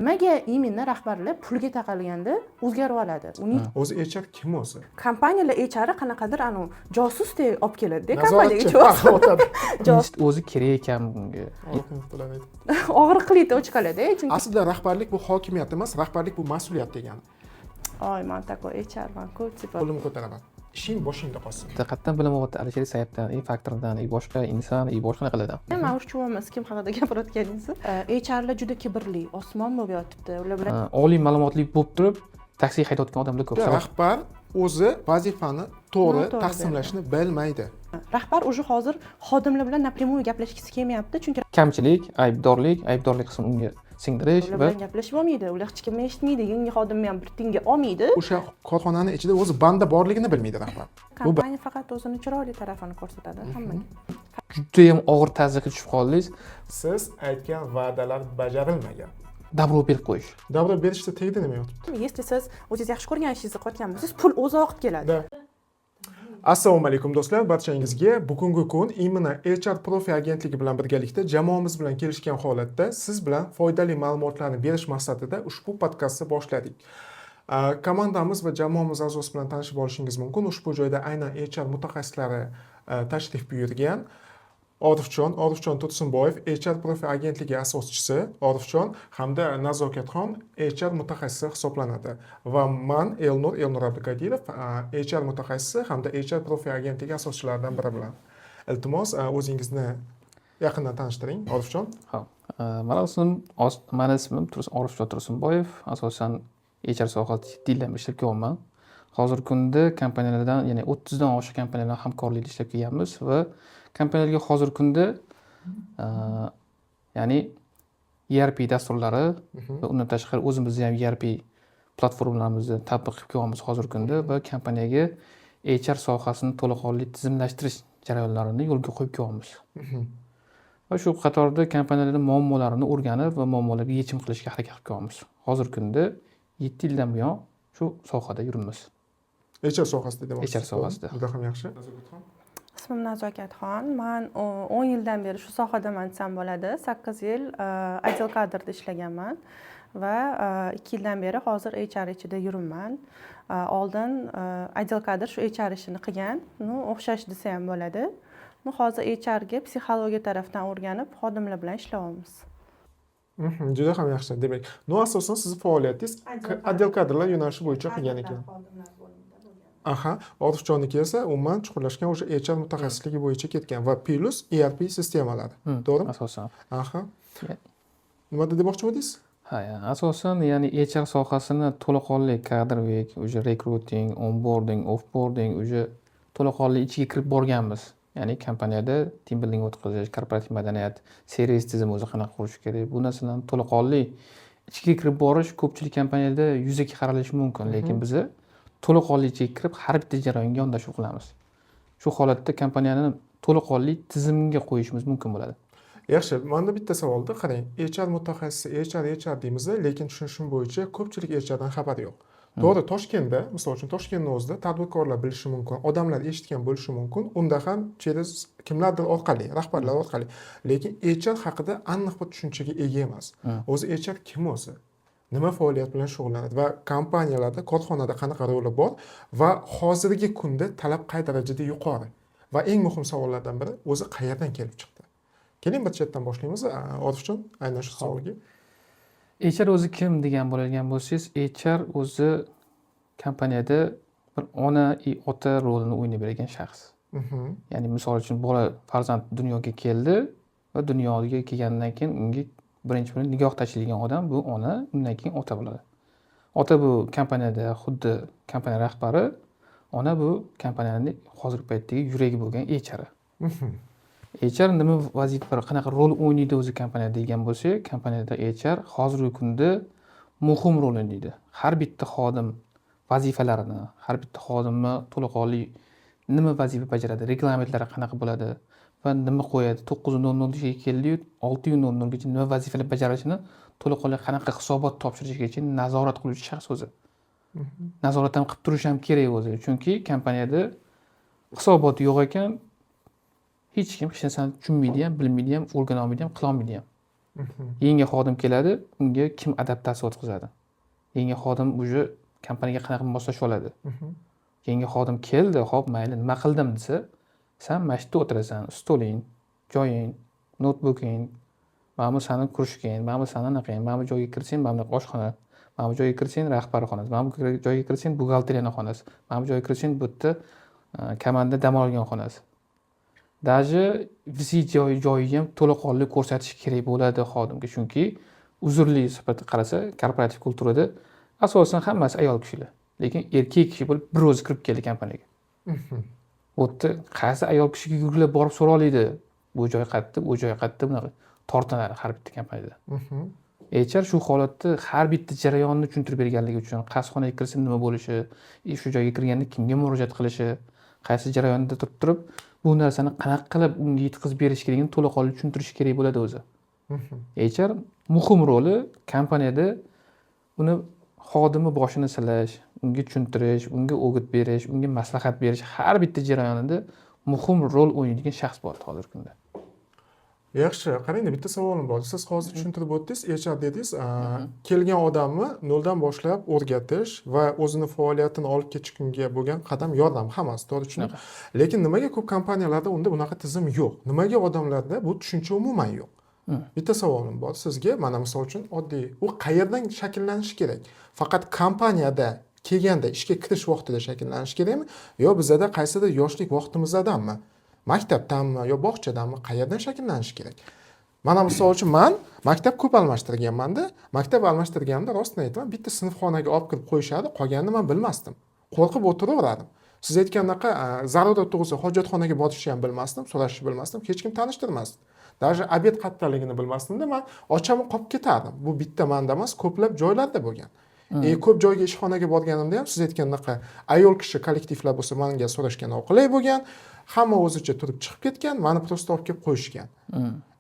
Nimaga именно rahbarlar pulga taqalganda o'zgarib oladi? Uning o'zi HR kim o'zi? kompaniyalar HR qanaqadir josusdek olib keladi-da Nazoratchi kompaniyaga. o'tadi. o'zi kerak ekan bunga. Og'ir qilib o'ch qoladi, chunki Aslida rahbarlik bu hokimiyat emas, rahbarlik bu mas'uliyat degani. Oy, men такой HR manku, tipa. Qo'limni ko'taraman. Ishing boshingda qolsin. Diqqatdan bilim oldi Alisher Sayevdan, faktordan, boshqa inson, boshqa qanaqilardan. Men ushchumiz kim haqida gapirayotganingiz? HRlar juda kibrli, osmon bo'lib yotibdi. Ular bilan Oliy ma'lumotli bo'lib turib, taksi haydayotgan odamlar ko'p. Rahbar o'zi vazifani to'g'ri taqsimlashni bilmaydi. rahbar уже hozir xodimlar bilan напрямую gaplashgisi kelmayapti, chunki Kamchilik, aybdorlik qismini unga singdirish ular va bilan gaplashib olmaydi. Ular hech kimni eshitmaydi, yangi xodimni ham bir tiyinga olmaydi. O'sha korxonani ichida o'zi banda borligini bilmaydi rahbar. Kompaniya faqat o'zini chiroyli tarafini ko'rsatadi hammaga. juda ham og'ir tazyiqqa tushib qoldingiz. Siz aytgan va'dalar bajarilmagan. Dabro berib qo'yish. Davlat berishda tegdi nima yotibdi? Если siz o'zingiz yaxshi ko'rgan ishingizni qilayotgan bo'lsangiz, pul o'zi oqib keladi. Assalomu alaykum do'stlar, barchangizga bugungi kun imенно HR Profi agentligi bilan birgalikda jamoamiz bilan kelishgan holatda siz bilan foydali ma'lumotlarni berish maqsadida ushbu podkastni boshladik. Komandamiz va jamoamiz a'zosi bilan tanishib olishingiz mumkin. Ushbu joyda aynan HR mutaxassislari tashrif buyurgan. Orifjon Tursunboyev, HR Profi agentligi asoschisi Orifjon hamda Nazokatxon HR mutaxassisi hisoblanadi. Va men Elnur Abduqodirov, HR mutaxassisi hamda HR Profi agentligi asoschilaridan biri bilan. Iltimos, o'zingizni yaqindan tanishtiring, Orifjon. Xo'p. Meni ismim Orifjon Tursunboyev, asosan HR sohasida 7 yildan ishlab kelyapman. Hozirgi kunda kompaniyalardan, ya'ni 30 dan oshiq kompaniyalar hamkorlikda ishlab kelganmiz va kompaniyalarga hozirgi kunda ya'ni ERP dasturlari va undan tashqari o'zimizning ham ERP platformalarimizni tatbiq qilib kelyapmiz hozirgi kunda va kompaniyaga HR sohasini to'laqonli tizimlashtirish jarayonlarini yo'lga qo'yib kelyapmiz. Va shu qatorda kompaniyalarning muammolarini o'rganib va muammolarga yechim qilishga harakat qilib kelyapmiz. Hozirgi kunda 7 yildan buyon shu sohada yuribmiz. HR sohasida demoqchisiz. HR sohasida. Juda ham yaxshi. Ismim Nazokatxon. Men 10 yildan beri shu sohadaman desam bo'ladi. 8 yil отдел kadrda ishlaganman va 2 yildan beri hozir HR ichida yuribman. Oldin отдел kadr shu HR ishini qilgan. O'xshash desa ham bo'ladi. Hozir HR ga psixologiya tarafdan o'rganib, xodimlar bilan ishlayapmiz. Juda ham yaxshi. Demak, asosan sizning faoliyatingiz отдел kadrlar yo'nalishi bo'yicha qilgan ekan. Aha, Orifjonniki esa umuman chuqurlashgan o'sha HR mutaxassisligi bo'yicha ketgan va plus ERP sistemalari. To'g'rimi? Asosan. Aha. Nima demoqchi bo'ldingiz? Ha, asosan ya'ni HR sohasini to'laqonli kadrlik, o'sha recruiting, onboarding, offboarding, o'sha to'laqonli ichiga kirib borganmiz. Ya'ni kompaniyada team building o'tkazish, korporativ madaniyat, servis tizimi o'zi qanaqa qurish kerak. Bu narsalarni to'laqonli ichiga kirib borish ko'pchilik kompaniyada yuzaki qaralishi mumkin, lekin biz to'laqonli ichiga kirib har bitta jarayonga yondashuv qilamiz. Shu holatda kompaniyani to'laqonli tizimga qo'yishimiz mumkin bo'ladi. Yaxshi, menda bitta savolda qarang. HR mutaxassisi, HR deymiz, lekin tushunishim bo'yicha ko'pchilik HRdan xabari yo'q. To'g'ri, Toshkentda, misol uchun Toshkentning o'zida tadbirkorlar bilishi mumkin, odamlar eshitgan bo'lishi mumkin, unda ham kimlardir orqali, rahbarlar orqali. Lekin HR haqida aniq bir tushunchaga ega emas. O'zi HR kim o'zi? Nima faoliyat bilan shug'ullanadi va kompaniyalarda, korxonada qanaqa roli bor va hozirgi kunda talab qay darajada yuqori? Va eng muhim savollardan biri o'zi qayerdan kelib chiqdi? Keling bir chetdan boshlaymiz. Orifjon, aynan shu savolga. HR o'zi kim degan bo'ladigan bo'lsangiz, HR o'zi kompaniyada bir ona, ota rolini o'ynab bergan shaxs. Ya'ni misol uchun bola farzand dunyoga keldi va dunyoga kelgandan keyin unga birinchi bo'lib nigoh tashlaydigan odam bu ona, undan keyin ota bo'ladi. Ota bu kompaniyada xuddi kompaniya rahbari, ona bu kompaniyaning hozirgi paytdagi yuragi bo'lgan HR. HR nima vazifa, qanaqa rol o'ynaydi o'zi kompaniyada degan bo'lsak, kompaniyada HR hozirgi kunda muhim rol o'ynaydi. Har bitta xodim vazifalarini, har bitta xodimni to'laqonli nima vazifa bajaradi, reglamentlari qanaqa bo'ladi va nima qo'yadi, 9:00 ga keldi-yu 6:00 gacha nima vazifalar bajarishini to'laqonli qanaqa hisobot topshirishgacha nazorat qiluvchi shaxs o'zi. Nazorat ham qilib turish ham kerak o'zi, chunki kompaniyada hisobot yo'q ekan hech kim hech narsani tushunmaydi ham, bilmaydi ham, o'rgana olmaydi ham, qila olmaydi ham. Yangi xodim keladi, unga kim adaptatsiya o'tkazadi? Yangi xodim уже kompaniyaga qanaqa moslashib oladi? Yangi xodim keldi, hop mayli nima qildim desa, sen mana shu yerda o'tirasan, stoling, joying, notebooking, mana bu sani krujkang, mana bu sani anaqang, mana bu joyga kirsang, mana bunaqa oshxona, mana bu joyga kirsang rahbar xonasi, mana bu joyga kirsang buxgalteriyaning xonasi, mana bu joyga kirsang bu yerda komanda dam olgan xonasi. Даже visit joyi ham to'laqonli ko'rsatish kerak bo'ladi xodimga, chunki uzrli sifatida qarasa, korporativ kulturada asosan hammasi ayol kishilar, lekin erkak kishi bo'lib bir o'zi kirib keldi kompaniyaga. Bu yerda qaysi ayol kishiga yugurib borib so'raydi, bu joy qayerda, bu joy qayerda, bunaqa tortinadi har bitta kompaniyada. HR shu holatda har bitta jarayonni tushuntirib berganligi uchun, qaysi xonaga kirsa nima bo'lishi, shu joyga kirganda kimga murojaat qilishi, qaysi jarayonda turib bu narsani qanaqa qilib unga yetkazib berish kerakligini to'laqonli tushuntirish kerak bo'ladi o'zi. HR muhim roli kompaniyada uni xodimi boshini silash, unga tushuntirish, unga o'g'it berish, unga maslahat berish har bitta jarayonida muhim rol o'ynaydigan shaxs bo'ldi hozirgi kunda. Yaxshi, qarangda bitta savolim bor. Siz hozir tushuntirib o'tdingiz, HR dedingiz, kelgan odamni noldan boshlab o'rgatish va o'zini faoliyatini olib ketishga bo'lgan qadam yordam hammasi, to'g'ri tushundim. Lekin nimaga ko'p kompaniyalarda unda bunaqa tizim yo'q? Nimaga odamlarda bu tushuncha umuman yo'q? Bitta savolim bor sizga, mana misol uchun oddiy, u qayerdan shakllanishi kerak? Faqat kompaniyada kelganda ishga kirish vaqtida shakllanishi kerakmi? Yo bizada qaysidir yoshlik vaqtimizdanmi? Maktabdanmi yo bog'chadanmi, qayerdan shakllanishi kerak? Mana misol uchun men maktab ko'p almashtirganman-da. Maktab almashtirganimda rostini aytaman, bitta sinfxonaga olib kirib qo'yishadi, qolganini men bilmasdim. Qo'rqib o'tiraverdim. Siz aytgandaqa zarurat tug'ilsa hojatxonaga borishni ham bilmasdim, so'rashni bilmasdim, hech kim tanishtirmasdi. Даже obed qattiqligini bilmasdim-da, men ochamni qolib ketardim. Bu bitta menda emas, ko'plab joylarda bo'lgan. Ko'p joyga ishxonaga borganimda ham siz aytgandaqa ayol kishi kollektivlar bo'lsa, menga so'rashgan oqilay bo'lgan. Hamma o'zicha turib chiqib ketgan, meni prosta olib kelib qo'yishgan.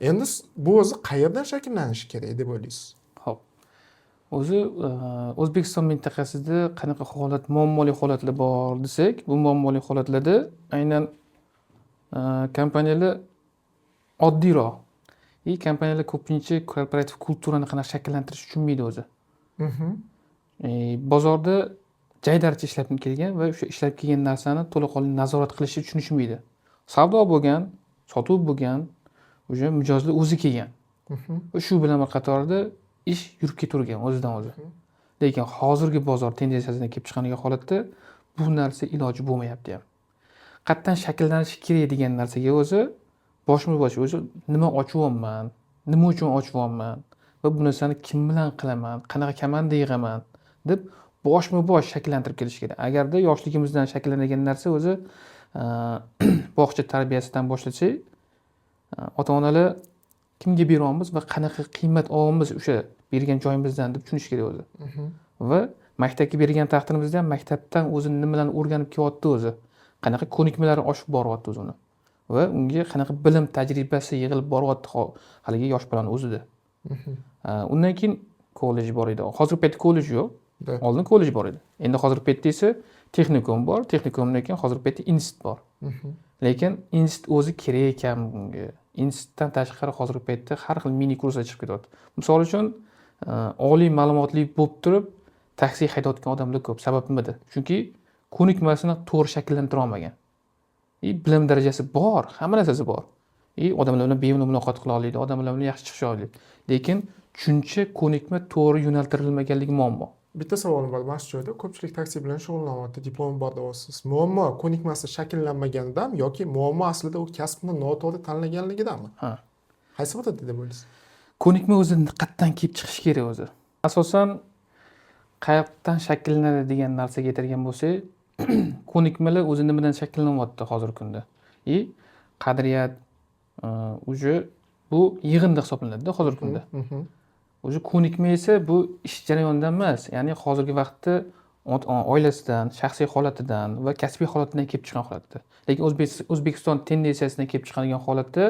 Endi bu o'zi qayerdan shakllanishi kerak deb o'ylaysiz? Xo'p. O'zi O'zbekiston mintaqasida qanaqa holat, muammoli holatlar bor desak, bu muammoli holatlarda aynan kompaniyalar oddiyroq. Kompaniyalar ko'pincha korporativ kulturani qanaqa shakllantirish tushunmaydi o'zi. Bozorda jaydarcha ishlab kelgan va o'sha ishlab kelgan narsani to'laqonli nazorat qilishni tushunishmaydi. Savdo bo'lgan, sotuv bo'lgan, o'sha mijozlar o'zi kelgan. Shu bilan bir qatorda ish yurib ketavergan o'zidan o'zi. Lekin hozirgi bozor tendensiyasidan kelib chiqqan holatda bu narsa iloji bo'lmayapti ham. Qattan shakllanishi kerak degan narsaga o'zi boshma-bosh o'zi nima ochyapman, nima uchun ochyapman va bu narsani kim bilan qilaman, qanaqa komanda yig'aman deb boshma-bosh shakllantirib kelish kerak. Agarda yoshligimizdan shakllangan narsa o'zi bog'cha tarbiyasidan boshlasak, ota-onalar kimga beryapmiz va qanaqa qiymat olyapmiz o'sha bergan joyimizdan deb tushunish kerak o'zi. Va maktabga bergan taqdirimizda ham maktabdan o'zi nimalarni o'rganib kelyapti o'zi, qanaqa ko'nikmalari oshib boryapti o'zini va unga qanaqa bilim tajribasi yig'ilib boryapti haligi yosh bolani o'zida. Undan keyin kollej bor edi. Hozirgi paytda kollej yo'q. Oldin kollej bor edi. Endi hozirgi paytda esa texnikum bor. Texnikumdan keyin hozirgi paytda institut bor. Lekin institut o'zi kerak ekan bunga. Institutdan tashqari hozirgi paytda har xil mini kurslar chiqib ketyapti. Misol uchun oliy ma'lumotli bo'lib turib taksi haydayotgan odamlar ko'p. Sabab nimada? Chunki ko'nikmasini to'g'ri shakllantira olmagan. Bilim darajasi bor, hamma narsasi bor. Odamlar bilan bemalol muloqot qila oladi, odamlar bilan yaxshi chiqisha oladi. Lekin tushuncha, ko'nikma to'g'ri yo'naltirilmaganligi muammo. Bitta savolim bor, mana shu joyda ko'pchilik taksi bilan shug'ullanyapti, diplom bor deyapsiz. Muammo ko'nikmasi shakllanmaganidan yoki muammo aslida u kasbni noto'g'ri tanlaganligidanmi? Qaysi biri deb o'ylaysiz? Ko'nikma o'zi qatdan kelib chiqishi kerak o'zi. Asosan qayoqdan shakllanadi degan narsaga yetargan bo'lsak, ko'nikmalar o'zi nimadan shakllanyapti hozirgi kunda? Qadriyat o'zi bu yig'inda hisoblanadi hozirgi kunda. O'zi ko'nikma esa bu ish jarayonidan emas, ya'ni hozirgi vaqtda oilasidan, shaxsiy holatidan va kasbiy holatidan kelib chiqqan holatda. Lekin O'zbekiston tendensiyasidan kelib chiqqan holatda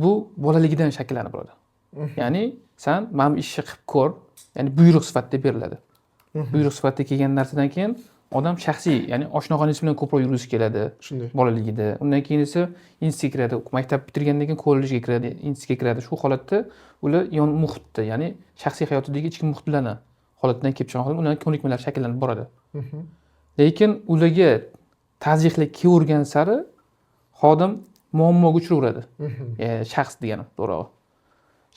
bu bolaligidan shakllanib bo'ladi. Ya'ni sen mana bu ishni qilib ko'r, ya'ni buyruq sifatida beriladi. Buyruq sifatida kelgan narsadan keyin odam shaxsiy, ya'ni oshnaxonasi bilan ko'proq yurgisi keladi Shunday. bolaligida. Undan keyin esa institutga kiradi, maktab bitirgandan keyin kollejga kiradi, institutga kiradi. Shu holatda ular yon muhitda, ya'ni shaxsiy hayotidagi ichki muhit bilan holatdan kelib chiqqan holda ularning ko'nikmalari shakllanib boradi. Lekin ularga tazyiqlik kelavergan sari xodim muammoga uchraveradi. Shaxs deganim to'g'ri.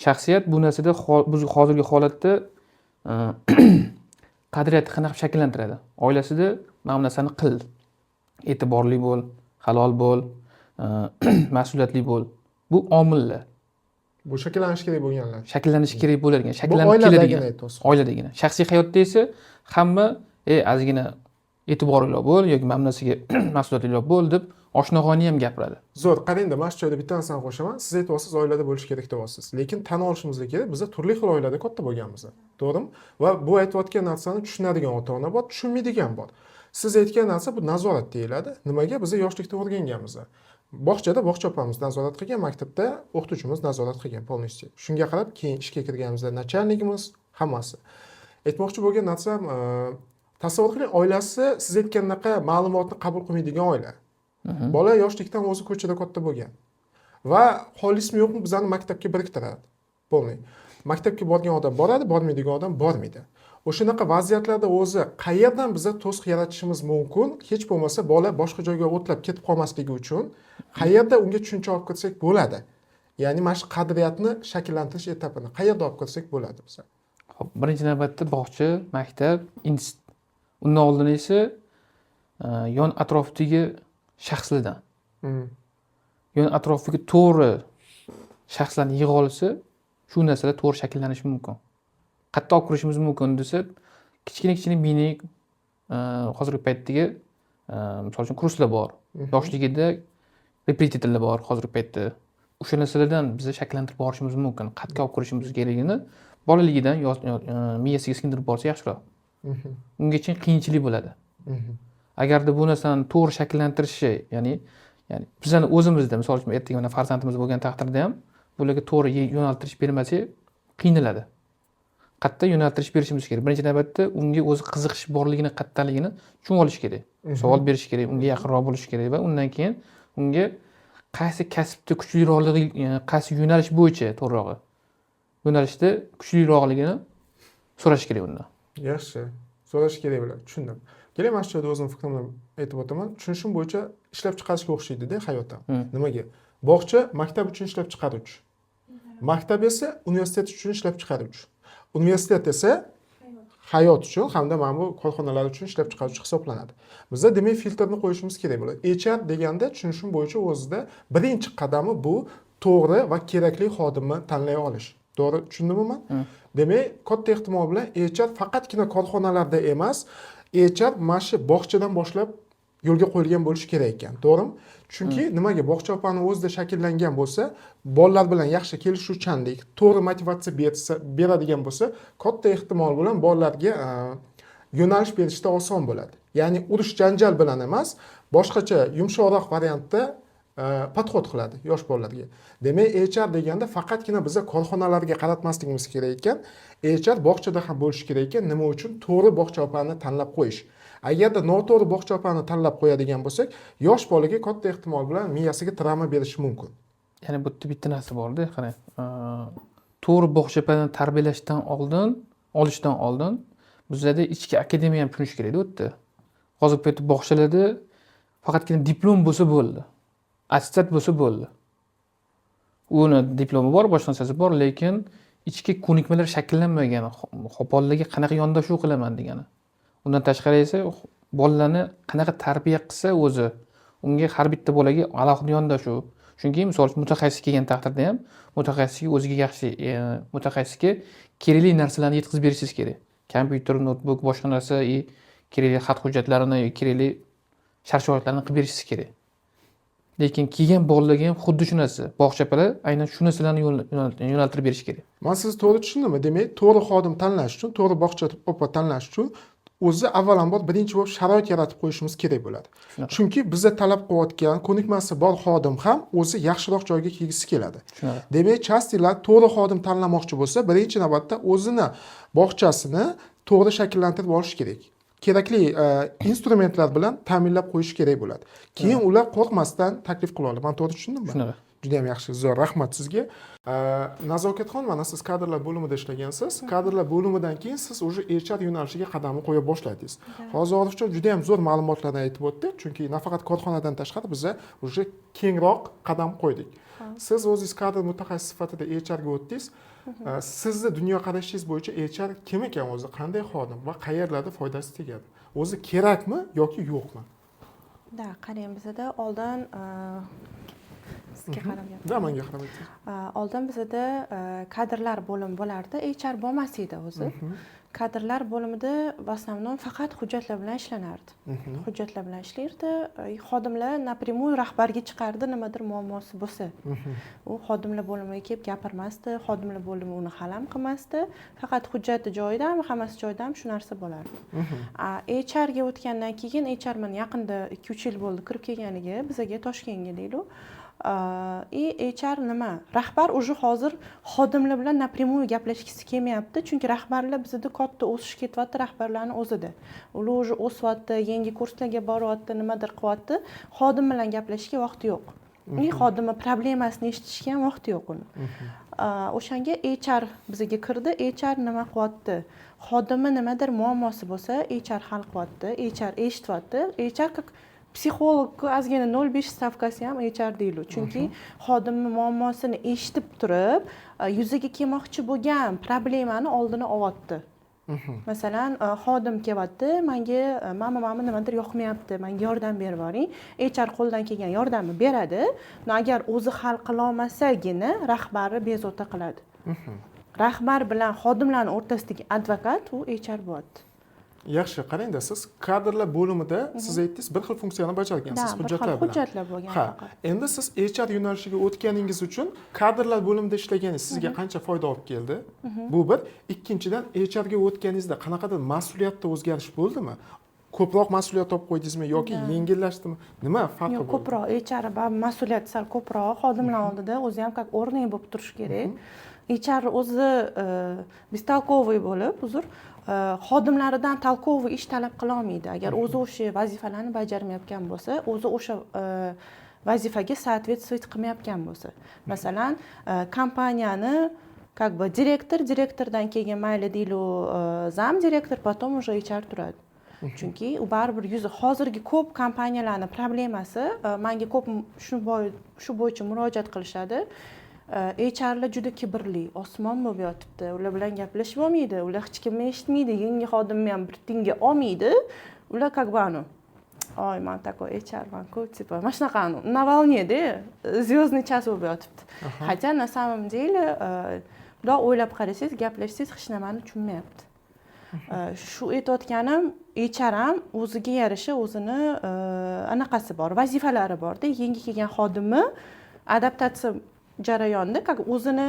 Shaxsiyat bu narsada biz hozirgi holatda qadriyatni qanaqa shakllantiradi? Oilasida mana bu narsani qil, e'tiborli bo'l, halol bo'l, mas'uliyatli bo'l. Bu omillar. Bu shakllanishi kerak bo'lganlar. Shakllanishi kerak bo'ladigan, Bu shakllanib oiladagina keladigan. aytyapsiz. Oiladagina. Shaxsiy hayotda esa hamma ozgina e'tiborli bo'l yoki mana bu narsaga mas'uliyatli bo'l deb oshnaxoni ham gapiradi. Zo'r, qarangda, mana shu joyda bitta narsani qo'shaman. Siz aytyapsiz, oilada bo'lish kerak deyapsiz. Lekin tan olishimiz kerak, biz turli xil oilada katta bo'lganmiz. To'g'rimi? Va bu aytayotgan narsani tushunadigan ota-ona bor, tushunmaydigan bor. Siz aytgan narsa bu nazorat deyiladi. Nimaga? Biz yoshlikda o'rganganmiz. Bog'chada bog'cha opamiz nazorat qilgan, maktabda o'qituvchimiz nazorat qilgan polniy. Shunga qarab keyin ishga kirganimizda nachalnikimiz hammasi. Aytmoqchi bo'lgan narsam, tasavvur qiling, oilasi siz aytgandaqa ma'lumotni qabul qilmaydigan oila. Bola yoshlikdan o'zi ko'chada katta bo'lgan. Va xolismi yo'qmi bizani maktabga biriktiradi. Polniy. Maktabga borgan odam boradi, bormaydigan odam bormaydi. O'shanaqa vaziyatlarda o'zi qayerdan biza to'siq yaratishimiz mumkin? Hech bo'lmasa bola boshqa joyga o'tlab ketib qolmasligi uchun qayerda unga tushuncha olib kirsak bo'ladi. Ya'ni mana shu qadriyatni shakllantirish etapini qayerda olib kirsak bo'ladi biza? Xo'p, birinchi navbatda bog'cha, maktab, institut. Undan oldin esa yon atrofdagi shaxslardan. Yon atrofiga to'g'ri shaxslarni yig'ib olsa, shu narsalar to'g'ri shakllanishi mumkin. Qayerda olib kirishimiz mumkin desa, kichkina mini hozirgi paytdagi misol uchun kurslar bor. Yoshligida repetitorlar bor hozirgi paytda. O'sha narsalardan biz shakllantirib borishimiz mumkin. Qayerga olib kirishimiz kerakligini bolaligidan miyasiga singdirib borsa yaxshiroq. Ungacha qiyinchilik bo'ladi. Agarda bu narsani to'g'ri shakllantirishi, ya'ni bizani o'zimizda, misol uchun ertaga mana farzandimiz bo'lgan taqdirda ham bularga to'g'ri yo'naltirish bermasak qiynaladi. Qayerda yo'naltirish berishimiz kerak. Birinchi navbatda unga o'zi qiziqish borligini, qayerdaligini tushunib olish kerak. Savol berish kerak, unga yaqinroq bo'lish kerak va undan keyin unga qaysi kasbda kuchliroqligi, qaysi yo'nalish bo'yicha to'g'rirog'i yo'nalishda kuchliroqligini so'rash kerak undan. Yaxshi. So'rash kerak bo'ladi. Tushundim. Keling, mana shu yerda o'zim fikrimni aytib o'taman. Tushunishim bo'yicha ishlab chiqarishga o'xshaydi-da hayotdan. Nimaga? Bog'cha maktab uchun ishlab chiqaruvchi. Maktab esa universitet uchun ishlab chiqaruvchi. Universitet esa hayot uchun hamda mana bu korxonalar uchun ishlab chiqaruvchi hisoblanadi. Bizda demak filtrni qo'yishimiz kerak bo'ladi. HR deganda tushunishim bo'yicha o'zida birinchi qadami bu to'g'ri va kerakli xodimni tanlay olish. To'g'ri tushundimmi men? Demak, katta ehtimol bilan HR faqatgina korxonalarda emas, HR mana shu bog'chadan boshlab yo'lga qo'yilgan bo'lishi kerak ekan. To'g'rimi? Chunki nimaga bog'cha opani o'zida shakllangan bo'lsa, bolalar bilan yaxshi kelishuvchanlik, to'g'ri motivatsiya beradigan bo'lsa, katta ehtimol bilan bolalarga yo'nalish berishda oson bo'ladi. Ya'ni urush janjal bilan emas, boshqacha yumshoqroq variantda podxod qiladi yosh bolalarga. Demak, HR deganda faqatgina biza korxonalarga qaratmasligimiz kerak ekan, HR bog'chada ham bo'lishi kerak ekan. Nima uchun? To'g'ri bog'cha opani tanlab qo'yish. Agarda noto'g'ri bog'cha opani tanlab qo'yadigan bo'lsak, yosh bolaga katta ehtimol bilan miyasiga travma berishi mumkin. Ya'ni bu yerda bitta narsa bor-da, qarang. To'g'ri bog'cha opani tarbiyalashdan oldin, olishdan oldin bizda ichki akademiya ham tushunish kerak-da u yerda. Hozirgi paytda bog'chalarda faqatgina diplom bo'lsa bo'ldi. Attestat bo'lsa bo'ldi. Uni diplomi bor, boshqa narsasi bor, lekin ichki ko'nikmalar shakllanmagan. Bolalarga qanaqa yondashuv qilaman degani. Undan tashqari esa bolalarni qanaqa tarbiya qilsa o'zi, unga har bitta bolaga alohida yondashuv. Chunki misol uchun mutaxassis kelgan taqdirda ham mutaxassisga o'ziga yaxshi, mutaxassisga kerakli narsalarni yetkazib berishingiz kerak. Kompyuter, notebook, boshqa narsa, kerakli xat hujjatlarini, kerakli shart-sharoitlarni qilib berishingiz kerak. Lekin kelgan bolalarga ham xuddi shu narsa. Bog'chapalar aynan shu narsalarni yo'naltirib berish kerak. Men siz to'g'ri tushundimmi? Demak, to'g'ri xodim tanlash uchun, to'g'ri bog'cha opa tanlash uchun o'zi avvalambor birinchi bo'lib sharoit yaratib qo'yishimiz kerak bo'ladi. Chunki bizda talab qilayotgan ko'nikmasi bor xodim ham o'zi yaxshiroq joyga kelgisi keladi. Demak, chastilar to'g'ri xodim tanlamoqchi bo'lsa, birinchi navbatda o'zini bog'chasini to'g'ri shakllantirib olish kerak. kerakli instrumentlar bilan ta'minlab qo'yish kerak bo'ladi. Keyin ular qo'rqmasdan taklif qila oladi. Men to'g'ri tushundimmi? Shunaqa. Juda ham yaxshi, zo'r, rahmat sizga. Nazokatxon, mana siz kadrlar bo'limida ishlagansiz. Kadrlar bo'limidan keyin siz уже HR yo'nalishiga qadamni qo'ya boshladingiz. Hozir Orifjon juda ham zo'r ma'lumotlarni aytib o'tdi, chunki nafaqat korxonadan tashqari biz уже kengroq qadam qo'ydik. Siz o'zingiz kadr mutaxassis sifatida HR ga o'tdingiz. Sizni dunyoqarashingiz bo'yicha HR kim ekan o'zi, qanday xodim va qayerlarda foydasi tegadi? O'zi kerakmi yoki yo'qmi? Da, qarang, bizda oldin sizga qarab Da, menga qarab ayting. oldin bizda kadrlar bo'limi bo'lardi, HR bo'lmas edi o'zi. Kadrlar bo'limida в основном faqat hujjatlar bilan ishlanardi. Hujjatlar bilan ishlardi. Xodimlar напрямую rahbarga chiqardi, nimadir muammosi bo'lsa. U xodimlar bo'limiga kelib gapirmasdi, xodimlar bo'limi uni hal ham qilmasdi. Faqat hujjati joyidami, hammasi joyidami shu narsa bo'lardi. HR ga o'tgandan keyin HR men yaqinda 2-3 yil bo'ldi kirib kelganiga, bizaga Toshkentga deydi. HR nima? Rahbar уже hozir xodimlar bilan напрямую gaplashgisi kelmayapti, chunki rahbarlar bizda katta o'sish ketyapti rahbarlarning o'zida. Ular уже o'syapti, yangi kurslarga boryapti, nimadir qilyapti. Xodim bilan gaplashishga vaqti yo'q. Xodimning problemasini eshitishga ham vaqti yo'q uni. O'shanga HR bizga kirdi, HR nima qilyapti? Xodimning nimadir muammosi bo'lsa, HR hal qilyapti, HR eshityapti. HR psixolog ozgina 0.5 stavkasi ham HR deydi. Chunki xodimning muammosini eshitib turib, yuzaga kelmoqchi bo'lgan problemani oldini olyapti. Masalan, xodim kelyapti, menga mana nimadir yoqmayapti, menga yordam berib yuboring. HR qo'ldan kelgan yordamni beradi. Agar o'zi hal qila olmasagina rahbari bezovta qiladi. Rahbar bilan xodimlarning o'rtasidagi advokat u HR bo'ladi. Yaxshi, qarang-da, siz kadrlar bo'limida siz aytdingiz bir xil funksiyani bajargansiz, hujjatlar bilan. Hujjatlar bo'lgan faqat. Endi siz HR yo'nalishiga o'tganingiz uchun kadrlar bo'limida ishlaganingiz sizga qancha foyda olib keldi? Bu bir. Ikkinchidan, HR ga o'tganingizda qanaqadir mas'uliyatda o'zgarish bo'ldimi? Ko'proq mas'uliyat olib qo'ydingizmi yoki yengillashdimi? Nima farqi bo'ldi? Ko'proq HR mas'uliyat sal ko'proq xodimlar oldida o'zi ham как o'rniga bo'lib turish kerak. HR o'zi bestolkovый bo'lib, uzr, xodimlaridan толковый ish talab qila olmaydi. Agar o'zi o'sha vazifalarni bajarmayotgan bo'lsa, o'zi o'sha vazifaga соответствовать qilmayotgan bo'lsa. Masalan, kompaniyani как бы direktordan keyin mayli deylu zam direktor, потом уже HR turadi. Chunki u baribir hozirgi ko'p kompaniyalarning problemasi, menga ko'p shu bo'yicha murojaat qilishadi. HRlar juda kibrli, osmon bo'lib yotibdi. Ular bilan gaplashib olmaydi, ular hech kimni eshitmaydi, yangi xodimni ham bir tinga olmaydi. Ular как бы Oy, men такой HR man-ku, типа, mana shunaqa na волне-da, звездный час bo'lib yotibdi. Хотя на самом деле, bundoq o'ylab qarasangiz, gaplashsangiz hech nimani tushunmayapti. Shu aytayotganim, HR ham o'ziga yarasha o'zini anaqasi bor, vazifalari bor-da. Yangi kelgan xodimni adaptatsiya jarayonida o'zini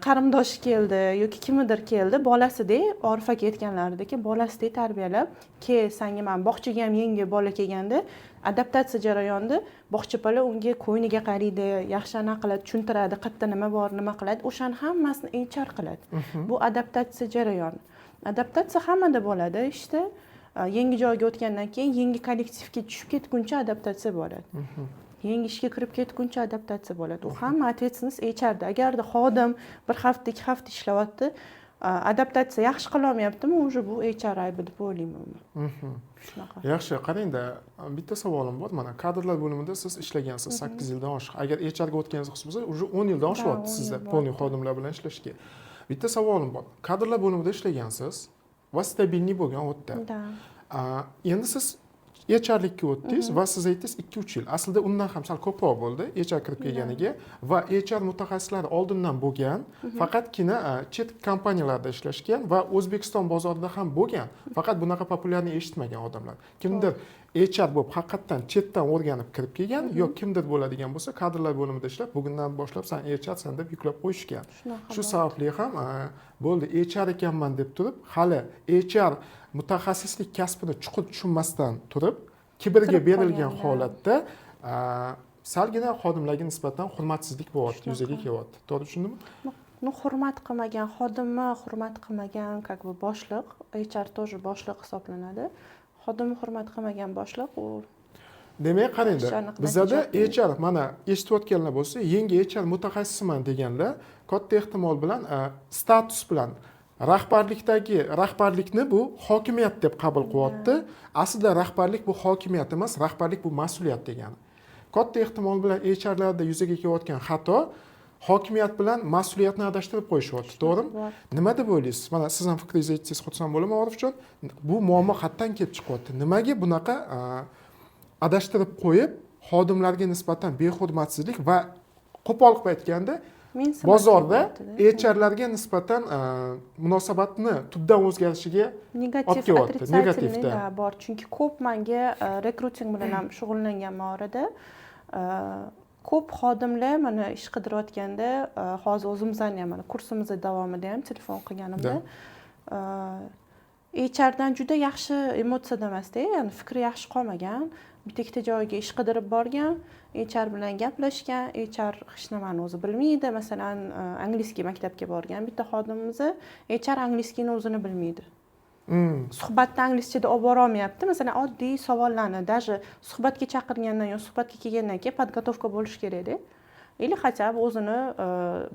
qarindoshi keldi yoki kimnidir keldi, bolasidek, Orif aka aytganlaridek, bolasidek tarbiyalab, senga men bog'chaga ham yangi bola kelganda, adaptatsiya jarayonida bog'chapalar unga ko'yniga qaraydi, yaxshi aniq qiladi, tushuntiradi, qayerda nima bor, nima qiladi, o'shani hammasini HR qiladi. Bu adaptatsiya jarayoni. Adaptatsiya hammada bo'ladi, ishda yangi joyga o'tgandan keyin yangi kollektivga tushib ketguncha adaptatsiya bo'ladi. Yangi ishga kirib ketguncha adaptatsiya bo'ladi. U hamma ответственность HRda. Agarda xodim bir hafta, 2 hafta ishlayapti, adaptatsiya yaxshi qila olmayaptimi, уже bu HR aybi deb o'ylayman. Shunaqa. Yaxshi, qarang-da, bitta savolim bor. Mana kadrlar bo'limida siz ishlagansiz 8 yildan oshiq. Agar HR ga o'tganingiz bo'lsa, уже 10 yildan oshyapti sizda polniy xodimlar bilan ishlashga. Bitta savolim bor. Kadrlar bo'limida ishlagansiz va stabilniy bo'lgan o'tda. Endi siz HRlikka o'tdingiz va siz aytdingiz 2-3 yil. Aslida undan ham sal ko'proq bo'ldi HR kirib kelganiga va HR mutaxassislari oldindan bo'lgan, faqatgina chet kompaniyalarda ishlashgan va O'zbekiston bozorida ham bo'lgan. Faqat bunaqa populyarni eshitmagan odamlar. Kimdir HR bo'lib haqiqatan chetdan o'rganib kirib kelgan yoki kimdir bo'ladigan bo'lsa, kadrlar bo'limida ishlab, bugundan boshlab sen HR san deb yuklab qo'yishgan. Shu sababli ham bo'ldi HR ekanman deb turib, hali HR mutaxassislik kasbini chuqur tushunmasdan turib, kibrga berilgan holatda salgina xodimlarga nisbatan hurmatsizlik bo'lyapti, yuzaga kelyapti. To'g'ri tushundimmi? Hurmat qilmagan xodimni hurmat qilmagan boshliq, HR тоже boshliq hisoblanadi. xodimni hurmat qilmagan boshliq u demak qarangda Yaxshi, aniq bizada natija HR mana eshitayotganlar bo'lsa yangi HR mutaxassisman deganlar katta ehtimol bilan status bilan rahbarlikni bu hokimiyat deb qabul qilyapti. Aslida rahbarlik bu hokimiyat emas, rahbarlik bu mas'uliyat degani. Katta ehtimol bilan HRlarda yuzaga kelayotgan xato hokimiyat bilan mas'uliyatni adashtirib qo'yishyapti, to'g'rimi? Nima deb o'ylaysiz? Mana siz ham fikringizni aytsangiz xursand bo'laman, Orifjon. Bu muammo qayerdan kelib chiqyapti? Nimaga bunaqa adashtirib qo'yib, xodimlarga nisbatan behurmatsizlik va qo'pol qilib aytganda bozorda HRlarga nisbatan munosabatni tubdan o'zgarishiga negativ, negativda bor. Chunki ko'p menga rekruting bilan ham shug'ullanganman orada. Ko'p xodimlar mana ish qidirayotganda, hozir o'zimizning ham mana kursimiz davomida ham telefon qilganimda HRdan juda yaxshi emotsiyada emasda, ya'ni fikri yaxshi qolmagan. Bitta ikkita joyga ish qidirib borgan, HR bilan gaplashgan, HR hech nimani o'zi bilmaydi. Masalan, angliskiy maktabga borgan bitta xodimimiz HR angliskiyni o'zini bilmaydi. Suhbatni anglischada olib bora olmayapti. Masalan, oddiy savollarni даже suhbatga chaqirgandan yoki suhbatga kelgandan keyin podgotovka bo'lish kerak-da. Или хотя бы o'zini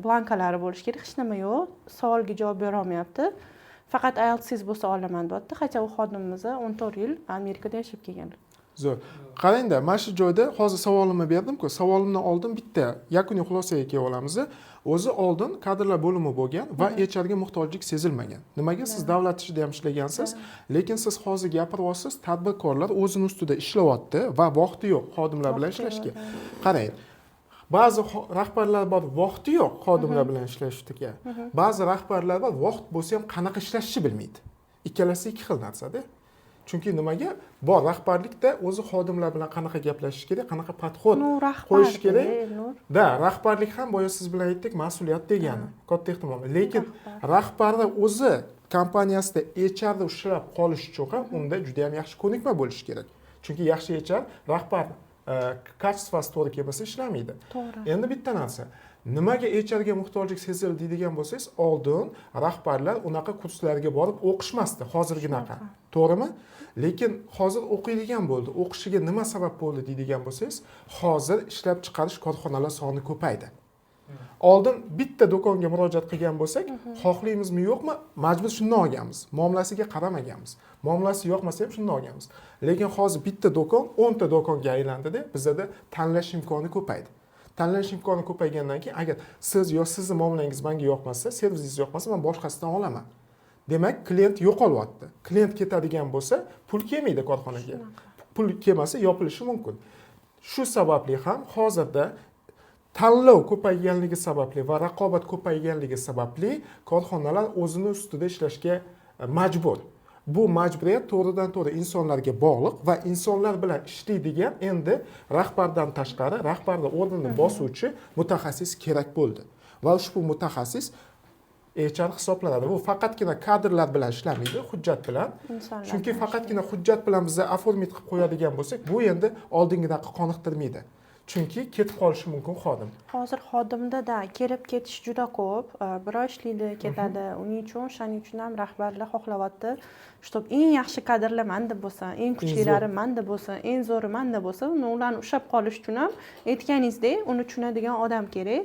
blankalari bo'lish kerak. Hech nima yo'q, savolga javob bera olmayapti. Faqat IELTS bo'lsa olaman deyapti. Хотя u xodimimiz 14 yil Amerikada yashab kelgan. Zo'r. Qarangda, mana shu joyda hozir savolimni berdim-ku. Savolimdan oldin bitta yakuniy xulosaga kelib olamiz. O'zi oldin kadrlar bo'limi bo'lgan va HRga muhtojlik sezilmagan. Nimaga siz davlat ishida ham ishlagansiz, lekin siz hozir gapiryapsiz, tadbirkorlar o'zini ustida ishlayapti va vaqti yo'q xodimlar bilan ishlashga. Qarang. Ba'zi rahbarlar bor, vaqti yo'q xodimlar bilan ishlashga. Ba'zi rahbarlar bor, vaqt bo'lsa ham qanaqa ishlashni bilmaydi. Ikkalasi ikki xil narsa-da. Chunki nimaga bor rahbarlikda o'zi xodimlar bilan qanaqa gaplashish kerak, qanaqa podxod qo'yish kerak. Da, rahbarlik ham boya siz bilan aytdik, mas'uliyat degani. Katta ehtimol. Lekin rahbarni o'zi kompaniyasida HRda ushlab qolish uchun ham unda juda ham yaxshi ko'nikma bo'lishi kerak. Chunki yaxshi HR rahbar kачествоsi to'g'ri kelmasa ishlamaydi. Endi bitta narsa. Nimaga HRga muhtojlik sezildi deydigan bo'lsangiz, oldin rahbarlar unaqa kurslarga borib o'qishmasdi, hozirginaqa. To'g'rimi? Lekin hozir o'qiydigan bo'ldi. O'qishiga nima sabab bo'ldi deydigan bo'lsangiz, hozir ishlab chiqarish korxonalar soni ko'paydi. Oldin bitta do'konga murojaat qilgan bo'lsak, xohlaymizmi yo'qmi, majbur shundan olganmiz. Muomalasiga qaramaganmiz. Muomalasi yoqmasa ham shundan olganmiz. Lekin hozir bitta do'kon 10 ta do'konga aylandi-da, bizda tanlash imkoni ko'paydi. Tanlash imkoni ko'paygandan keyin agar siz yo sizni muomalangiz menga yoqmasa, servisingiz yoqmasa, men boshqasidan olaman. Demak, klient yo'qolyapti. Klient ketadigan bo'lsa, pul kelmaydi korxonaga. Pul kelmasa yopilishi mumkin. Shu sababli ham hozirda tanlov ko'payganligi sababli va raqobat ko'payganligi sababli korxonalar o'zini ustida ishlashga majbur. Bu majburiyat to'g'ridan to'g'ri insonlarga bog'liq va insonlar bilan ishlaydigan endi rahbardan tashqari rahbarning o'rnini bosuvchi mutaxassis kerak bo'ldi. Va ushbu mutaxassis HR hisoblanadi. Bu faqatgina kadrlar bilan ishlamaydi, hujjat bilan. Chunki faqatgina hujjat bilan bizni oformit qilib qo'yadigan bo'lsak, bu endi oldingidaqa qoniqtirmaydi. Chunki ketib qolishi mumkin xodim. Hozir xodimda kelib ketish juda ko'p. Bir oy ishlaydi, ketadi. Uning uchun, o'shaning uchun ham rahbarlar xohlayapti, чтобы eng yaxshi kadrlar menda bo'lsa, eng kuchlilari menda bo'lsa, eng zo'ri menda bo'lsa, ularni ushlab qolish uchun ham aytganingizdek, uni tushunadigan odam kerak,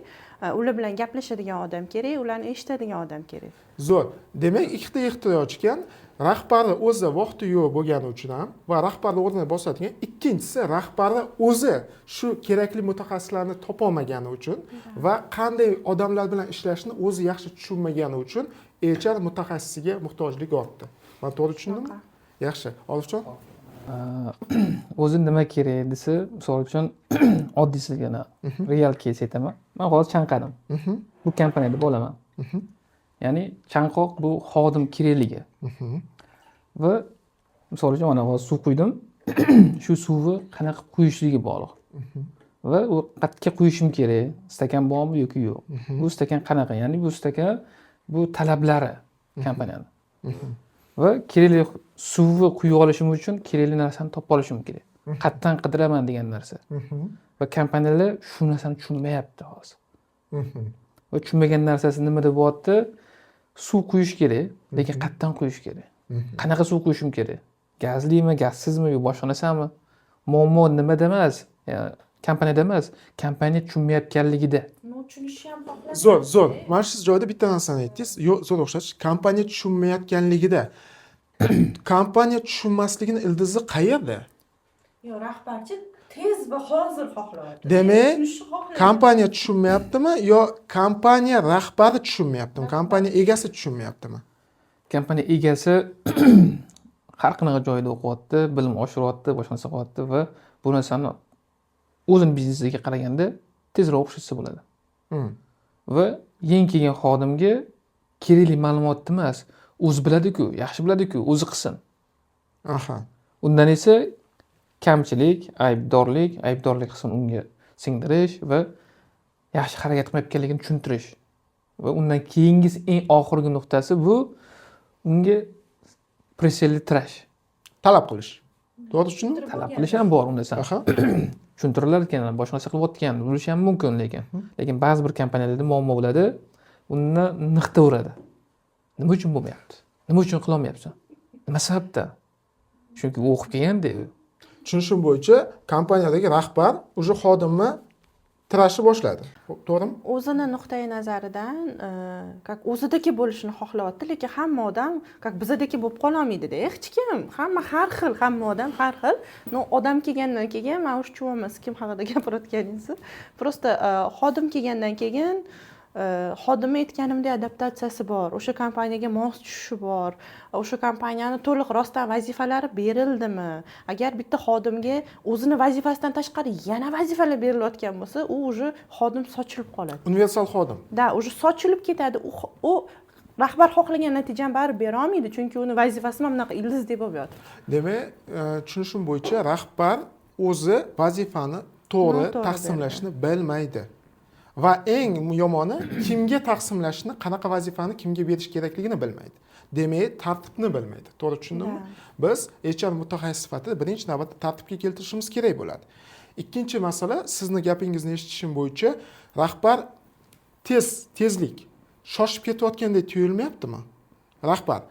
ular bilan gaplashadigan odam kerak, ularni eshitadigan odam kerak. Zo'r. Demak, ikkita ehtiyoj ekan. Rahbarni o'zi vaqti yo'q bo'lgani uchun ham va rahbarni o'rnini bosadigan, ikkinchisi rahbarni o'zi shu kerakli mutaxassislarni topa olmagani uchun va qanday odamlar bilan ishlashni o'zi yaxshi tushunmagani uchun HR mutaxassisiga muhtojlik ortdi. Men to'g'ri tushundimmi? Yaxshi. Olifjon? O'zi nima kerak desa, misol uchun oddiy sizgina real case aytaman. Men hozir chanqadim. Bu kompaniyada bo'laman. Ya'ni chanqoq bu xodim kerakligi. Va misol uchun mana hozir suv quydim. Shu suvni qanaqa quyishligi bog'liq. Va u qatga quyishim kerak. Stakan bormi yoki yo'q. Bu stakan qanaqa? Ya'ni bu stakan bu talablari kompaniyani. Va kerakli suvni quyib olishim uchun kerakli narsani topib olishim kerak. Qatdan qidiraman degan narsa. Va kompaniyalar shu narsani tushunmayapti hozir. Va tushunmagan narsasi nimada bo'lyapti? Suv quyish kerak, lekin qatdan quyish kerak. Qanaqa suv quyishim kerak? gazlimi gazsizmi yo boshqa narsami muammo nimada emas kompaniyada emas kompaniya tushunmayotganligida tushunishni ham xohlayman. zo'r mana shu joyda bitta narsani aytdingiz zo'r o'xshash kompaniya tushunmayotganligida kompaniya tushunmasligini ildizi qayerda Yo, rahbarchi tez va hozir xohlayapti. demak Tushunishni xohlayapti. kompaniya tushunmayaptimi yo kompaniya rahbari tushunmayaptimi kompaniya egasi tushunmayaptimi kompaniya egasi har qanaqa joyda o'qiyapti bilim oshiryapti boshqa narsa qilyapti va bu narsani o'zini biznesiga qaraganda tezroq o'xshatsa bo'ladi va yangi kelgan xodimga kerakli ma'lumotni emas o'zi biladiku yaxshi biladiku o'zi qilsin aha undan esa kamchilik aybdorlik qilsin unga singdirish va yaxshi harakat qilayotganligini tushuntirish va undan keyingisi eng oxirgi nuqtasi bu unga presselni tirash talab qilish to'g'ri tushundimmi talab qilish ham bor unda aha tushuntirilar ekan boshqa narsa qilayotgan bo'lishi ham mumkin lekin ba'zi bir kompaniyalarda muammo bo'ladi uni niqtaveradi nima uchun bo'lmayapti nima uchun qilolmayapsan nima sababdan chunki u o'qib kelganda tushunishim bo'yicha kompaniyadagi rahbar уже xodimni tirashni boshladi to'g'rimi o'zini nuqtai nazaridan как o'zidagi bo'lishini xohlayapti, lekin hamma odam как bizadagi bo'lib qololmaydi-da. Hech kim, har xil, hamma odam har xil. No, odam kelgandan keyin, mana shu chuvamiz kim haqida gapirayotganingizni, просто xodim kelgandan keyin xodimni aytganimdek adaptatsiyasi bor, o'sha kompaniyaga mos tushishi bor, o'sha kompaniyani to'liq rostdan vazifalari berildimi? Agar bitta xodimga o'zini vazifasidan tashqari yana vazifalar berilayotgan bo'lsa, u уже xodim sochilib qoladi. universal xodim Da, уже sochilib ketadi. U rahbar xohlagan natijani baribir bera olmaydi, chunki uni vazifasi mana bunaqa ildizdek bo'lib yotibdi. demak tushunishim bo'yicha rahbar o'zi vazifani to'g'ri taqsimlashni bilmaydi va eng yomoni kimga taqsimlashni qanaqa vazifani kimga berish kerakligini bilmaydi demak tartibni bilmaydi to'g'ri tushundimmi biz HR mutaxassis sifatida birinchi navbatda tartibga keltirishimiz kerak bo'ladi ikkinchi masala sizni gapingizni eshitishim bo'yicha rahbar tezlik shoshib ketayotgandek tuyulmayaptimi rahbar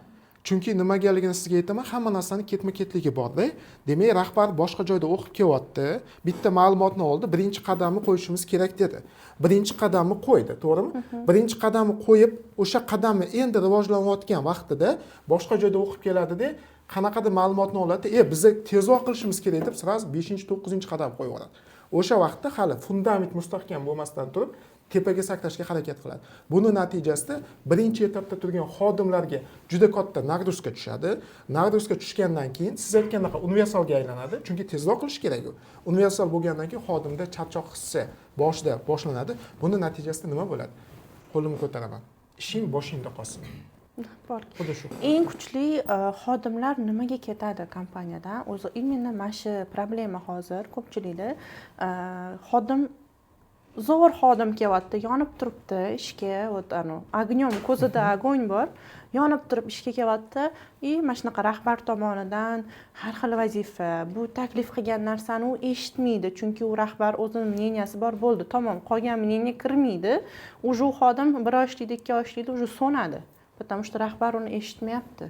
chunki nimagaligini sizga aytaman hamma narsani ketma ketligi borda demak rahbar boshqa joyda o'qib kelyapti bitta ma'lumotni oldi birinchi qadamni qo'yishimiz kerak dedi birinchi qadamni qo'ydi to'g'rimi birinchi qadamni qo'yib o'sha qadamni endi rivojlanayotgan vaqtida boshqa joyda o'qib keladida qanaqadir ma'lumotni oladi biza tezroq qilishimiz kerak deb sразу 5-9 qadam qo'yib yuboradi o'sha vaqtda hali fundament mustahkam bo'lmasdan turib tepaga sakrashga harakat qiladi buni natijasida birinchi etapda turgan xodimlarga juda katta nagruzka tushadi nagruzka tushgandan keyin siz aytgandaqa universalga aylanadi chunki tezroq qilish kerak u universal bo'lgandan keyin xodimda charchoq hissi boshida boshlanadi buni natijasida nima bo'ladi qo'limni ko'taraman ishing boshingda qolsin Bor. xuddi shu Eng kuchli xodimlar nimaga ketadi kompaniyadan? O'zi именно mana shu problema hozir ko'pchilikda xodim zo'r xodim kelyapti, yonib turibdi ishga, огнем ko'zida огонь bor, yonib turib ishga kelyapti, mana shunaqa rahbar tomonidan har xil vazifa, bu taklif qilgan narsani u eshitmaydi, chunki u rahbar o'zining мненияsi bor, bo'ldi, tamom, qolgan мнение kirmaydi. Уже u xodim 1 oy ishlaydi, 2 oy ishlaydi, уже so'nadi. Потому что rahbar uni eshitmayapti.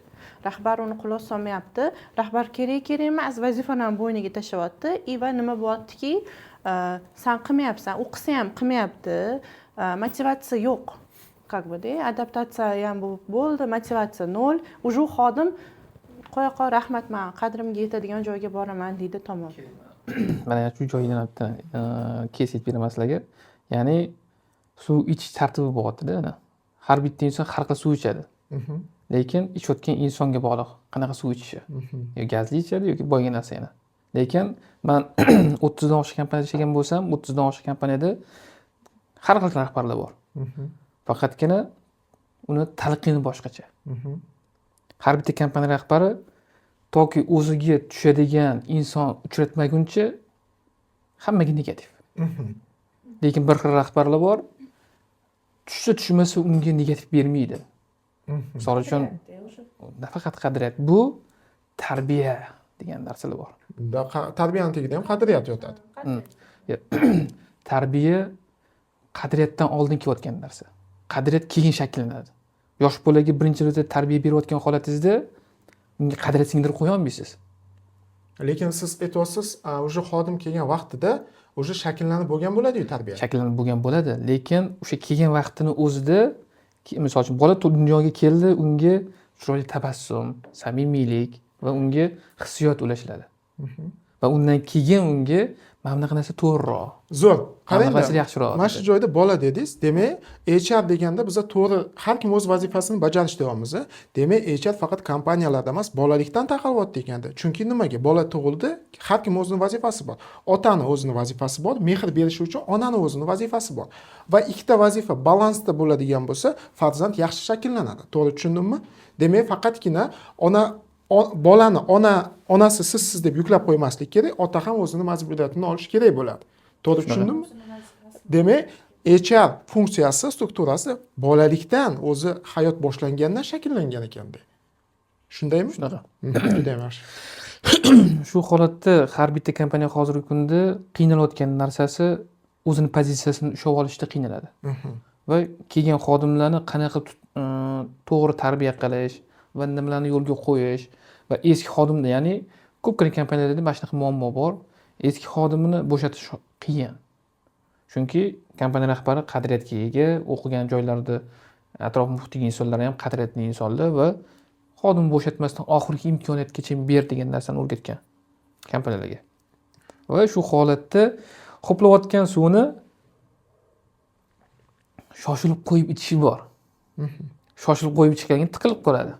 Rahbar uni quloq solmayapti. Rahbar kerak emas vazifani bo'yniga tashlayapti va nima bo'lyaptiki, sen qilmayapsan, u qilsa ham qilmayapti, motivatsiya yo'q. Как бы adaptatsiya ham bo'ldi, motivatsiya 0. Уже xodim qo'ya qol, rahmat, men qadrimga yetadigan joyga boraman deydi, tamom. Mana shu joydan kesib beraman sizlarga. Ya'ni suv ichish tartibi bo'lyapti-da. Har bitta inson har xil suv ichadi. Lekin ichayotgan insonga bog'liq qanaqa suv ichishi. Yo gazli ichadi yoki boygan narsa yana. Lekin men 30 dan oshiq kompaniyada ishlagan bo'lsam, 30 dan oshiq kompaniyada har xil rahbarlar bor. Faqatgina uni talqini boshqacha. Har bitta kompaniya rahbari toki o'ziga tushadigan inson uchratmaguncha hammaga negativ. Lekin bir xil rahbarlar bor, tushsa tushmasa unga negativ bermaydi. Misol uchun nafaqat qadriyat, bu tarbiya degan narsalar bor. Tarbiyani tagida ham qadriyat yotadi. Tarbiya qadriyatdan oldin kelayotgan narsa. Qadriyat keyin shakllanadi. Yosh bolaga birinchi marta tarbiya berayotgan holatingizda unga qadriyat singdirib qo'ya olmaysiz. Lekin siz aytyapsiz, o'sha xodim kelgan vaqtida o'sha shakllanib bo'lgan bo'ladi-yu tarbiya. shakllanib bo'lgan bo'ladi, lekin o'sha kelgan vaqtini o'zida misol uchun bola dunyoga keldi, unga chiroyli tabassum, samimiylik va unga hissiyot ulashiladi. Va undan keyin unga mana bunaqa narsa to'g'riroq, Zo'r. mana Qarang, bunaqasi yaxshiroq. mana shu joyda bola dedingiz. Demak, HR deganda biz to'g'ri har kim o'z vazifasini bajarish deyapmiz. Demak, HR faqat kompaniyalarda emas, bolalikdan taqalyapti ekanda. Chunki nimaga? Bola tug'ildi, har kim o'zining vazifasi bor. Otani o'zining vazifasi bor, mehr berish uchun onani o'zining vazifasi bor. Va ikkita vazifa balansda bo'ladigan bo'lsa, farzand yaxshi shakllanadi. To'g'ri tushundimmi? Demak, faqatgina bolani onasi siz deb yuklab qo'ymaslik kerak, ota ham o'zining majburiyatini olish kerak bo'ladi. To'g'ri tushundimmi? Demak, HR funksiyasi, strukturasi bolalikdan o'zi hayot boshlangandan shakllangan ekanda. Shundaymi? Shunaqa. Juda yaxshi. Shu holatda har bitta kompaniya hozirgi kunda qiynalayotgan narsasi o'zini pozitsiyasini ushlab olishda qiynaladi. Va kelgan xodimlarni qanaqa to'g'ri tarbiya qilish va nimalarni yo'lga qo'yish va eski xodimni, ya'ni ko'pgina kompaniyalarda mana shunaqa muammo bor. Eski xodimni bo'shatish qiyin. Chunki kompaniya rahbari qadriyatga ega, o'qigan joylarda atrof muhitdagi insonlar ham qadriyatli insonlar va xodim bo'shatmasdan oxirgi imkoniyatgacha ber degan narsani o'rgatgan kompaniyalarga. Va shu holatda ho'playotgan suvni shoshilib qo'yib ichishi bor. Shoshilib qo'yib ichgan keyin tiqilib qoladi.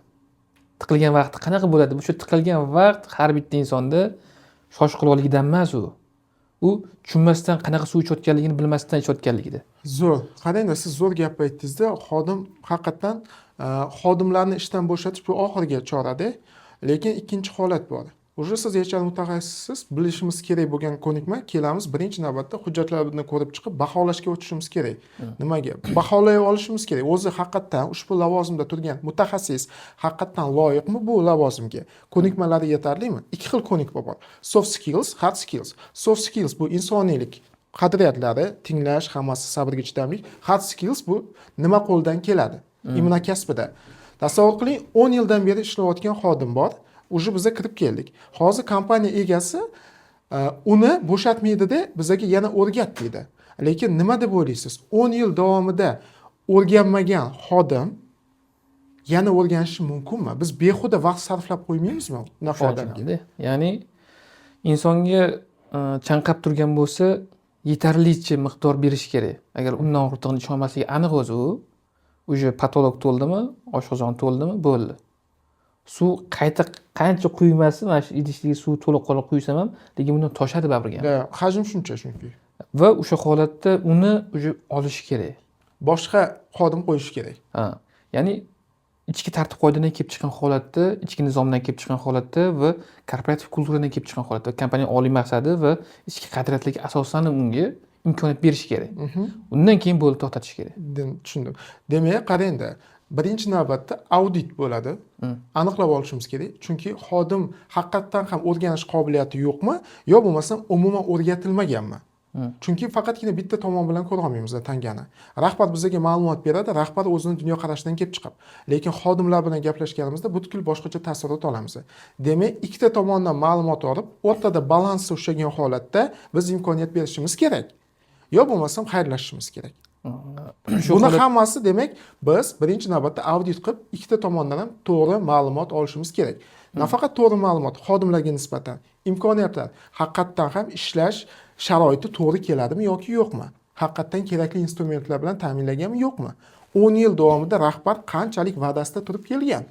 Tiqilgan vaqti qanaqa bo'ladi? Bu shu tiqilgan vaqt har bitta insonda shoshqaloqligidan emas u. U tushunmasdan qanaqa suv ichayotganligini bilmasdan ichayotganligida. Zo'r. Qarangda, siz zo'r gap aytdingizda, xodim haqiqatan xodimlarni ishdan bo'shatish bu oxirgi chorada, lekin ikkinchi holat bor. O'sha siz HR mutaxassisiz, bilishimiz kerak bo'lgan ko'nikma, kelamiz birinchi navbatda hujjatlarni ko'rib chiqib baholashga o'tishimiz kerak. Nimaga? Baholay olishimiz kerak. O'zi haqiqatan ushbu lavozimda turgan mutaxassis haqiqatan loyiqmi bu lavozimga? Ko'nikmalari yetarlimi? Ikki xil ko'nikma bor. Soft skills, hard skills. Soft skills bu insoniylik qadriyatlari, tinglash, hammasi, sabrga chidamlik. Hard skills bu nima qo'ldan keladi? Immuniy kasbida. Tasavvur qiling, 10 yildan beri ishlayotgan xodim bor. Уже biza kirib keldik. Hozir kompaniya egasi uni bo'shatmaydida bizaga yana o'rgat deydi. Lekin nima deb o'ylaysiz? 10 yil davomida o'rganmagan xodim yana o'rganishi mumkinmi? Biz behuda vaqt sarflab qo'ymaymizmi unaqa odamga? Ya'ni insonga chanqab turgan bo'lsa, yetarlicha miqdor berish kerak. Agar undan ortig'ini icholmasligi aniq o'zi u, o'sha patolog to'ldimi, oshqozon to'ldimi, bo'ldi. Suv qayta qancha quymasin, mana shu idishga suv to'liq qolib quysam ham, lekin bundan toshadi babriga. Hajm shuncha chunki. Va o'sha holatda uni o'sha olish kerak. Boshqa xodim qo'yish kerak. Ha, ya'ni ichki tartib qoidadan kelib chiqqan holatda, ichki nizomdan kelib chiqqan holatda va korporativ kulturadan kelib chiqqan holatda kompaniya oliy maqsadi va ichki qadriyatlarga asosan unga imkoniyat berish kerak. Undan keyin bo'lib to'xtatish kerak. Tushundim. Demak, qarangda, birinchi navbatda audit bo'ladi. Aniqlab olishimiz kerak. Chunki xodim haqiqatan ham o'rganish qobiliyati yo'qmi, yo bo'lmasam umuman o'rgatilmaganmi? Chunki faqatgina bitta tomon bilan ko'ra olmaymiz tangani. Rahbar bizga ma'lumot beradi, rahbar o'zining dunyoqarashidan kelib chiqib. Lekin xodimlar bilan gaplashganimizda butkul boshqacha taassurot olamiz. Demak, ikkita tomondan ma'lumot olib, o'rtada balans ushlagan holatda biz imkoniyat berishimiz kerak. Yo bo'lmasam xayrlashishimiz kerak. Buni hammasi demak biz birinchi navbatda audit qilib ikkita tomondan ham to'g'ri ma'lumot olishimiz kerak. Nafaqat to'g'ri ma'lumot xodimlarga nisbatan imkoniyatlar, haqiqatan ham ishlash sharoiti to'g'ri keladimi yoki yo'qmi? Haqiqatan kerakli instrumentlar bilan ta'minlaganmi yo'qmi? 10 yil davomida rahbar qanchalik va'dasida turib kelgan?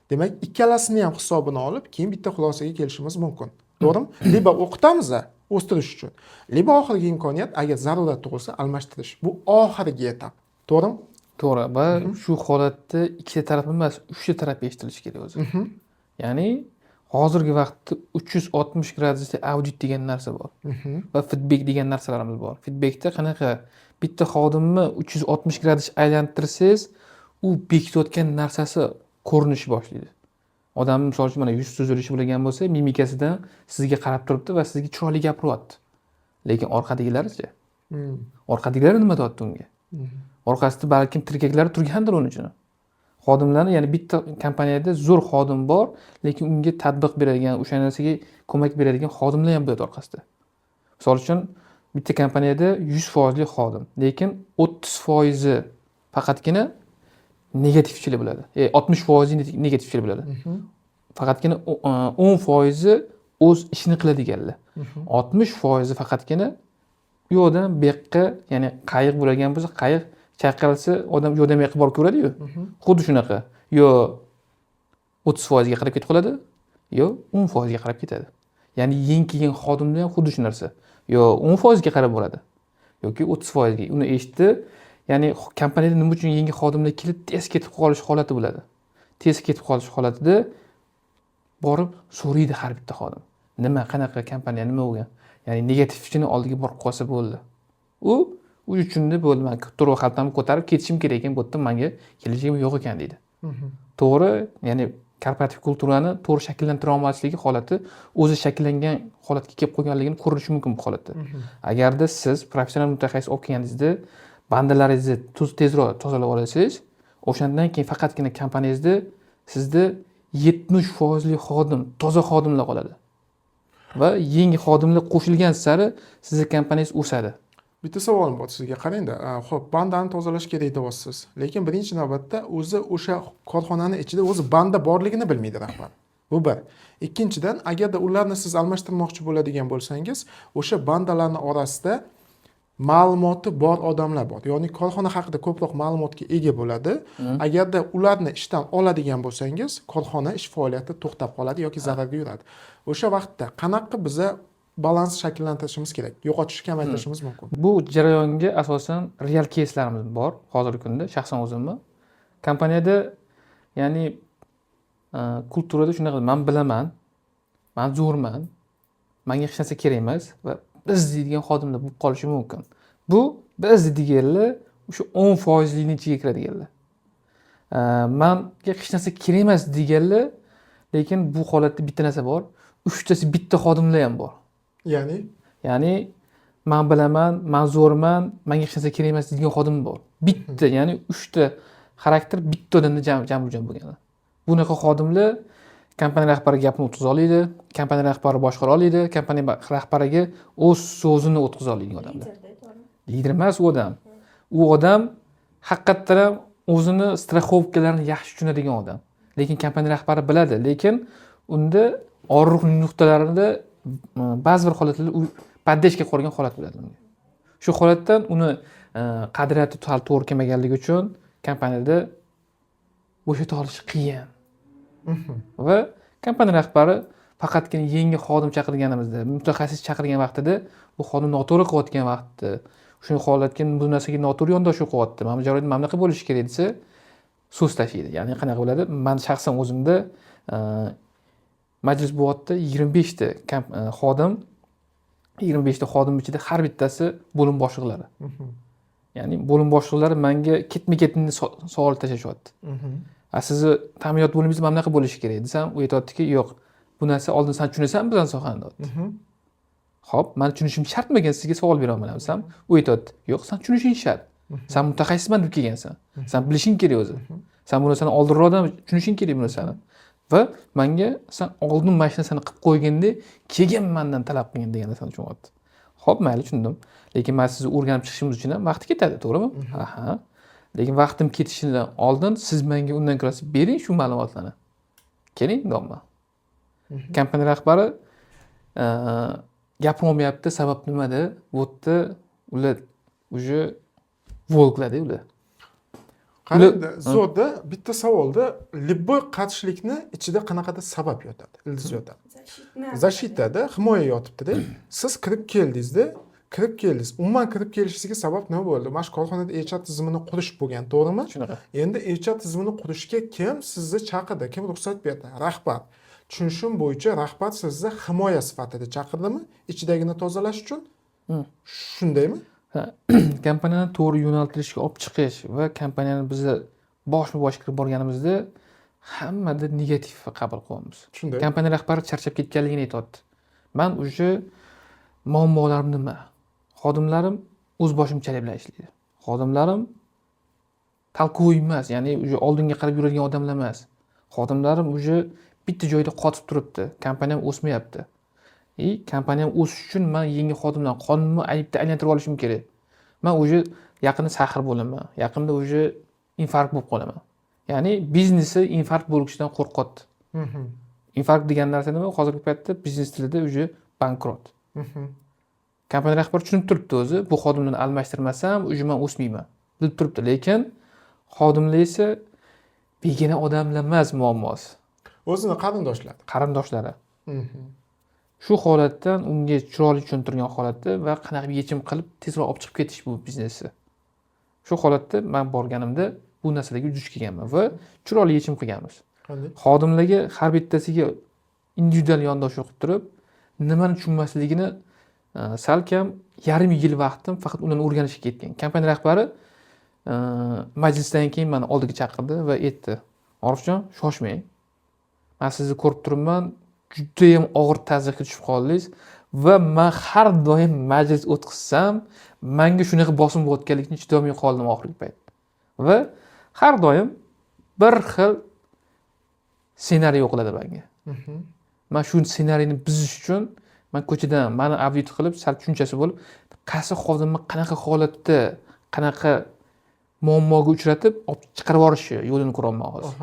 Demak, ikkalasini ham hisobini olib, keyin bitta xulosaga kelishimiz mumkin. To'g'rimi? Liba o'qitamiz o'stirish uchun. Liba oxirgi imkoniyat agar zarurat tug'ilsa almashtirish. Bu oxirgi etap. To'g'rimi? To'g'ri. Va shu holatda ikkita taraf emas, uchta taraf eshitilishi kerak o'zi. Ya'ni hozirgi vaqtda 360 gradusda audit degan narsa bor. Va feedback degan narsalarimiz bor. Feedbackda qanaqa bitta xodimni 360 gradus aylantirsangiz, u bekitayotgan narsasi ko'rinish boshlaydi. Odam misol uchun mana yuz tuzilishi bo'lgan bo'lsa, mimikasidan sizga qarab turibdi va sizga chiroyli gapiryapti. Lekin orqadagilar-chi? Orqadagilar nima deyapti unga? Orqasida balkim tirkaklari turgandir uning uchun. xodimlarni, ya'ni bitta kompaniyada zo'r xodim bor, lekin unga tatbiq beradigan, o'sha narsaga ko'mak beradigan xodimlar ham bo'ladi orqasida. Misol uchun bitta kompaniyada 100% xodim, lekin 30% faqatgina negativchilar bo'ladi. 60% negativchilar bo'ladi. Faqatgina 10% o'z ishini qiladiganlar. 60% faqatgina u yoqdan bu yoqqa, ya'ni qayiq bo'lgan bo'lsa, qayiq chayqalsa, odam u yoqdan bu yoqqa borib ko'radi-yu. Xuddi shunaqa. Yo 30% ga qarab ketib qoladi, yo 10% ga qarab ketadi. Ya'ni yeng kelgan xodimlar ham xuddi shu narsa. Yo 10% ga qarab boradi, yoki 30% ga. Uni eshitdi. Ya'ni kompaniyada nima uchun yangi xodimlar kelib tez ketib qolish holati bo'ladi. Tez ketib qolish holatida borib so'raydi har bitta xodim. Nima, qanaqa kompaniya, nima bo'lgan? Ya'ni negativchini oldiga borib qolsa bo'ldi. U uchun bo'ldi, men turib xaltamni ko'tarib ketishim kerak ekan, bu yerda menga kelishim yo'q ekan deydi. To'g'ri, ya'ni korporativ kulturani to'g'ri shakllantira olmasligi holati o'zi shakllangan holatga kelib qolganligini ko'rish mumkin bu holatda. Agarda siz professional mutaxassis olib kelganingizda bandalaringizni tezroq tozalab olasiz, o'shandan keyin faqatgina kompaniyangizda sizda 70% xodim, toza xodimlar qoladi. Va yangi xodimlar qo'shilgan sari sizning kompaniyangiz o'sadi. Bitta savolim bor sizga. Qarang-da, xo'p, bandani tozalash kerak deyapsiz. Lekin birinchi navbatda o'sha korxonani ichida o'zi banda borligini bilmaydi rahbar. Bu bir. Ikkinchidan, agarda ularni siz almashtirmoqchi bo'ladigan bo'lsangiz, o'sha bandalarning orasida ma'lumoti bor odamlar bor. Ya'ni korxona haqida ko'proq ma'lumotga ega bo'ladi. Agarda ularni ishdan oladigan bo'lsangiz, korxona ish faoliyati to'xtab qoladi yoki zararga yuradi. O'sha vaqtda qanaqa biza balans shakllantirishimiz kerak, yo'qotishni kamaytirishimiz mumkin. Bu jarayonga asosan real keyslarimiz bor hozirgi kunda, shaxsan o'zimni. Kompaniyada, ya'ni kulturada shunaqa, men bilaman, men zo'rman, menga hech narsa kerak emas va biz deydigan xodimlar bo'lib qolishi mumkin. Bu biz deganlar o'sha 10%ning ichiga kiradiganlar. Menga hech narsa kerak emas deganlar, lekin bu holatda bitta narsa bor, uchtasi bitta xodimlar ham bor. Ya'ni men bilaman, men zo'rman, menga hech narsa kerak emas degan xodim bor. Bitta, ya'ni 3 ta xarakter bitta odamda jam bo'lgan. Bunaqa xodimlar kompaniya rahbari gapni o'tkaza oladi, kompaniya rahbari boshqara oladi, kompaniya rahbariga o'z so'zini o'tkaza oladigan odamlar. Lider emas u odam. U odam haqiqatdan ham o'zini strixovkalarini yaxshi tushunadigan odam. Lekin kompaniya rahbari biladi, lekin unda og'riq nuqtalarida ba'zi bir holatlarda u paddeshga qolgan holat bo'ladi. Shu holatdan uni qadriyati to'g'ri kelmaganligi uchun kompaniyada bo'shata olish qiyin. Va kompaniya rahbari faqatgina yangi xodim chaqirganimizda, mutaxassis chaqirgan vaqtida bu xodim noto'g'ri qilayotgan vaqtda, shu holatga bu narsaga noto'g'ri yondashuv qilyapti, mana bu joyda mana bunaqa bo'lishi kerak desa, so'z tashlaydi. Ya'ni qanaqa bo'ladi? Men shaxsan o'zimda majlis bo'lyapti, 25 ta xodim, 25 ta xodim ichida har bittasi bo'lim boshliqlari. Ya'ni bo'lim boshliqlari menga ketma-ketni savol tashlashyapti. Sizni ta'minot bo'limingiz mana bunaqa bo'lishi kerak desam, u aytayaptiki, yo'q, bu narsa oldin sen tushunasanmi bizning sohani deyapti. Xo'p, men tushunishim shartmagan, sizga savol beraman desam, u aytayapti, yo'q, sen tushunishing shart. Sen mutaxassisman deb kelgansan. Sen bilishing kerak o'zi. Sen bu narsani oldinroqdan tushunishing kerak bu narsani. Va menga sen oldin mana shu narsani qilib qo'yganda, keyin mendan talab qilgin degan narsani tushunyapti. Xo'p, mayli, tushundim. Lekin men sizni o'rganib chiqishimiz uchun ham vaqt ketadi, to'g'rimi? Aha. Lekin vaqtim ketishidan oldin siz menga undan ko'ra bering shu ma'lumotlarni. Keling, domla. Kompaniya rahbari gapirmayapti, sabab nimada? Bu yerda ular уже volkladi ular. Qarangda, zo'rda bitta savolda любой qarshilikni ichida qanaqadir sabab yotadi, ildiz yotadi. Zashitada himoya yotibdi-da. Siz kirib keldingizda, umuman kirib kelishingizga sabab nima bo'ldi? Mana shu korxonada HR tizimini qurish bo'lgan, to'g'rimi? Shunaqa. Endi HR tizimini qurishga kim sizni chaqirdi? Kim ruxsat berdi? Rahbar. Tushunishim bo'yicha rahbar sizni himoya sifatida chaqirdimi? Ichidagini tozalash uchun? Shundaymi? Kompaniyani to'g'ri yo'naltirishga olib chiqish va kompaniyani bizni boshma-bosh kirib borganimizda hammada negativ qabul qilyapmiz. Shunday. Kompaniya rahbari charchab ketganligini aytayapti. Men o'sha muammolarim nima? Xodimlarim o'z boshimchalik bilan ishlaydi. Xodimlarim talkuv emas, ya'ni уже oldinga qarab yuradigan odamlar emas. Xodimlarim уже bitta joyda qotib turibdi. Kompaniyam o'smayapti. Kompaniyam o'sish uchun men yangi xodimlar qonunni aylantirib olishim kerak. Men уже yaqinda sahr bo'laman. Yaqinda уже infarkt bo'lib qolaman. Ya'ni biznesi infarkt bo'lishdan qo'rqyapti. Infarkt degan narsa nima? Hozirgi paytda biznes tilida уже bankrot. Kompaniya rahbari tushunib turibdi o'zi, bu xodimlarni almashtirmasam, уже men o'smayman. Bilib turibdi, lekin xodimlar esa begona odamlar emas muammosi. O'zini Qarindoshlari. Shu holatdan unga chiroyli tushuntirgan holatda va qanaqa yechim qilib tezroq olib chiqib ketish bu biznesni. Shu holatda men borganimda bu narsalarga duch kelganman va chiroyli yechim qilganmiz. Qanday? Xodimlarga har bittasiga individual yondashuv qilib turib, nimani tushunmasligini salkam yarim yil vaqtim faqat ularni o'rganishga ketgan. Kompaniya rahbari majlisdan keyin meni oldiga chaqirdi va aytdi: "Orifjon, shoshmang. Men sizni ko'rib turibman, juda ham og'ir tazyiqqa tushib qoldingiz va men har doim majlis o'tkazsam, menga shunaqa bosim bo'layotganligini chidolmay qoldim oxirgi payt. Va har doim bir xil ssenariy o'qiladi menga. Men shu ssenariyni buzish uchun men ko'chadan meni audit qilib, sal tushunchasi bo'lib, qaysi xodimni qanaqa holatda, qanaqa muammoga uchratib, olib chiqarib yuborishi yo'lini ko'raman hozir.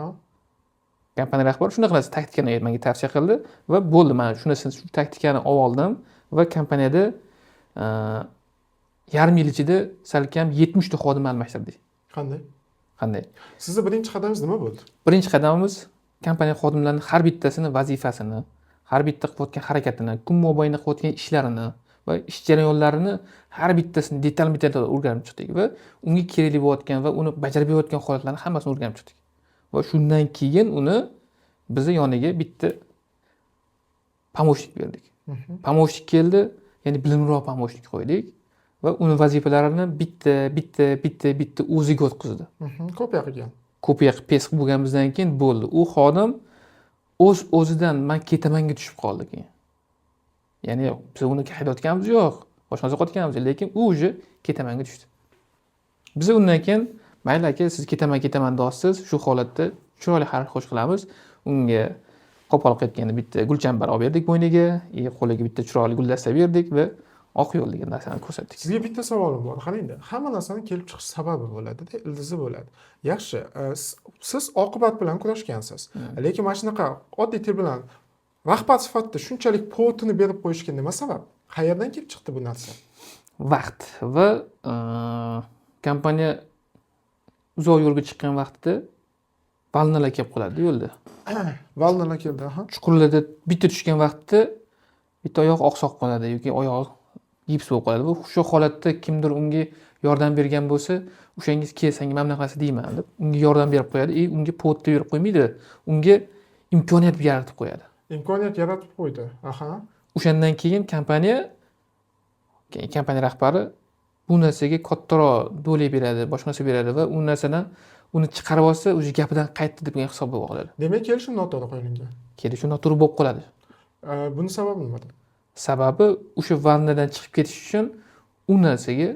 Kompaniya rahbari shunaqa narsa taktikani menga tavsiya qildi va bo'ldi, men shu taktikani oldim va kompaniyada yarim yil ichida salkam 70 ta xodim almashtirdik. Qanday? Sizni birinchi qadamingiz nima bo'ldi? Birinchi qadamimiz kompaniya xodimlarining har bittasini vazifasini, har bitta qilayotgan harakatini, kun mobaynida qilayotgan ishlarini va ish jarayonlarini har bittasini detal o'rganib chiqdik va unga kerakli bo'layotgan va uni bajarib berayotgan holatlarni hammasini o'rganib chiqdik. Va shundan keyin uni biz yoniga bitta pomoshnik berdik. Pomoshnik keldi, ya'ni bilimliroq pomoshnik qo'ydik va uni vazifalarini bitta o'ziga o'tkazdi. Kopiya qilgan. Kopiya qilib pes bo'lganimizdan keyin bo'ldi. U xodim o'zidan men ketamanga tushib qoldi keyin. Ya'ni biz uni haydayotganimiz yo'q, boshqa narsa qilayotganimiz, lekin u уже ketamanga tushdi. Biz undan keyin mayli aka, siz ketaman deyapsiz, shu holatda chiroyli xarj qilamiz. Unga qo'pol qaytganda bitta gulchambar olib berdik bo'yniga, qo'liga bitta chiroyli guldasta berdik va oq yo'l degan narsani ko'rsatdik. Sizga bitta savolim bor. Qarangda, hamma narsani kelib chiqish sababi bo'ladi-da, ildizi bo'ladi. Yaxshi, siz oqibat bilan kurashgansiz. Lekin mana shunaqa oddiy til bilan rahbar sifatida shunchalik povotini berib qo'yishga nima sabab? Qayerdan kelib chiqdi bu narsa? Vaqt va kompaniya uzoq yo'lga chiqqan vaqtida valnalar kelib qoladi yo'lda. Valnalar keldi, Chuqurlarda bitta tushgan vaqtda bitta oyoq oqsoq qoladi yoki oyoq gips bo'lib qoladi. Bu shu holatda kimdir unga yordam bergan bo'lsa, o'shangiz kel, senga mana bunaqasi deyman deb unga yordam berib qo'yadi. Unga povotda berib qo'ymaydi, unga imkoniyat yaratib qo'yadi. Imkoniyat yaratib qo'ydi. O'shandan keyin kompaniya rahbari bu narsaga kattaroq do'li beradi, boshqa narsa beradi va u narsadan uni chiqarib olsa, o'zi gapidan qaytdi deb hisob bo'lib qoladi. Demak, kelishim noto'g'ri qo'yilgan. Kelishim noto'g'ri bo'lib qoladi. Buni sababi nimada? Sababi o'sha vannadan chiqib ketish uchun u narsaga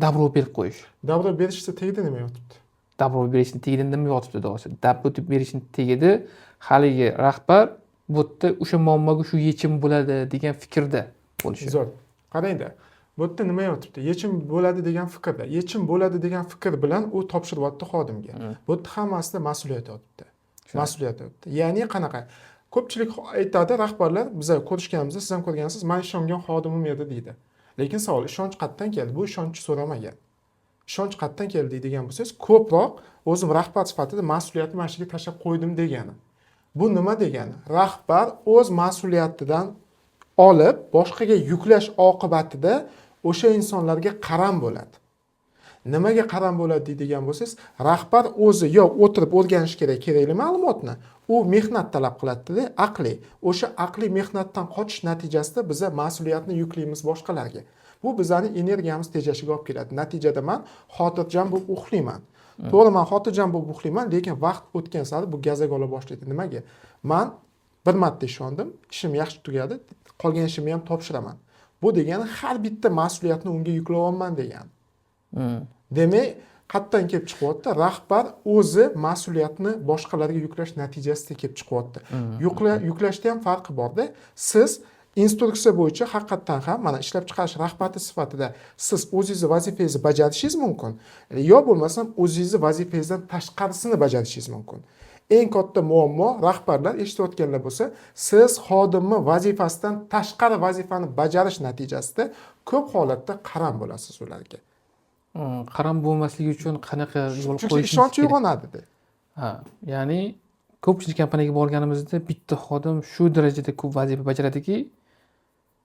dabro berib qo'yish. Dabro berishda tegdi nima yotibdi? Dabro berishni tegida nima yotibdi deyapsiz. Dabro berishni tegida haligi rahbar bu yerda o'sha muammoga shu yechim bo'ladi degan fikrda bo'lishi. Zo'r. Qarangda, bu yerda nima yotibdi? Yechim bo'ladi degan fikrda. Yechim bo'ladi degan fikr bilan u topshiryapti xodimga. Bu yerda hammasida mas'uliyat yotibdi. Mas'uliyat yotibdi. Ya'ni qanaqa? Ko'pchilik aytadi, rahbarlar, biz ko'rishganimizda, siz ham ko'rgansiz, men ishongan xodimim edi deydi. Lekin savol, ishonch qayerdan keldi? Bu ishonchni so'ramagan. Ishonch qayerdan keldi deydigan bo'lsangiz, ko'proq o'zim rahbar sifatida mas'uliyatni mana shuga tashlab qo'ydim degani. Bu nima degani? Rahbar o'z mas'uliyatidan olib, boshqaga yuklash oqibatida o'sha insonlarga qaram bo'ladi. Nimaga qaram bo'ladi deydigan bo'lsangiz, rahbar o'zi yo o'tirib o'rganish kerakli ma'lumotni, u mehnat talab qiladi-da, aqliy. O'sha aqliy mehnatdan qochish natijasida biz mas'uliyatni yuklaymiz boshqalarga. Bu bizning energiyamiz tejashiga olib keladi. Natijada men xotirjam bo'lib uxlayman. To'g'ri, men xotirjam bo'lib uxlayman, lekin vaqt o'tgan sari bu gazaga ola boshlaydi. Nimaga? Men bir marta ishondim, ishim yaxshi tugadi, qolgan ishimni ham topshiraman. Bu degani har bitta mas'uliyatni unga yuklayapman degani. Demak, qayerdan kelib chiqyapti? Rahbar o'zi mas'uliyatni boshqalarga yuklash natijasida kelib chiqyapti. Yuklashda ham farqi borda. Siz instruksiya bo'yicha haqiqatdan ham mana ishlab chiqarish rahbari sifatida siz o'zingizni vazifangizni bajarishingiz mumkin, yo bo'lmasam o'zingizni vazifangizdan tashqarisini bajarishingiz mumkin. Eng katta muammo rahbarlar eshitayotganlar bo'lsa, siz xodimni vazifasidan tashqari vazifani bajarish natijasida ko'p holatda qaram bo'lasiz ularga. Qaram bo'lmasligi uchun qanaqa yo'l Chunki qo'yishimiz ishonch kerak? uyg'onadi. Ha, ya'ni ko'pchilik kompaniyaga borganimizda bitta xodim shu darajada ko'p vazifa bajaradiki,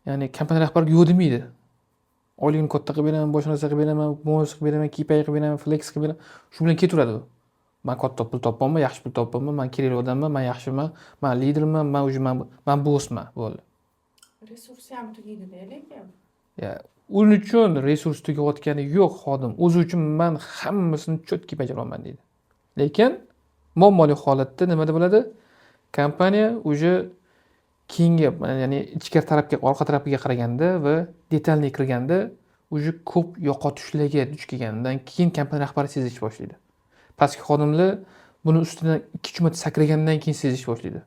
ya'ni kompaniya rahbariga yo'q demaydi. Oyligini katta qilib beraman, boshqa narsa qilib beraman, bonus qilib beraman, KPI qilib beraman, flex qilib beraman. Shu bilan ketaveradi u. Men katta pul topganman, yaxshi pul topganman, men kerakli odamman, men yaxshiman, men liderman, men уже men bossman, bo'ldi. Resursi ham tugaydi-da lekin. Ya, uning uchun resurs tugayotgani yo'q xodim. O'zi uchun men hammasini cho'tki bajara olaman deydi. Lekin muammoli holatda nimada bo'ladi? Kompaniya уже keyingi, ya'ni ichkari tarafga, orqa tarafiga qaraganda va detalniy kirganda уже ko'p yo'qotishlarga duch kelgandan keyin kompaniya rahbari sezish boshlaydi. Pastki xodimlar buni ustidan 2-3 marta sakragandan keyin sezish boshlaydi.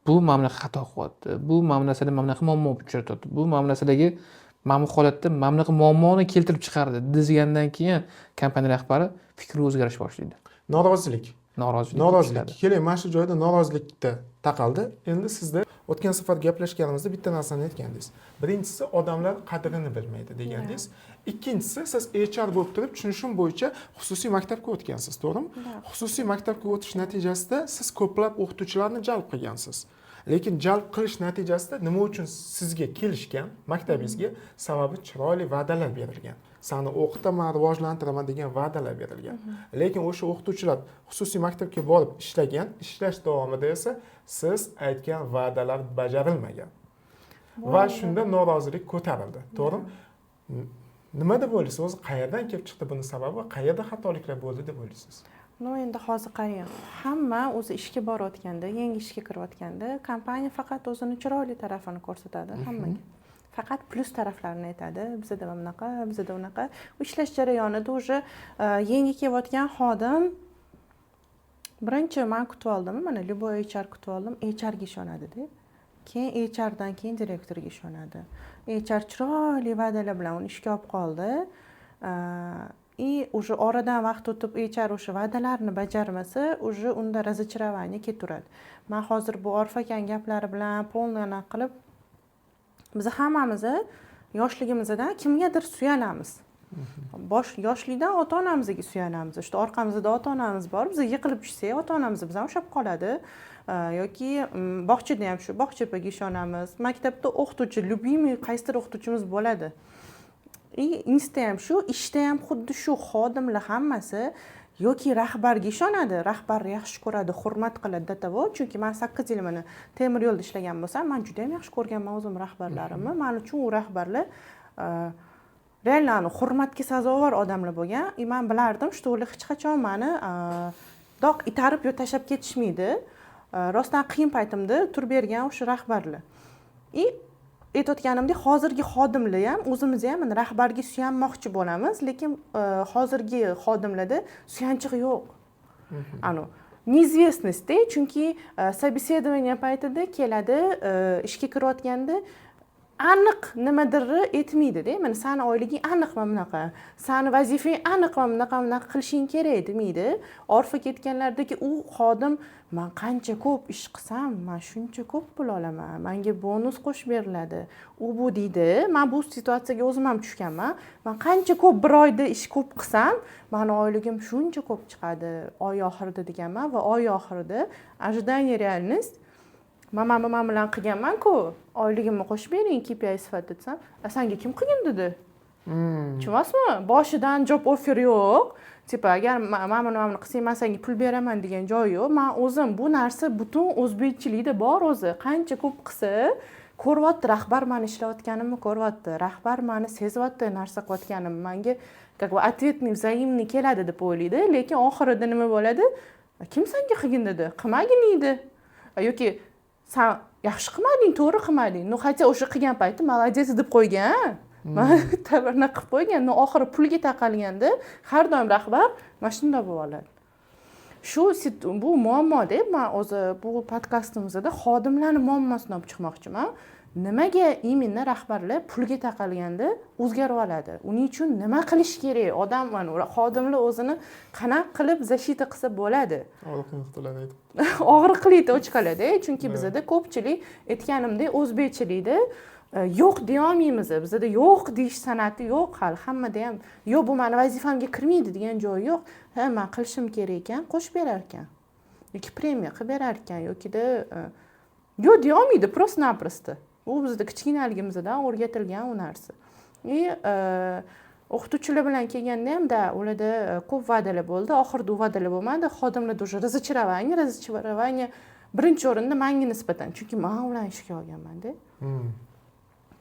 Bu mamlakat xato qilyapti. Bu mamlakatda mamlakat muammo uchratadi. Bu mamlakatdagi mana bu holatda mamlakat muammoni keltirib chiqardi degandan keyin kompaniya rahbari fikri o'zgarish boshlaydi. Norozilik. Norozilik. Keling, mana shu joyda norozilikda taqaldi. Endi sizda o'tgan safar gaplashganimizda bitta narsani aytgandingiz. Birinchisi odamlar qadrini bilmaydi degandingiz. Ikkinchisi siz HR bo'lib turib tushunishim bo'yicha xususiy maktabga o'tgansiz, to'g'rimi? Xususiy maktabga o'tish natijasida siz ko'plab o'qituvchilarni jalb qilgansiz. Lekin jalb qilish natijasida nima uchun sizga kelishgan maktabingizga? Sababi chiroyli va'dalar berilgan. Seni o'qitaman, rivojlantiraman degan va'dalar berilgan. Lekin o'sha o'qituvchilar xususiy maktabga borib ishlagan, ishlash davomida esa siz aytgan va'dalar bajarilmagan. Va shunda norozilik ko'tarildi, to'g'rimi? Nima deb o'ylaysiz? O'zi qayerdan kelib chiqdi buning sababi? Qayerda xatoliklar bo'ldi deb o'ylaysiz? Endi hozir qarang. Hamma o'zi ishga borayotganda, yangi ishga kirayotganda, kompaniya faqat o'zini chiroyli tarafini ko'rsatadi hammaga. Faqat plus taraflarini aytadi. Bizda mana bunaqa, bizda unaqa. Ishlash jarayonida o'sha yangi kelayotgan xodim birinchi men kutib oldim, mana любой HR kutib oldim, HR ga ishonadi-da. Keyin HR dan keyin direktorga ishonadi. HR chiroyli va'dalar bilan uni ishga olib qoldi. Уже oradan vaqt o'tib HR o'sha va'dalarni bajarmasa, уже unda разочарование ketaveradi. Men hozir bu Orfakan gaplari bilan polniy qilib biz hammamiz yoshligimizdan kimgadir suyanamiz. Yoshlikdan ota-onamizga suyanamiz. Işte orqamizda ota-onamiz bor, biz yiqilib tushsak, ota-onamiz bizdan ushlab qoladi. Yoki bog'chada ham shu, bog'chapaga ishonamiz. Maktabda o'qituvchi, любимый qaysidir o'qituvchimiz bo'ladi. Insta ham shu, ishda ham xuddi shu xodimlar hammasi yoki rahbarga ishonadi, rahbarni yaxshi ko'radi, hurmat qiladi datavo. Chunki men 8 yil mana temir yo'lda ishlagan bo'lsam, men juda ham yaxshi ko'rganman o'zim rahbarlarimni. Men uchun u rahbarlar reально hurmatga sazovor odamlar bo'lgan. Men bilardim, что ular hech qachon meni doq itarib yo tashlab ketishmaydi. Rostdan qiyin paytimda turib bergan o'sha rahbarlar. Aytayotganimdek, hozirgi xodimlar ham, o'zimiz ham rahbarga suyanmoqchi bo'lamiz, lekin hozirgi xodimlarda suyanchiq yo'q. Неизвестность, chunki собеседование paytida keladi, ishga kirayotganda aniq nimadir aytmaydi-da. Mana seni oyliging aniq mana bunaqa, seni vazifang aniq mana bunaqa qilishing kerak demaydi. Orfa ketganlardagi u xodim men qancha ko'p ish qilsam, men shuncha ko'p pul olaman. Menga bonus qo'shib beriladi. U bu deydi. Men bu situatsiyaga o'zim ham tushganman. Men qancha ko'p bir oyda ish ko'p qilsam, meni oyligim shuncha ko'p chiqadi oy oxirida deganman va oy oxirida ожидание реальность Mama bilan qilganman-ku, oyligimni qo'shib bering KPI sifatida desam, "Senga kim qilgan?" dedi. Tushunasizmi? Boshidan job offer yo'q. Tipa, agar mana qilsang, men senga pul beraman degan joy yo'q. Men o'zim bu narsa butun o'zbekchilikda bor o'zi. Qancha ko'p qilsa, ko'ryapti rahbar meni ishlayotganimni ko'ryapti. Rahbar meni sezyapti, narsa qilayotganimni. Menga как бы ответный взаимный keladi deb o'ylaydi, lekin oxirida nima bo'ladi? Kim senga qilgan dedi? Qilmagin deydi. Yoki sen yaxshi qilmading, to'g'ri qilmading. Хотя o'sha qilgan payti молодец deb qo'ygan. mana anaqa qilib qo'yganda oxiri pulga taqalganda har doim rahbar mana shunday bo'lib oladi. Bu muammoda men o'zi bu podkastimizda xodimlarning muammosini olib chiqmoqchiman. Nimaga именно rahbarlar pulga taqalganda o'zgarib oladi? Uning uchun nima qilish kerak? Odam xodimlar o'zini qanaqa qilib защита qilsa bo'ladi? Og'riqli aytib qoladi, chunki bizda ko'pchilik aytganimdek o'zbekchilikda yo'q deya olmaymiz. Bizda yo'q deyish san'ati yo'q hali. Hammada ham yo'q, bu meni vazifamga kirmaydi degan joyi yo'q. Ha, men qilishim kerak ekan, qo'shib berar ekan. Yoki premiya qilib berar ekan, yokida yo'q deya olmaydi, просто-naprosto. Bu bizda kichkinaligimizdan o'rgatilgan u narsa. O'qituvchilar bilan kelganda ham ularda ko'p va'dalar bo'ldi. Oxirida u va'dalar bo'lmadi. Xodimlarda уже разочарование birinchi o'rinda menga nisbatan, chunki men ularni ishga olganman-da.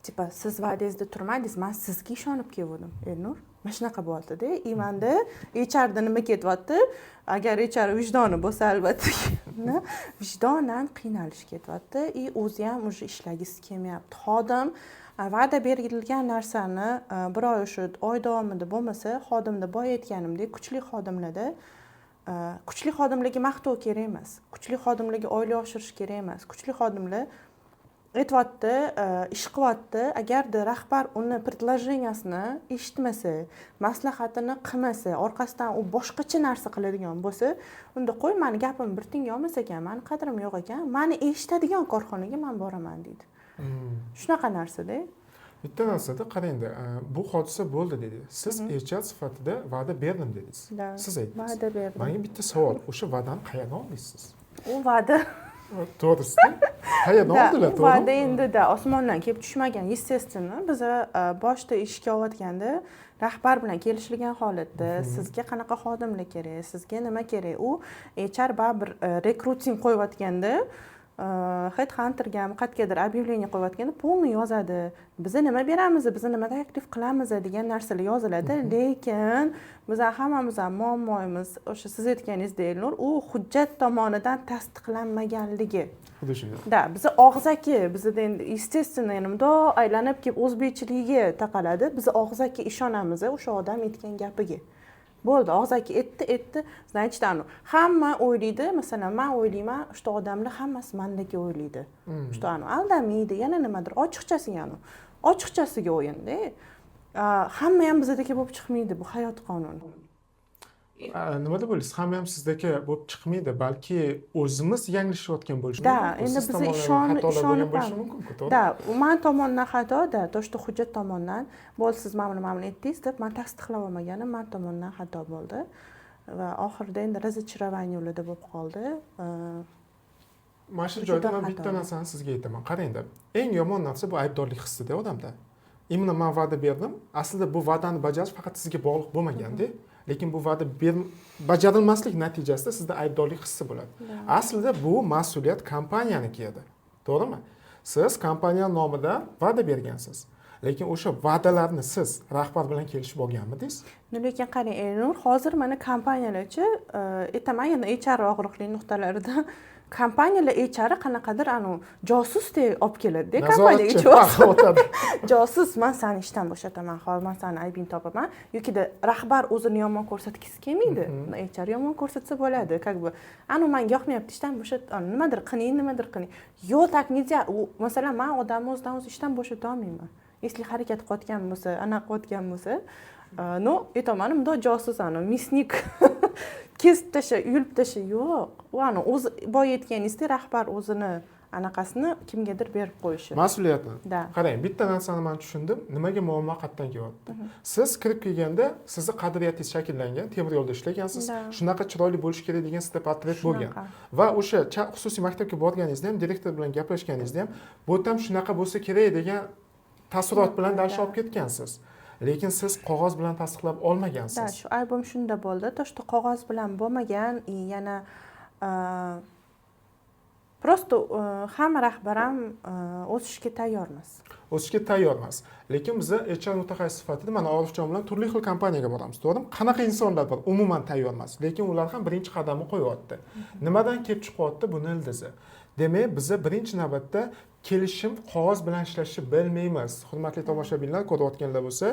Tipa siz va'dangizda turmadingiz, men sizga ishonib keldim. Elnur, mana shunaqa bo'ldi-da. Menda HRda nima ketyapti? Agar HR vijdoni bo'lsa albatta, vijdonan qiynalish ketyapti. O'zi ham уже ishlagisi kelmayapti. Xodim va'da berilgan narsani bir oy shu oy davomida bo'lmasa, xodimda boya aytganimdek, kuchli xodimlarga maqtov kerak emas. Kuchli xodimlarga oylik oshirish kerak emas. Kuchli xodimlar aytyapti, ish qilyapti. Agarda rahbar uni предложениясini eshitmasa, maslahatini qilmasa, orqasidan u boshqacha narsa qiladigan bo'lsa, unda qo'y, meni gapim bir tinga olmas ekan, meni qadrim yo'q ekan, meni eshitadigan korxonaga men boraman deydi. Shunaqa narsa-da. Bitta narsada qarangda, bu hodisa bo'ldi dedi. Siz HR sifatida va'da berdim dedingiz. Siz aytdingiz. Va'da berdim. Menga bitta savol, o'sha va'dani qayerdan oldingiz? U va'da to'g'risi. Qayerdan oldilar, to'g'rimi? Va'da endi osmondan kelib tushmagan, естественно. Biz boshda ishga olayotganda rahbar bilan kelishilgan holatda sizga qanaqa xodimlar kerak, sizga nima kerak, u HR baribir rekruting qo'yayotganda Headhunterga qayergadir объявление qo'yayotganda polni yozadi. Biza nima beramiz, biza nima taklif qilamiz degan narsalar yoziladi. Lekin biz hammamiz muammoimiz o'sha siz aytganingizdek, Elnur, u hujjat tomonidan tasdiqlanmaganligi. Xuddi shunday. Da, biz og'zaki, bizda endi естественно, mundoq aylanib kelib o'zbekchiligiga taqaladi. Biz og'zaki ishonamiz o'sha odam aytgan gapiga. Bo'ldi, og'zaki aytdi, значит, hamma o'ylaydi, masalan, men o'ylayman, shu odamlar hammasi mendek o'ylaydi. Shu aldamaydi, yana nimadir, ochiqchasiga o'yinda. Hamma ham bizdagi bo'lib chiqmaydi, bu hayot qonuni. Nima deb o'ylaysiz? Hamma ham sizdagi bo'lib chiqmaydi, balki o'zimiz yanglishayotgan bo'lishimiz mumkin. Da, endi biz ishonib mumkin-ku, to'g'ri? Da, men tomonidan xato-da, to'shta hujjat tomonidan bo'ldi, siz mana aytdingiz deb, men tasdiqlab olmaganim men tomonidan xato bo'ldi va oxirida endi разочарование ularda bo'lib qoldi. Mana shu joyda men bitta narsani sizga aytaman. Qarangda, eng yomon narsa bu aybdorlik hissida odamda. Imенно men va'da berdim. Aslida bu va'dani bajarish faqat sizga bog'liq bo'lmaganda, lekin bu va'da bajarilmaslik natijasida sizda aybdorlik hissi bo'ladi. Aslida bu mas'uliyat kompaniyaniki edi. To'g'rimi? Siz kompaniya nomidan va'da bergansiz. Lekin o'sha va'dalarni siz rahbar bilan kelishib olganmidingiz? Lekin qarang, Elnur, hozir mana kompaniyalarchi aytaman, yana HR og'riqli nuqtalaridan kompaniyalar HR qanaqadir josusdek olib keladi-da kompaniyaga. Josus, men seni ishdan bo'shataman, hozir men seni aybingni topaman. Yokida rahbar o'zini yomon ko'rsatgisi kelmaydi. HR yomon ko'rsatsa bo'ladi, как бы. Menga yoqmayapti, ishdan bo'shat, nimadir qiling. Yo'q, tak nega? Masalan, men odamni o'zidan o'zi ishdan bo'shata olmayman. Если harakat qilayotgan bo'lsa, anaqa qilayotgan bo'lsa, aytaman, bundoq josus, misnik kesib tasha, yulib tasha, yo'q. U o'zi boya aytganingizdek, rahbar o'zini anaqasini kimgadir berib qo'yishi. Mas'uliyatni. Qarang, bitta narsani men tushundim. Nimaga muammo qayerdan kelyapti? Siz kirib kelganda sizni qadriyatingiz shakllangan, temir yo'lda ishlagansiz, shunaqa chiroyli bo'lish kerak degan sizda portret bo'lgan. Va o'sha xususiy maktabga borganingizda ham, direktor bilan gaplashganingizda ham, bu ham shunaqa bo'lsa kerak degan taassurot bilan dars olib ketgansiz. Lekin siz qog'oz bilan tasdiqlab olmagansiz. Shu albom shunda bo'ldi. To'shta qog'oz bilan bo'lmagan, yana prosto hamma rahbar ham o'sishga tayyormas. O'sishga tayyormas. Lekin biz HR mutaxassis sifatida mana Orifjon bilan turli xil kompaniyaga boramiz, to'g'rimi? Qanaqa insonlar bor, umuman tayyormas, lekin ular ham birinchi qadamni qo'yapti. Nimadan kelib chiqyapti buni ildizi? demak biza birinchi navbatda kelishim qog'oz bilan ishlashni bilmaymiz. Hurmatli tomoshabinlar, ko'rayotganlar bo'lsa,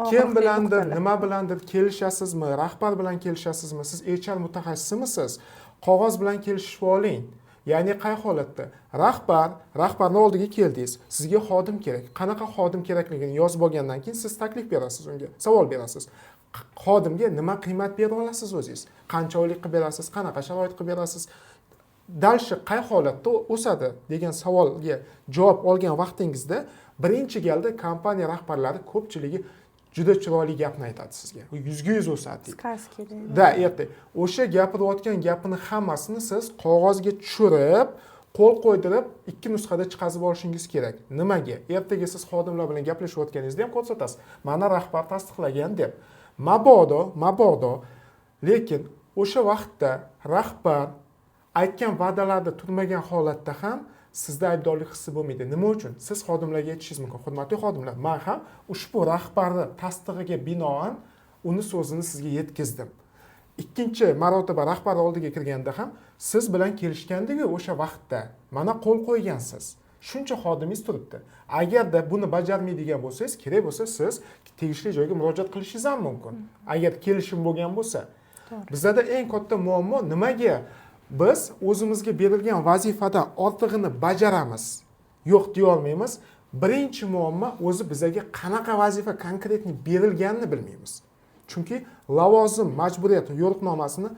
kim bilandir, nima bilandir kelishasizmi, rahbar bilan kelishasizmi, siz HR mutaxassisimisiz, qog'oz bilan kelishib oling. Ya'ni qay holatda? Rahbarning oldiga keldingiz, sizga xodim kerak. Qanaqa xodim kerakligini yozib olgandan keyin siz taklif berasiz unga, savol berasiz. Xodimga nima qiymat bera olasiz o'zingiz? Qancha oylik qilib berasiz, qanaqa sharoit qilib berasiz? Dalshi qay holatda o'sadi degan savolga javob olgan vaqtingizda birinchi galda kompaniya rahbarlari ko'pchiligi juda chiroyli gapni aytadi sizga. U 100% o'sadi. Сказки deydi. Da, o'sha gapirayotgan gapini hammasini siz qog'ozga tushirib, qo'l qo'ydirib, ikki nusxada chiqazib olishingiz kerak. Nimaga? Ertaga siz xodimlar bilan gaplashayotganingizda ham ko'rsatasiz. Mana rahbar tasdiqlagan deb. Mabodo, lekin o'sha vaqtda rahbar aytgan va'dalarda turmagan holatda ham sizda aybdorlik hissi bo'lmaydi. Nima uchun? Siz xodimlarga aytishingiz mumkin. Hurmatli xodimlar, men ham ushbu rahbarni tasdig'iga binoan uni so'zini sizga yetkazdim. Ikkinchi marotaba rahbar oldiga kirganda ham siz bilan kelishgandek o'sha vaqtda mana qo'l qo'ygansiz. Shuncha xodimingiz turibdi. Agarda buni bajarmaydigan bo'lsangiz, kerak bo'lsa siz tegishli joyga murojaat qilishingiz ham mumkin. Agar kelishim bo'lgan bo'lsa. Bizda eng katta muammo nimaga biz o'zimizga berilgan vazifadan ortig'ini bajaramiz, yo'q deya olmaymiz. Birinchi muammo o'zi bizga qanaqa vazifa konkretni berilganini bilmaymiz. Chunki lavozim majburiyat yo'riqnomasini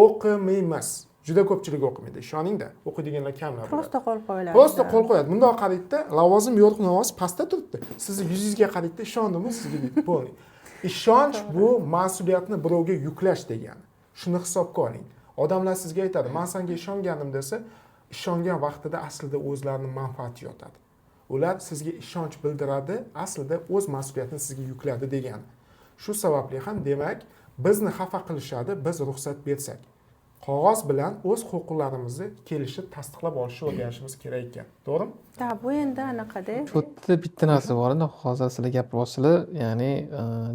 o'qimaymiz. Juda ko'pchilik o'qimaydi, ishoningda. O'qiydiganlar kamlar. Prosta qo'l qo'yiladi. Prosta qo'l qo'yadi. Bundoq qaraydi, lavozim yo'riqnomasi pastda turibdi. Sizni yuzingizga qaraydi, ishondimmi sizga deydi. Bo'ldi. Ishonch bu mas'uliyatni birovga yuklash degani. Shuni hisobga oling. Odamlar sizga aytadi, "Men senga ishonganim" desa, ishongan vaqtida aslida o'zlarining manfaati yotadi. Ular sizga ishonch bildiradi, aslida o'z mas'uliyatini sizga yukladi degani. Shu sababli ham demak, bizni xafa qilishadi, biz ruxsat bersak. Qog'oz bilan o'z huquqlarimizni kelishib tasdiqlab olishni o'rganishimiz kerak ekan. To'g'rimi? Da, bu endi anaqada. Shu yerda bitta narsa bor edi, hozir sizlar gapiryapsizlar, ya'ni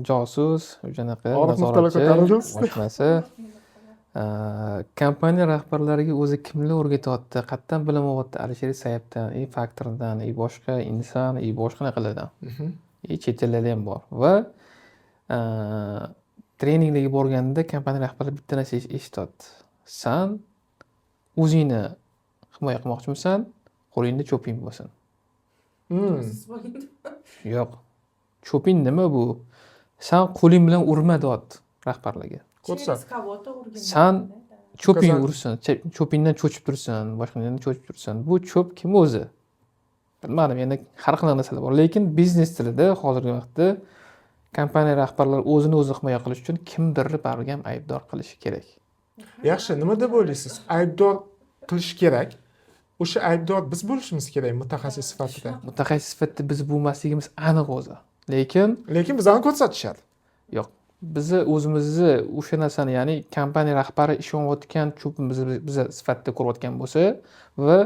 josus, o'shanaqa nazoratchi, boshqasi. Kompaniya rahbarlariga o'zi kimlar o'rgatyapti, qayerdan bilim olyapti? Alisher Sayevdan, faktordan, boshqa inson, boshqa narsalardan. Chet ellarda ham bor. Va treninglarga borganda kompaniya rahbarlari bitta narsa eshityapti. Sen o'zingni himoya qilmoqchimisan, qo'lingda cho'ping bo'lsin. Yo'q. Cho'ping nima bu? Sen qo'ling bilan urma deyapti rahbarlarga. Ko'rsat. Sen cho'ping ursin, cho'pingdan cho'chib tursin, boshqalardan cho'chib tursin. Bu cho'p kim o'zi? Bilmadim, endi har xil narsalar bor, lekin biznes tilida hozirgi vaqtda kompaniya rahbarlari o'zini o'zi himoya qilish uchun kimdirni baribir ham aybdor qilishi kerak. Yaxshi, nima deb o'ylaysiz? Aybdor qilish kerak. O'sha aybdor biz bo'lishimiz kerak mutaxassis sifatida. Mutaxassis sifatida biz bo'lmasligimiz aniq o'zi. Lekin bizani ko'rsatishadi. Yo'q. Bizni o'zimizni o'sha narsani, ya'ni kompaniya rahbari ishonayotgan cho'pimizni biz sifatida ko'rayotgan bo'lsa va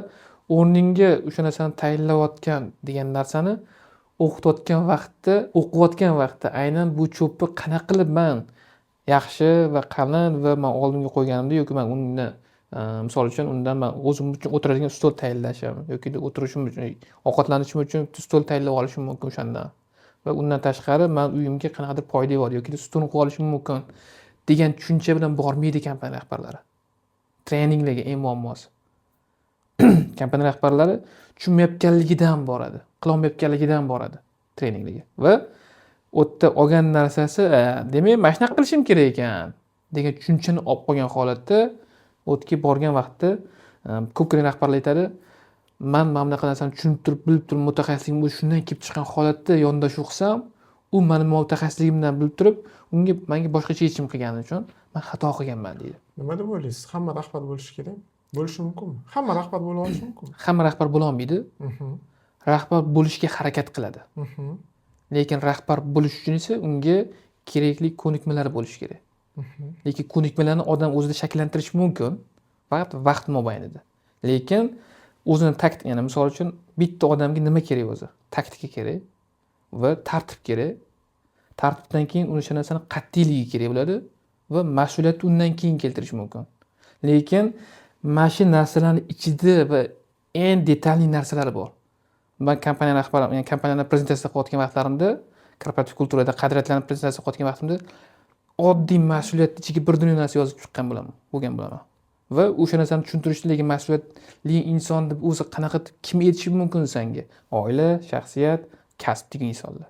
o'rninga o'sha narsani tayinlayotgan degan narsani o'qiyotgan vaqtda aynan bu cho'pni qanaqa qilib men yaxshi va qalin va men oldimga qo'yganimda yoki men uni misol uchun undan men o'zim uchun o'tiradigan stol tayinlashim yoki o'tirishim uchun, ovqatlanishim uchun stol tayinlab olishim mumkin o'shandan. Va undan tashqari men uyimga qanaqadir foyda bor yoki stol qo'yib olishim mumkin degan tushuncha bilan bormaydi kompaniya rahbarlari. Treninglarga eng muammosi. Kompaniya rahbarlari tushunmayotganligidan boradi, qilolmayotganligidan boradi treninglarga. Va o'tda olgan narsasi, demak, mana shunaqa qilishim kerak ekan degan tushunchani olib qolgan holatda o'tga borgan vaqtda ko'pgina rahbarlar aytadi, men mana bunaqa narsani tushunib turib, bilib turib mutaxassisligim bu shundan kelib chiqqan holatda yondosh o'qisam, u meni mutaxassisligimdan bilib turib, menga boshqacha yechim qilgani uchun men xato qilganman deydi. Nima deb o'ylaysiz? Hamma rahbar bo'lishi kerak? Bo'lishi mumkinmi? Hamma rahbar bo'la olishi mumkinmi? Hamma rahbar bo'la olmaydi. Rahbar bo'lishga harakat qiladi. Lekin rahbar bo'lish uchun esa unga kerakli ko'nikmalar bo'lishi kerak. Lekin ko'nikmalarni odam o'zida shakllantirish mumkin, faqat vaqt mobaynida. Lekin o'zini ya'ni misol uchun bitta odamga nima kerak o'zi? Taktika kerak va tartib kerak. Tartibdan keyin o'sha narsani qat'iyligi kerak bo'ladi va mas'uliyatni undan keyin keltirish mumkin. Lekin mana shu narsalarning ichida va eng detalli narsalari bor. Man kompaniya rahbari, ya'ni kompaniyani prezentatsiya qilayotgan vaqtlarimda, korporativ kulturada qadriyatlarni prezentatsiya qilayotgan vaqtimda oddiy mas'uliyat ichiga bir dunyo narsa yozib chiqqan bo'lgan bo'laman. Va o'sha narsani tushuntirishda lekin mas'uliyatli inson deb o'zi qanaqa kim aytishi mumkin senga? Oila, shaxsiyat, kasb degan insonlar.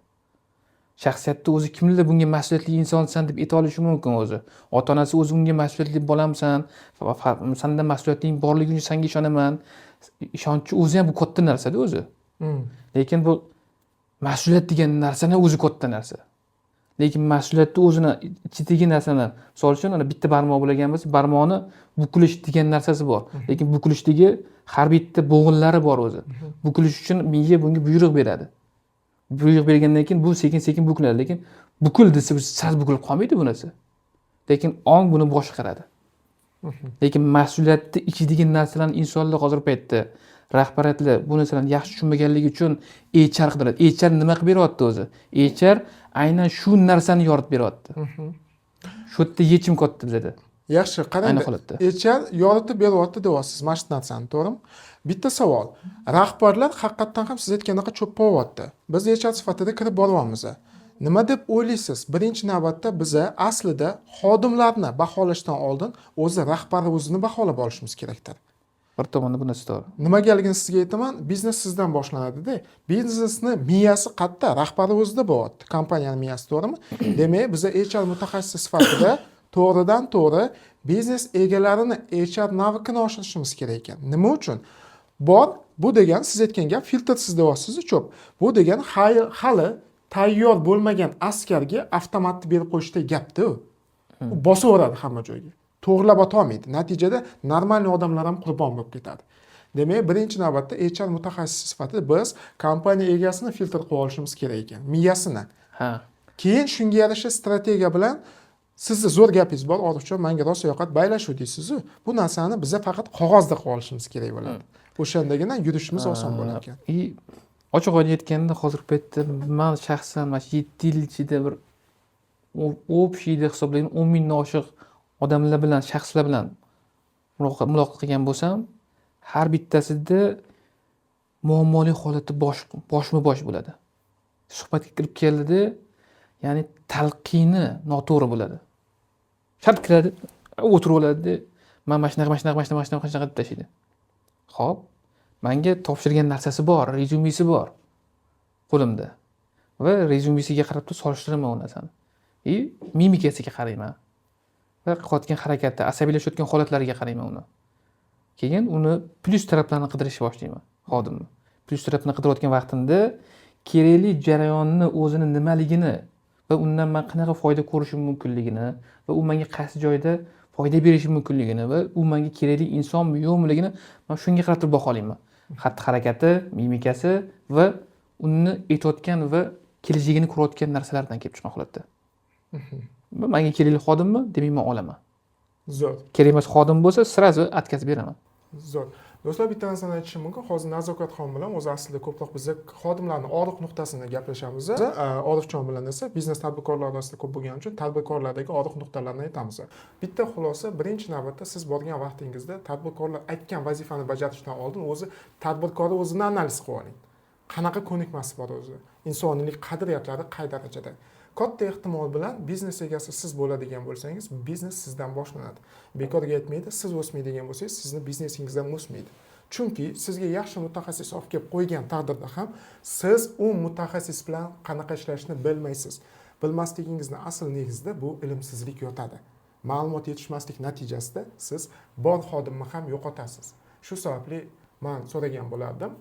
Shaxsiyatda o'zi kimlar bunga mas'uliyatli insonsan deb ayta olishi mumkin o'zi. Ota-onasi o'zi unga mas'uliyatli bolamsan, senda mas'uliyatling borligi uchun senga ishonaman. Ishonchi o'zi ham bu katta narsa-da o'zi. Lekin bu mas'uliyat degan narsani o'zi katta narsa. Lekin mas'uliyatni o'zini ichidagi narsani, misol uchun ana bitta barmoq bo'lgan bo'lsa, barmoqni bukilish degan narsasi bor. Lekin bukilishdagi har bitta bo'g'inlari bor o'zi. Bukilish uchun miya bunga buyruq beradi. Buyruq bergandan keyin bu sekin-sekin bukiladi, lekin bukil desa sal bukilib qolmaydi bu narsa. Lekin ong buni boshqaradi. Lekin mas'uliyatni ichidagi narsalarni insonlar hozir paytda rahbariyatlar bu narsalarni yaxshi tushunmaganligi uchun HR qidiradi. HR nima qilib beryapti o'zi? HR aynan shu narsani yoritib beryapti. Shu yerda yechim katta bizada. Yaxshi, qarang. HR yoritib beryapti deyapsiz mana shu narsani, to'g'rimi? Bitta savol. Rahbarlar haqiqatan ham siz aytgandaqa cho'payapti. Biz HR sifatida kirib boryapmiz. Nima deb o'ylaysiz? Birinchi navbatda biz aslida xodimlarni baholashdan oldin o'zi rahbar o'zini baholab olishimiz kerakdir. Bir tomonda bu narsa to'g'ri. Nimagaligini sizga aytaman, biznes sizdan boshlanadi-da. Biznesni miyasi qayerda? Rahbari o'zida bo'lyapti. Kompaniyaning miyasi, to'g'rimi? Demak, biz HR mutaxassisi sifatida to'g'ridan to'g'ri biznes egalarini HR navikini oshirishimiz kerak ekan. Nima uchun? Bu degan siz aytgan gap filtrsiz deyapsiz-ku cho'p. Bu degan hali tayyor bo'lmagan askarga avtomatni berib qo'yishdek gapda u. U bosaveradi hamma joyga. To'g'rilab o'tolmaydi. Natijada normal odamlar ham qurbon bo'lib ketadi. Demak, birinchi navbatda HR mutaxassisi sifatida biz kompaniya egasini filtr qilib olishimiz kerak ekan, miyasini. Keyin shunga yarasha strategiya bilan sizni zo'r gapingiz bor, ortiqcha menga rosa yoqat baylashuv deysiz-ku. Bu narsani biz faqat qog'ozda qilib olishimiz kerak bo'ladi. O'shandagina yurishimiz oson bo'lar ekan. Ochiq aytganda hozirgi paytda men shaxsan mana 7 yil ichida bir общийda hisoblayman 10 mingdan oshiq odamlar bilan, shaxslar bilan muloqot qilgan bo'lsam, har bittasida muammoli holatda boshma-bosh bo'ladi. Suhbatga kirib keldida, ya'ni talqini noto'g'ri bo'ladi. Shart kiradi, o'tirib oladi, mana shunaqa deb tashlaydi. Xo'p, menga topshirgan narsasi bor, rezyumesi bor qo'limda. Va rezyumesiga qarab turib solishtiraman u narsani. Mimikasiga qarayman. Va qilayotgan harakati, asabiylashayotgan holatlariga qarayman uni. Keyin uni plyus taraflarini qidirishga boshlayman, xodimni. Plyus tarafini qidirayotgan vaqtimda kerakli jarayonni o'zini nimaligini va undan men qanaqa foyda ko'rishim mumkinligini va u menga qaysi joyda foyda berishi mumkinligini va u menga kerakli insonmi yo'qligini men shunga qarab turib baholayman. Xatti-harakati, mimikasi va uni aytayotgan va kelajagini ko'rayotgan narsalardan kelib chiqqan holatda. Menga kerakli xodimmi? Demak, men olaman. Zo'r. Kerak emas xodim bo'lsa, sirazi atkazib beraman. Zo'r. Do'stlar, bitta narsani aytishim mumkin. Hozir Nazokatxon bilan o'zi aslida ko'proq biz xodimlarning og'riq nuqtasini gaplashamiz. Orifjon bilan esa biznes tadbirkorlar orasida ko'p bo'lgani uchun tadbirkorlardagi og'riq nuqtalarni aytamiz. Bitta xulosa, birinchi navbatda siz borgan vaqtingizda tadbirkorlar aytgan vazifani bajarishdan oldin o'zi tadbirkorni o'zini analiz qilib oling. Qanaqa ko'nikmasi bor o'zi? Insoniylik qadriyatlari qay darajada? Katta ehtimol bilan biznes egasi siz bo'ladigan bo'lsangiz, biznes sizdan boshlanadi. Bekorga aytmaydi, siz o'smaydigan bo'lsangiz, sizni biznesingiz ham o'smaydi. Chunki sizga yaxshi mutaxassis olib kelib qo'ygan taqdirda ham siz u mutaxassis bilan qanaqa ishlashni bilmaysiz. Bilmasligingizni asl negizida bu ilmsizlik yotadi. Ma'lumot yetishmaslik natijasida siz bor xodimni ham yo'qotasiz. Shu sababli men so'ragan bo'lardim.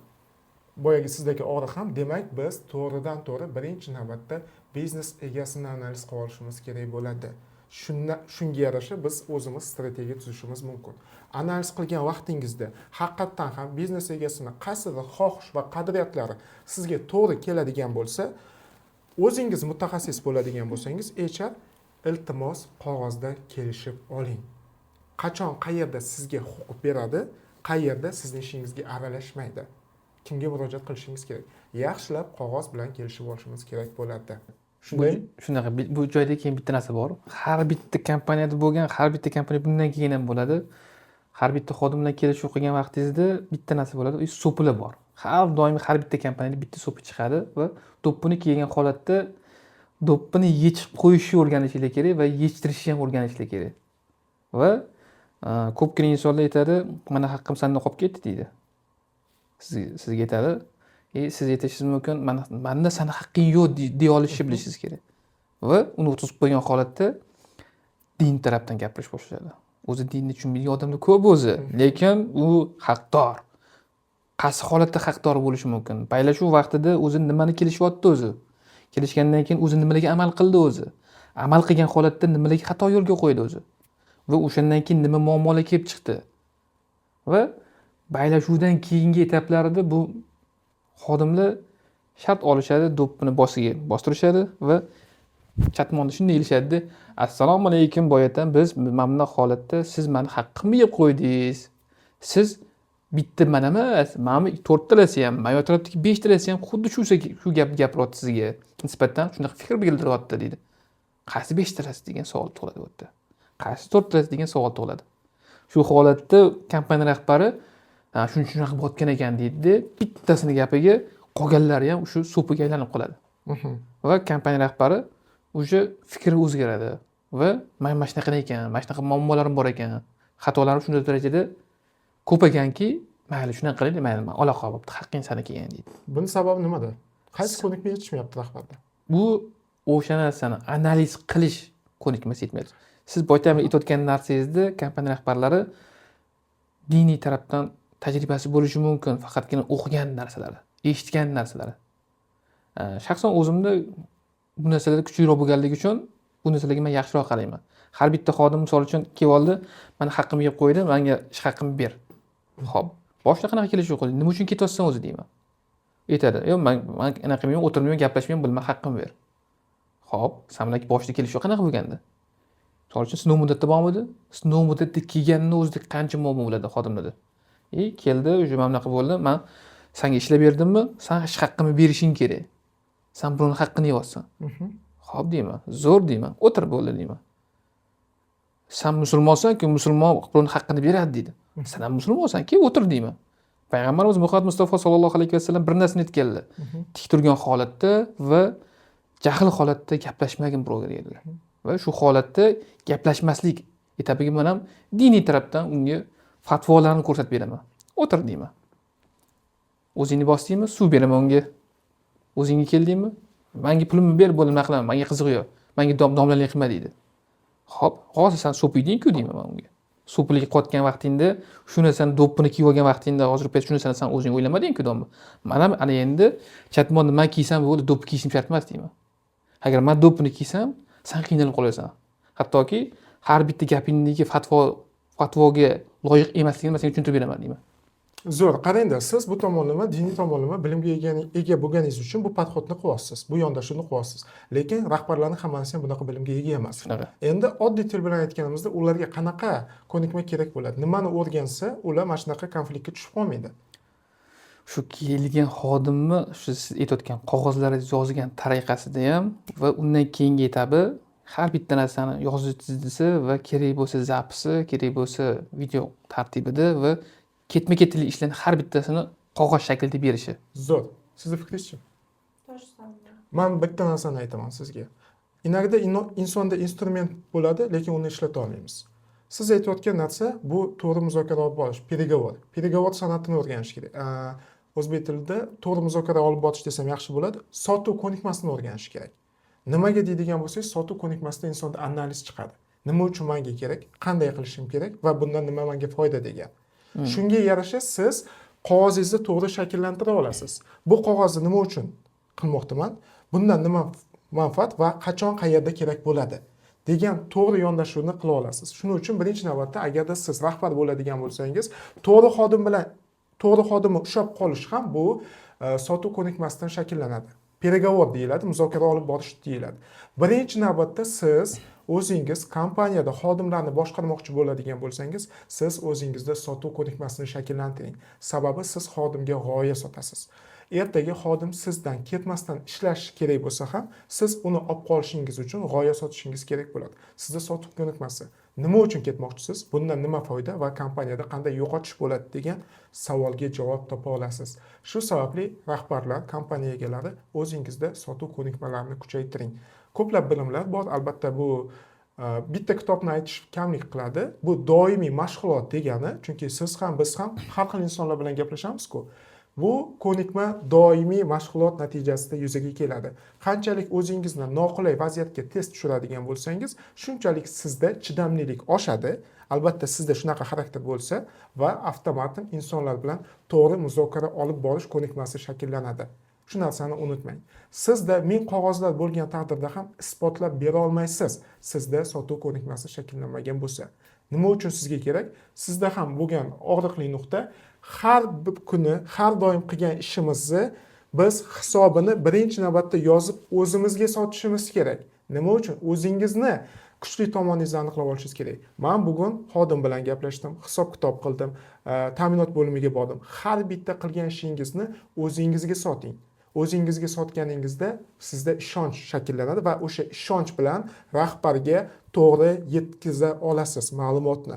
Boyagi sizdagi og'riq ham, demak biz to'g'ridan to'g'ri birinchi navbatda biznes egasini analiz qilib olishimiz kerak bo'ladi. Shunga yarasha biz o'zimiz strategiya tuzishimiz mumkin. Analiz qilgan vaqtingizda haqiqatan ham biznes egasini qaysidir xohish va qadriyatlari sizga to'g'ri keladigan bo'lsa, o'zingiz mutaxassis bo'ladigan bo'lsangiz, HR iltimos qog'ozda kelishib oling. Qachon qayerda sizga huquq beradi, qayerda sizning ishingizga aralashmaydi. Kimga murojaat qilishingiz kerak? Yaxshilab qog'oz bilan kelishib olishimiz kerak bo'ladi. Shunaqa bu joyda keyin bitta narsa bor. Har bitta kompaniyada bo'lgan, har bitta kompaniya bundan keyin ham bo'ladi. har bitta xodim bilan kelishuv qilgan vaqtingizda bitta narsa bo'ladi, u so'pilar bor. Har doim har bitta kompaniyada bitta so'pi chiqadi va do'ppini kiygan holatda do'ppini yechib qo'yishni o'rganishinglar kerak va yechtirishni ham o'rganishinglar kerak. Va ko'pgina insonlar aytadi, mana haqqim sanda qolib ketdi deydi. Sizga aytadi, siz aytishingiz mumkin, manda sani haqqing yo'q deya olishni bilishingiz kerak. Va uni o'tkazib qo'ygan holatda din tarafdan gapirish boshladi. O'zi dinni tushunmaydigan odamlar ko'p o'zi, lekin u haqdor. Qaysi holatda haqdor bo'lishi mumkin? Baylashuv vaqtida o'zi nimani kelishyapti o'zi? Kelishgandan keyin o'zi nimalarga amal qildi o'zi? Amal qilgan holatda nimalarga xato yo'lga qo'ydi o'zi? Va o'shandan keyin nima muammolar kelib chiqdi? Va baylashuvdan keyingi etaplarida bu xodimlar shart olishadi, do'ppini boshiga bostirishadi va chatmonda shunday deyilishadi: "Assalomu alaykum, boyatan biz mana holatda siz meni haqqimni yeb qo'ydingiz. Siz bitta mana emas, mana 4 talasi ham, mana bu tarafdagi 5 talasi ham xuddi shu gapni gapiryapti sizga. Nisbatan shunaqa fikr bildiryapti" deydi. Qaysi 5 talasi degan savol tug'iladi bu yerda. Qaysi 4 talasi degan savol tug'iladi. Shu holatda kompaniya rahbari shunaqa bo'tgan ekan deydi, bittasini gapiga qolganlari ham shu so'piga aylanib qoladi. Va kompaniya rahbari o'sha fikri o'zgaradi va mana shunaqa ekan, mana shunaqa muammolarim bor ekan, xatolarim shunday darajada ko'p ekanki, mayli shunaqa qilaylik, mayli aloqa bo'libdi, haqqing saniki ekan deydi. Buni sababi nimada? Qaysi ko'nikma yetishmayapti rahbarda? Bu o'sha narsani analiz qilish ko'nikmasi yetmayapti. Siz boydan aytayotgan narsangizda kompaniya rahbarlari diniy tarafdan tajribasi bo'lishi mumkin, faqatgina o'qigan narsalari, eshitgan narsalari. Shaxsan o'zimda bu narsalar kuchliroq bo'lganligi uchun bu narsalarga men yaxshiroq qarayman. Har bitta xodim misol uchun kelib oldi, meni haqqimni yeb qo'ydi, menga ish haqqimni ber. Xo'p, boshida qanaqa kelishuv qildi? Nima uchun ketyapsan o'zi deyman. Aytadi, "Yo'q, men anaqa qilmayman, o'tirmayman, gaplashmayman, bilma, haqqimni ber." Xo'p, sen bilan boshida kelishuv qanaqa bo'lganda? Misol uchun sinov muddatda bormidi? Sinov muddatda kelganini o'zida qancha muammo bo'ladi xodimlarda. Keldi, o'sha mana bunaqa bo'ldi, men senga ishlab berdimmi? Sen ish haqqimni berishing kerak. Sen buning haqqini yeyapsan. Xo'p deyman, zo'r deyman, o'tir bo'ldi deyman. Sen musulmonsan-ku, musulmon buning haqqini beradi deydi. Sen ham musulmonsan-ku, o'tir deyman. Payg'ambarimiz Muhammad Mustafa sallallohu alayhi vasallam bir narsani aytganlar. Tik turgan holatda va jahl holatda gaplashmagin birovga dedilar. Va shu holatda gaplashmaslik etabiga men ham diniy tarafdan unga fatvolarni ko'rsatib beraman. O'tir deyman. O'zingni bosdingmi, suv beraman unga. O'zingga keldingmi? Menga pulimni ber, bo'ldi, nima qilaman? Menga qiziq yo'q. Menga domlalik qilma deydi. Xo'p, hozir sen so'piyding-ku deyman men unga. So'pilga qotgan vaqtingda, shu narsani do'ppini kiyib olgan vaqtingda, hozir payt shu narsani sen o'zing o'ylamading-ku domla. Mana ana endi chatmonni men kiysam bo'ldi, do'ppi kiyishim shart emas deyman. Agar men do'ppini kiysam, sen qiynalib qolasan. Hattoki har bitta gapingdagi fatvoga loyiq emasligini men senga tushuntirib beraman deyman. Zo'r, qarangda, siz bu tomonlama, diniy tomonlama bilimga ega bo'lganingiz uchun bu podxodni qilyapsiz, bu yondashuvni qilyapsiz. Lekin rahbarlarning hammasi ham bunaqa bilimga ega emas. Endi oddiy til bilan aytganimizda ularga qanaqa ko'nikma kerak bo'ladi? Nimani o'rgansa, ular mana shunaqa konfliktga tushib qolmaydi. Shu kelgan xodimni shu siz aytayotgan qog'ozlarda yozgan tariqasida ham va undan keyingi etabi har bitta narsani yozishisi va kerak bo'lsa zapisi, kerak bo'lsa video tartibida va ketma-ketlik ishlarni har bittasini qog'oz shaklida berishi. Zo'r. Sizning fikringiz-chi? Men bitta narsani aytaman sizga. Inagida insonda instrument bo'ladi, lekin uni ishlata olmaymiz. Siz aytayotgan narsa bu to'g'ri muzokara olib borish, переговор. Переговор san'atini o'rganish kerak. O'zbek tilida to'g'ri muzokara olib borish desam yaxshi bo'ladi. Sotuv ko'nikmasini o'rganish kerak. Nimaga deydigan bo'lsangiz, sotuv ko'nikmasida insonda analiz chiqadi. Nima uchun menga kerak, qanday qilishim kerak va bundan nima menga foyda degan. Shunga yarasha siz qog'ozingizni to'g'ri shakllantira olasiz. Bu qog'ozni nima uchun qilmoqdaman? Bundan nima manfaat va qachon qayerda kerak bo'ladi degan to'g'ri yondashuvni qila olasiz. Shuning uchun birinchi navbatda agarda siz rahbar bo'ladigan bo'lsangiz, to'g'ri xodim bilan to'g'ri xodimni ushlab qolish ham bu sotuv ko'nikmasidan shakllanadi. Переговор deyiladi, muzokara olib borish deyiladi. Birinchi navbatda siz o'zingiz kompaniyada xodimlarni boshqarmoqchi bo'ladigan bo'lsangiz, siz o'zingizda sotuv ko'nikmasini shakllantiring. Sababi siz xodimga g'oya sotasiz. Ertaga xodim sizdan ketmasdan ishlash kerak bo'lsa ham, siz uni olib qolishingiz uchun g'oya sotishingiz kerak bo'ladi. Sizda sotuv ko'nikmasi. Nima uchun ketmoqchisiz? Bundan nima foyda va kompaniyada qanday yo'qotish bo'ladi degan savolga javob topa olasiz. Shu sababli rahbarlar, kompaniya egalari o'zingizda sotuv ko'nikmalarini kuchaytiring. Ko'plab bilimlar bor, albatta bu bitta kitobni aytish kamlik qiladi. Bu doimiy mashg'ulot degani, chunki siz ham biz ham har xil insonlar bilan gaplashamiz-ku. Bu ko'nikma doimiy mashg'ulot natijasida yuzaga keladi. Qanchalik o'zingizni noqulay vaziyatga tez tushiradigan bo'lsangiz, shunchalik sizda chidamlilik oshadi. Albatta sizda shunaqa xarakter bo'lsa va avtomatik insonlar bilan to'g'ri muzokara olib borish ko'nikmasi shakllanadi. Shu narsani unutmang. Sizda ming qog'ozlar bo'lgan taqdirda ham isbotlab bera olmaysiz. Sizda sotuv ko'nikmasi shakllanmagan bo'lsa. Nima uchun sizga kerak? Sizda ham bo'lgan og'riqli nuqta har bir kuni, har doim qilgan ishimizni biz hisobini birinchi navbatda yozib o'zimizga sotishimiz kerak. Nima uchun? O'zingizni kuchli tomoningizni aniqlab olishingiz kerak. Men bugun xodim bilan gaplashdim, hisob-kitob qildim, ta'minot bo'limiga bordim. Har bitta qilgan ishingizni o'zingizga soting. O'zingizga sotganingizda sizda ishonch shakllanadi va o'sha ishonch bilan rahbarga to'g'ri yetkiza olasiz ma'lumotni.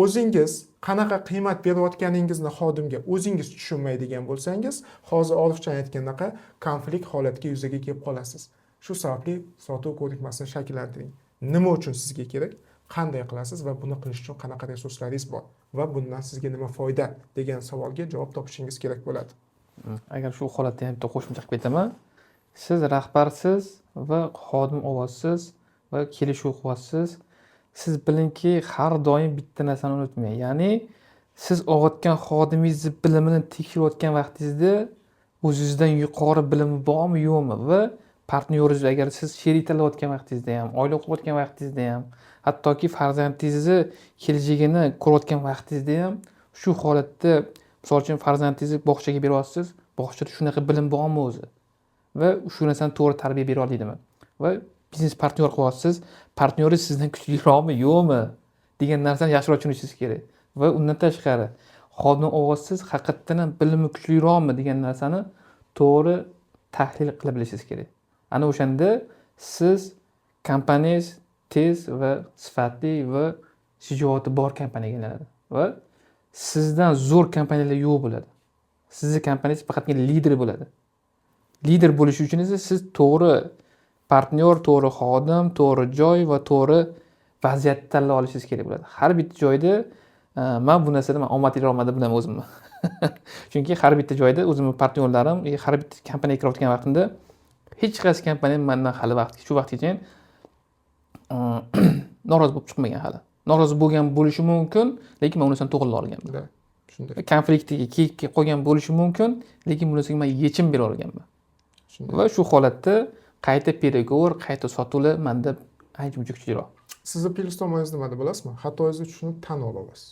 O'zingiz qanaqa qiymat berayotganingizni xodimga o'zingiz tushunmaydigan bo'lsangiz, hozir Orifjon aytgandaqa konflikt holatiga yuzaga kelib qolasiz. Shu sababli sotuv ko'nikmasini shakllantiring. Nima uchun sizga kerak? Qanday qilasiz va buni qilish uchun qanaqa resurslaringiz bor va bundan sizga nima foyda degan savolga javob topishingiz kerak bo'ladi. Agar shu holatda ham bitta qo'shimcha qilib ketaman. Siz rahbarsiz va xodim ovozsiz va kelishuv quvvatsiz. Siz bilingki, har doim bitta narsani unutmang. Ya'ni siz og'atgan xodimingizni bilimini tekshirayotgan vaqtingizda o'zingizdan yuqori bilimi bormi, yo'qmi va partnyoringiz agar siz sherik tanlayotgan vaqtingizda ham, oila qurayotgan vaqtingizda ham, hattoki farzandingizni kelajagini ko'rayotgan vaqtingizda ham shu holatda, misol uchun farzandingizni bog'chaga beryapsiz, bog'chada shunaqa bilim bormi o'zi va shu narsani to'g'ri tarbiya bera oladimi va biznes partnyor qilyapsiz, partnyoringiz sizdan kuchliroqmi, yo'qmi degan narsani yaxshiroq tushunishingiz kerak va undan tashqari xodim ovozsiz haqiqatdan ham bilimi kuchliroqmi degan narsani to'g'ri tahlil qila bilishingiz kerak. Ana o'shanda siz kompaniyangiz tez va sifatli va shijoati bor kompaniyaga aylanadi va sizdan zo'r kompaniyalar yo'q bo'ladi. Sizning kompaniyangiz faqatgina lider bo'ladi. Lider bo'lish uchun esa siz to'g'ri partnyor, to'g'ri xodim, to'g'ri joy va to'g'ri vaziyatni tanlab olishingiz kerak bo'ladi. Har bitta joyda men bu narsada omadliroqman bilaman o'zimni. Chunki har bitta joyda o'zimning partnyorlarim, har bitta kompaniyaga kirayotgan vaqtimda hech qaysi kompaniya mendan hali shu vaqtgacha norozi bo'lib chiqmagan hali. Norozi bo'lgan bo'lishi mumkin, lekin men unisini to'g'rilay olganman. Shunday. Konfliktiga kelib qolgan bo'lishi mumkin, lekin bunisiga men yechim bera olganman. Va shu holatda qayta переговор, qayta sotuvlar menda ancha kuchliroq. Sizni plyus tomoningiz nimada bilasizmi? Xatoyingizni tushunib tan ola olasiz.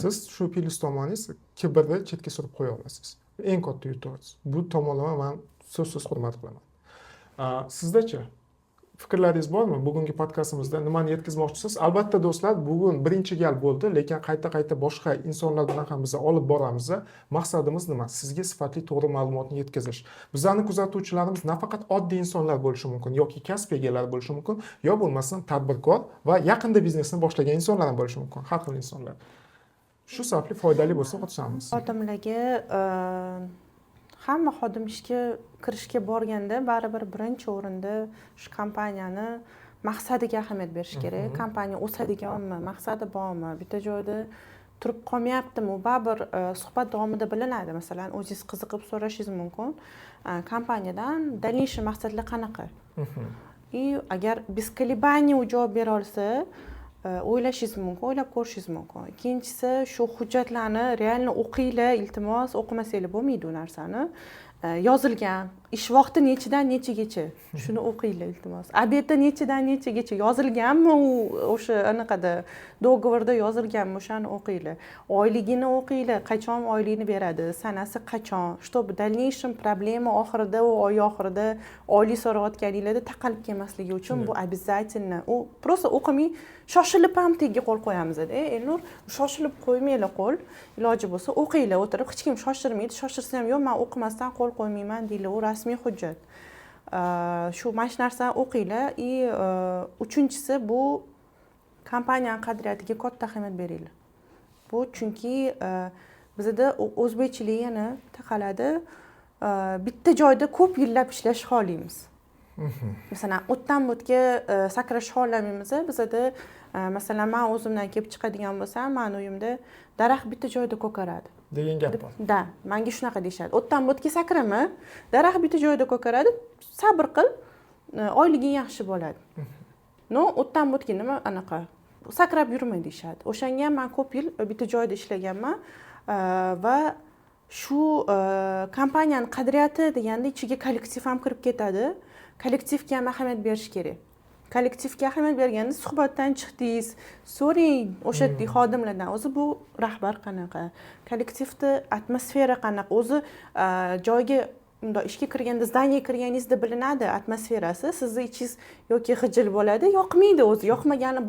Siz shu plyus tomoningiz kibrni chetga surib qo'ya olasiz. Eng katta yutug'ingiz. Bu tomonlama men so'zsiz hurmat qilaman. Sizda-chi? Fikrlaringiz bormi? Bugungi podkastimizda nimani yetkazmoqchisiz? Albatta do'stlar, bugun birinchi gal bo'ldi, lekin qayta boshqa insonlar bilan ham biz olib boramiz. Maqsadimiz nima? Sizga sifatli to'g'ri ma'lumotni yetkazish. Bizlarni kuzatuvchilarimiz nafaqat oddiy insonlar bo'lishi mumkin, yoki kasb egalari bo'lishi mumkin, yo bo'lmasam tadbirkor va yaqinda biznesni boshlagan insonlar ham bo'lishi mumkin, har xil insonlar. Shu sababli foydali bo'lsa xotiramiz. Xodimlarga hamma xodim ishga kirishga borganda baribir birinchi o'rinda shu kompaniyani maqsadiga ahamiyat berish kerak. Kompaniya o'sadiganmi, maqsadi bormi, bitta joyda turib qolmayaptimi, u baribir suhbat davomida bilinadi. Masalan, o'zingiz qiziqib so'rashingiz mumkin, kompaniyadan дальнейший maqsadlar qanaqa. Agar без колебаний javob bera olsa, o'ylashingiz mumkin, o'ylab ko'rishingiz mumkin. Ikkinchisi, shu hujjatlarni realni o'qinglar, iltimos, o'qimasanglar bo'lmaydi u narsani. Yozilgan ish vaqti nechidan nechagacha shuni o'qinglar iltimos. Obedda nechidan nechagacha yozilganmi, u o'sha anaqada dogovorda yozilganmi, o'shani o'qinglar. Oyligini o'qinglar, qachon oyligini beradi, sanasi qachon. Чтобы в дальнейшем problema oxirida, u oy oxirida oylik so'rayotganinglarda taqalib kelmasligi uchun bu обязательно. U просто o'qimay shoshilib ham tega qo'l qo'yamiz-da. Elnur, shoshilib qo'ymanglar qo'l. Iloji bo'lsa o'qinglar, o'tirib, hech kim shoshirmaydi. Shoshirsa ham yo'q, men o'qimasdan qo'l qo'ymayman deylar. U rasmiy hujjat. Shu mana shu narsani o'qinglar. Uchinchisi bu kompaniyani qadriyatiga katta ahamiyat beringlar. Bu chunki bizda o'zbekchilik taqaladi. Bitta joyda ko'p yillab ishlashni xohlaymiz. Masalan, o'tdan o'tga sakrashni xohlamaymiz. Bizda masalan, men o'zimdan kelib chiqadigan bo'lsam, meni uyimda daraxt bitta joyda ko'karadi degan gap bor. Da, menga shunaqa deyshadi. O'tdan o'tga sakrama, daraxt bitta joyda ko'karadi, sabr qil, oyliging yaxshi bo'ladi. No, o'tdan o'tga nima anaqa sakrab yurmay deyshadi. O'shanga men ko'p yil bitta joyda ishlaganman va shu kompaniyani qadriyati deganda ichiga kollektiv ham kirib ketadi. Kollektivga ham ahamiyat berish kerak. Kollektivga ahamiyat berganda suhbatdan chiqdingiz, so'rang o'sha xodimlardan, o'zi bu rahbar qanaqa, kollektivda atmosfera qanaqa, o'zi joyga bundoq ishga kirganda, zdaniyaga kirganingizda bilinadi atmosferasi. Sizni ichingiz yoki xijil bo'ladi, yoqmaydi o'zi, yoqmagani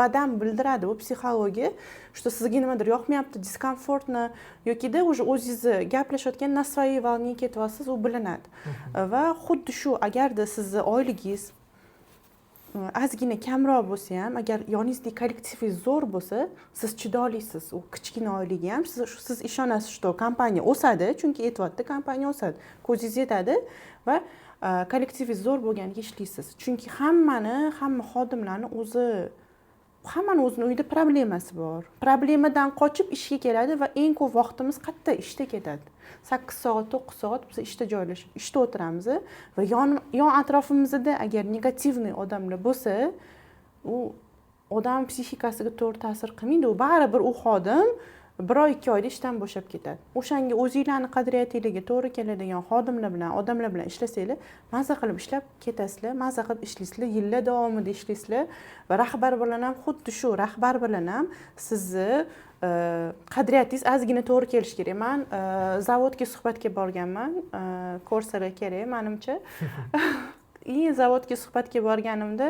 badan bildiradi, bu psixologiya. Что sizga nimadir yoqmayapti, diskomfortni yokida o'sha o'zingizni gaplashayotgan nastroy valniga ketyapsiz, u bilinadi. Va xuddi shu, agarda sizni oyligingiz ozgina kamroq bo'lsa ham, agar yoningizda kollektivingiz zo'r bo'lsa, siz chidolisiz. U kichkina oyligi ham siz ishonasiz, что kompaniya o'sadi, chunki aytyapti, kompaniya o'sadi. Ko'zingiz yetadi va kollektivingiz zo'r bo'lganiga ishlaysiz. Chunki hamma xodimlarni hammani o'zini uyida problemasi bor. Problemadan qochib ishga keladi va eng ko'p vaqtimiz qayerda? Ishda ketadi. 8 soat, 9 soat biz ishda joylashib, ishda o'tiramiz va yon atrofimizda agar negativniy odamlar bo'lsa, u odam psixikasiga to'g'ri ta'sir qilmaydi. U baribir u xodim 1-2 oyda ishdan bo'shab ketadi. O'shanga o'zingizlarni qadriyatingizga to'g'ri keladigan xodimlar bilan, odamlar bilan ishlasanglar, maza qilib ishlab ketasizlar, maza qilib ishlaysizlar, yillar davomida ishlaysizlar va rahbar bilan ham xuddi shu, rahbar bilan ham sizni qadriyatingiz ozgina to'g'ri kelishi kerak. Men zavodga suhbatga borganman, kurslarga kerak menimcha. Zavodga suhbatga borganimda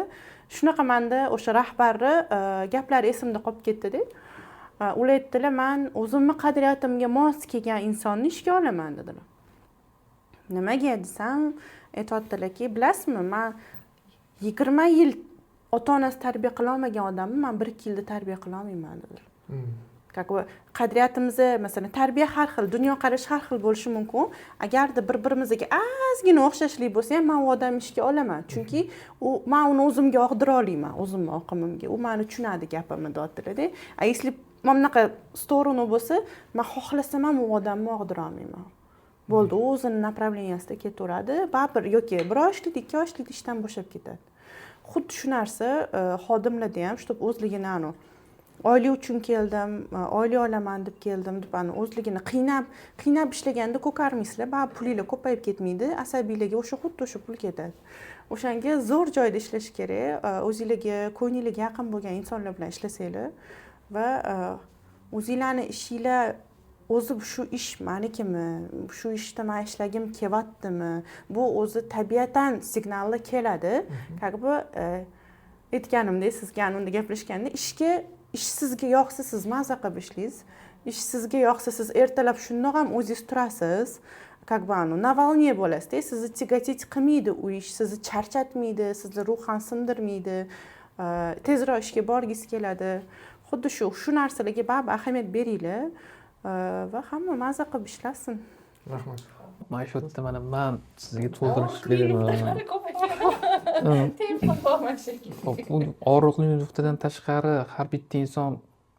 shunaqa menda o'sha rahbarni gaplari esimda qolib ketdi-da. Ular aytdilar, men o'zimni qadriyatimga mos kelgan insonni ishga olaman dedilar. Nimaga desam, aytdilarki, bilasizmi, men 20 yil ota-onasi tarbiya qila olmagan odamni men 1-2 yilda tarbiya qila olmayman dedilar. Qadriyatimiz, masalan, tarbiya har xil, dunyoqarash har xil bo'lishi mumkin. Agarda bir-birimizga ozgina o'xshashlik bo'lsa ham, men u odamni ishga olaman. Chunki men uni o'zimga og'dira olaman, o'zimning oqimimga. U meni tushunadi gapimni deydilar-da. Если bunaqa storono bo'lsa, men xohlasam ham u odamni og'dira olmayman. Bo'ldi, u o'zini направлениясida ketaveradi, baribir yoki 1 oy ishlaydi, 2 oy ishlaydi, ishdan bo'shab ketadi. Xuddi shu narsa xodimlarda ham, чтобы o'zligini oylik uchun keldim, oylik olaman deb keldim deb o'zligini qiynab ishlaganda ko'karmaysizlar, baribir pulinglar ko'payib ketmaydi, asabiylarga xuddi o'sha pul ketadi. O'shanga zo'r joyda ishlash kerak, o'zingizlarga, ko'nglingizga yaqin bo'lgan insonlar bilan ishlasanglar va o'zingizlarni ishinglar o'zi shu ish menikimi, shu ishda men ishlagim kelyaptimi, bu o'zi tabiatan signallar keladi. Как бы aytganimdek, sizga unda gaplashganda ish sizga yoqsa siz maza qilib ishlaysiz, ish sizga yoqsa siz ertalab shundoq ham o'zingiz turasiz, как бы на волне bo'lasiz, sizni tigatit qilmaydi u ish, sizni charchatmaydi, sizni ruhan sindirmaydi, tezroq ishga borgingiz keladi. Xuddi shu narsalarga baribir ahamiyat beringlar va hamma maza qilib ishlasin. Rahmat. Maishatda men sizga to'ldirish beraman. Og'riqli nuqtadan tashqari har bitta inson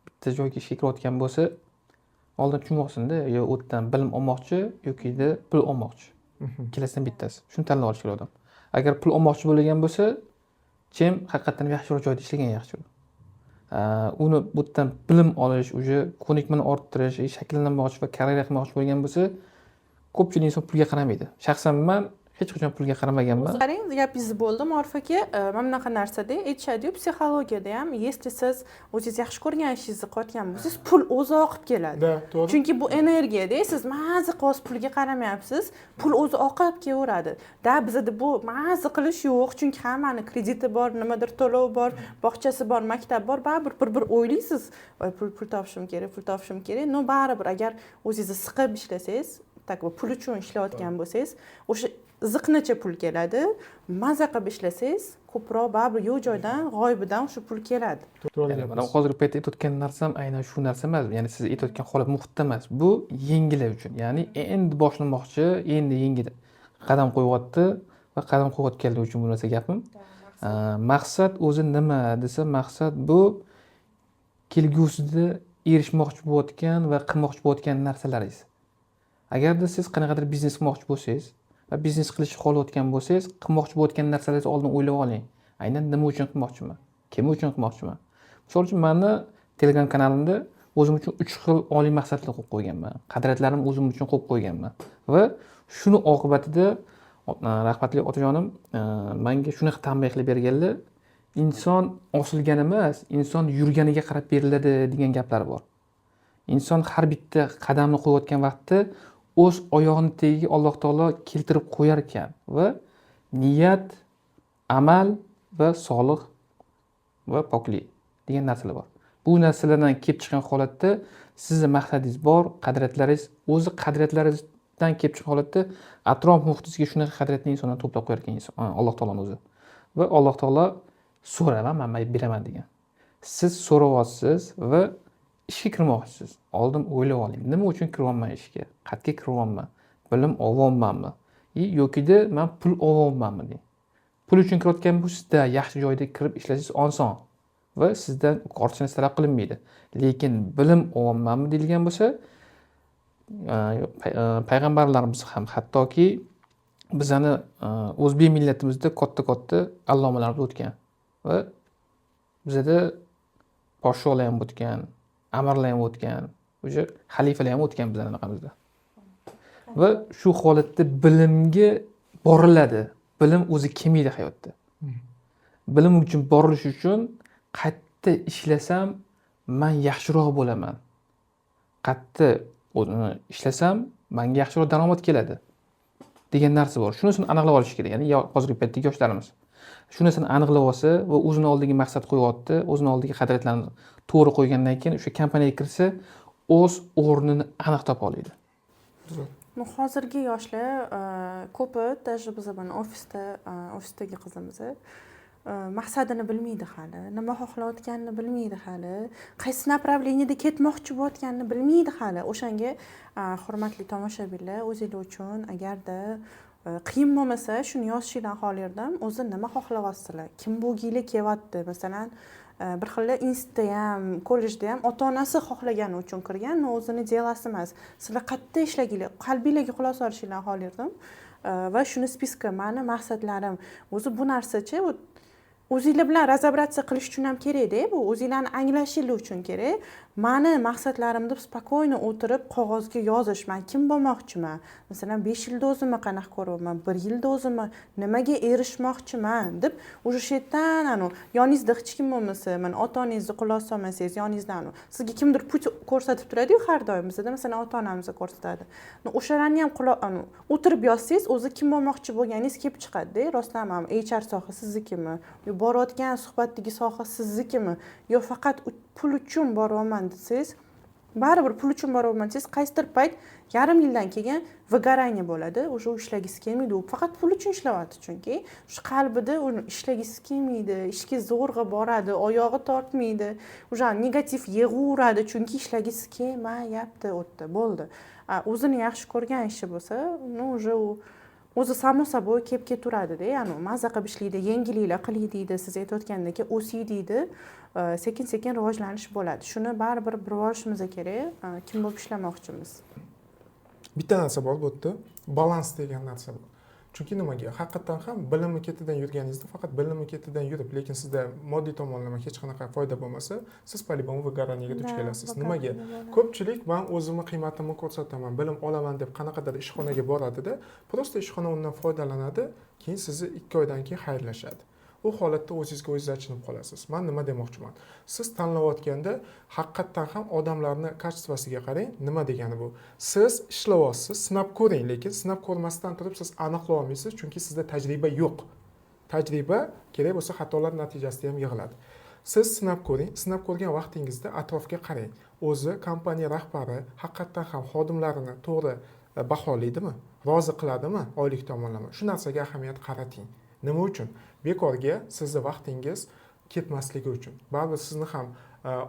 bitta joyga ishga kirayotgan bo'lsa, oldin tushunmoqsin-da, yo o'tdan bilim olmoqchi yoki-da pul olmoqchi. Ikkalasidan bittasi. Shuni tanlab olish kerak odam. Agar pul olmoqchi bo'lgan bo'lsa, chem haqiqatan yaxshiroq joyda ishlagan yaxshi. Uni bu yerdan bilim olish, uje ko'nikmani orttirish, shakllanmoqchi va karyera qilmoqchi bo'lgan bo'lsa, ko'pchilik inson pulga qaramaydi. Shaxsan men hech qachon pulga qaramaganman. Qarang, gapingiz bo'ldi, Ma'ruf aka. Mana bunaqa narsada aytishadi-yu, psixologiyada ham, если siz o'zingiz yaxshi ko'rgan ishingizni qilayotgan bo'lsangiz, pul o'zi oqib keladi. To'g'ri. Chunki bu energiya-da, siz maza qilib pulga qaramayapsiz, pul o'zi oqib kelaveradi. Bizda bu maza qilish yo'q, chunki hammani krediti bor, nimadir to'lov bor, bog'chasi bor, maktab bor, baribir bir o'ylaysiz, voy pul topishim kerak, pul topishim kerak. No, baribir agar o'zingizni siqib ishlasangiz, так pul uchun ishlayotgan bo'lsangiz, o'sha ziqnacha pul keladi. Maza qilib ishlasangiz, ko'proq baribir yo'q joydan, g'oyibidan o'sha pul keladi. To'g'ri Ya'ni mana gapsiz. hozirgi paytda aytayotgan narsam aynan shu narsa emas. Ya'ni siz aytayotgan holat muhitda emas. Bu yengillar uchun. Ya'ni endi boshlamoqchi, endi yengil qadam qo'yyapti va qadam qo'yayotganlar uchun bu narsa gapim. Maqsad o'zi nima desa, maqsad bu kelgusida erishmoqchi bo'layotgan va qilmoqchi bo'layotgan narsalaringiz. Agarda siz qanaqadir biznes qilmoqchi bo'lsangiz va biznes qilishni xohlayotgan bo'lsangiz, qilmoqchi bo'layotgan narsalaringizni oldin o'ylab oling. Aynan nima uchun qilmoqchiman? Kim uchun qilmoqchiman? Misol uchun meni Telegram kanalimda o'zim uchun 3 xil oliy maqsadlar qo'yib qo'yganman. Qadriyatlarim o'zim uchun qo'yib qo'yganman. Va shuni oqibatida rahmatli otajonim menga shunaqa tanbehlar berganlar, inson osilgan emas, inson yurganiga qarab beriladi degan gaplar bor. Inson har bitta qadamni qo'yayotgan vaqtda o'z oyog'ini tagiga Alloh taolo keltirib qo'yar ekan va niyat, amal va solih va poklik degan narsalar bor. Bu narsalardan kelib chiqqan holatda sizni maqsadingiz bor, qadriyatlaringiz o'zi qadriyatlaringizdan kelib chiqqan holatda atrof muhitingizga shunaqa qadriyatli insonlarni to'plab qo'yar ekan Alloh taoloning o'zi. Va Alloh taolo so'rama, men beraman degan. Siz so'rayapsiz va ishga kirmoqchisiz. Oldin o'ylab oling. Nima uchun kiryapman ishga? Qayerga kiryapman? Bilim olyapmanmi? Yo'kida men pul olyapmanmi deng. Pul uchun kirayotgan bo'lsangizda yaxshi joyda kirib ishlasangiz oson va sizdan ortiqcha talab qilinmaydi. Lekin bilim olyapmanmi deyilgan bo'lsa, payg'ambarlarimiz ham hattoki bizani o'zbek millatimizda katta allomalar o'tgan va bizada podsholar ham o'tgan, amirlar ham o'tgan, o'sha xalifalar ham o'tgan bizning anaqamizda. Va shu holatda bilimga boriladi. Bilim o'zi kelmaydi hayotda. Bilim uchun borilish uchun qayerda ishlasam men yaxshiroq bo'laman. Qayerda ishlasam menga yaxshiroq daromad keladi degan narsa bor. Shunisini aniqlab olish kerak. Ya'ni hozirgi paytdagi yoshlarimiz shunisini aniqlab olsa va o'zini oldiga maqsad qo'yapti, o'zini oldiga qadriyatlarni to'g'ri qo'ygandan keyin o'sha kompaniyaga kirsa, o'z o'rnini aniq topa oladi. Hozirgi yoshlar ko'pi даже biz buni ofisdagi qizimiz maqsadini bilmaydi hali, nima xohlayotganini bilmaydi hali, qaysi направленияda ketmoqchi bo'layotganini bilmaydi hali. O'shanga hurmatli tomoshabinlar, o'zingiz uchun agarda qiyin bo'lmasa shuni yozishingdan xohlar edim. O'zi nima xohlayapsizlar? Kim bo'lginglar kelyapti? Masalan, bir xilla institutda ham, kollejda ham ota-onasi xohlagani uchun kirgan, o'zini delasi emas. Sizlar qayerda ishlaginglar, qalbingizga quloq solishingdan xohlar edim. Va shuni spiska, meni maqsadlarim. O'zi bu narsachi o'zinglar bilan razobratsa qilish uchun ham kerak-da, bu o'zinglarni anglashinglar uchun kerak. Meni maqsadlarimni spokойно o'tirib qog'ozga yozish. Men kim bo'lmoqchiman? Masalan, 5 yilda o'zimni qanaqa ko'raman, 1 yilda o'zimni nimaga erishmoqchiman deb o'sha yerdan yoningizda hech kim bo'lmasa, mana ota-onangizni quloq solmasangiz, yoningizdan sizga kimdir put ko'rsatib turadi-yu har doim. Bizda masalan ota-onamiz ko'rsatadi. O'shalarni ham o'tirib yozsangiz, o'zi kim bo'lmoqchi bo'lganingiz kelib chiqadi-da. Rostdan ham HR soha siznikimi? Yo borayotgan suhbatdagi soha siznikimi? Yo faqat pul uchun boryapman desangiz, baribir pul uchun boryapman desangiz, qaysidir payt yarim yildan keyin выгорание bo'ladi. O'sha ishlagisi kelmaydi. U faqat pul uchun ishlayapti, chunki shu qalbida uni ishlagisi kelmaydi, ishga zo'rg'a boradi, oyog'i tortmaydi. O'sha negativ yig'averadi, chunki ishlagisi kelmayapti, o'tdi, bo'ldi. O'zini yaxshi ko'rgan ishi bo'lsa, o'sha o'zi samo soboy kelib ketaveradi-da, ya'ni maza qilib ishlaydi, yengilliklar qilay deydi, siz aytayotgandek o'siy deydi, sekin-sekin rivojlanish bo'ladi. Shuni baribir bilib olishimiz kerak, kim bo'lib ishlamoqchimiz. Bitta narsa bor bu yerda, balans degan narsa bor. Chunki nimaga? Haqiqatan ham bilimni ketidan yurganingizda faqat bilimni ketidan yurib, lekin sizda moddiy tomonlama hech qanaqa foyda bo'lmasa, siz по-любому выгоранияga duch kelasiz. Nimaga? Ko'pchilik men o'zimni qiymatimni ko'rsataman, bilim olaman deb qanaqadir ishxonaga boradi-da, prosta ishxona undan foydalanadi, keyin sizni 2 oydan keyin xayrlashadi. U holatda o'zingizga o'zingiz achinib qolasiz. Men nima demoqchiman? Siz tanlayotganda haqiqatan ham odamlarni kачествосiga qarang. Nima degani bu? Siz ishlayapsiz, sinab ko'ring, lekin sinab ko'rmasdan turib siz aniqlay olmaysiz, chunki sizda tajriba yo'q. Tajriba kerak bo'lsa xatolar natijasida ham yig'iladi. Siz sinab ko'ring, sinab ko'rgan vaqtingizda atrofga qarang. O'zi kompaniya rahbari haqiqatan ham xodimlarini to'g'ri baholaydimi, rozi qiladimi oylik tomonlama? Shu narsaga ahamiyat qarating. Nima uchun? Bekorga sizni vaqtingiz ketmasligi uchun. Baribir sizni ham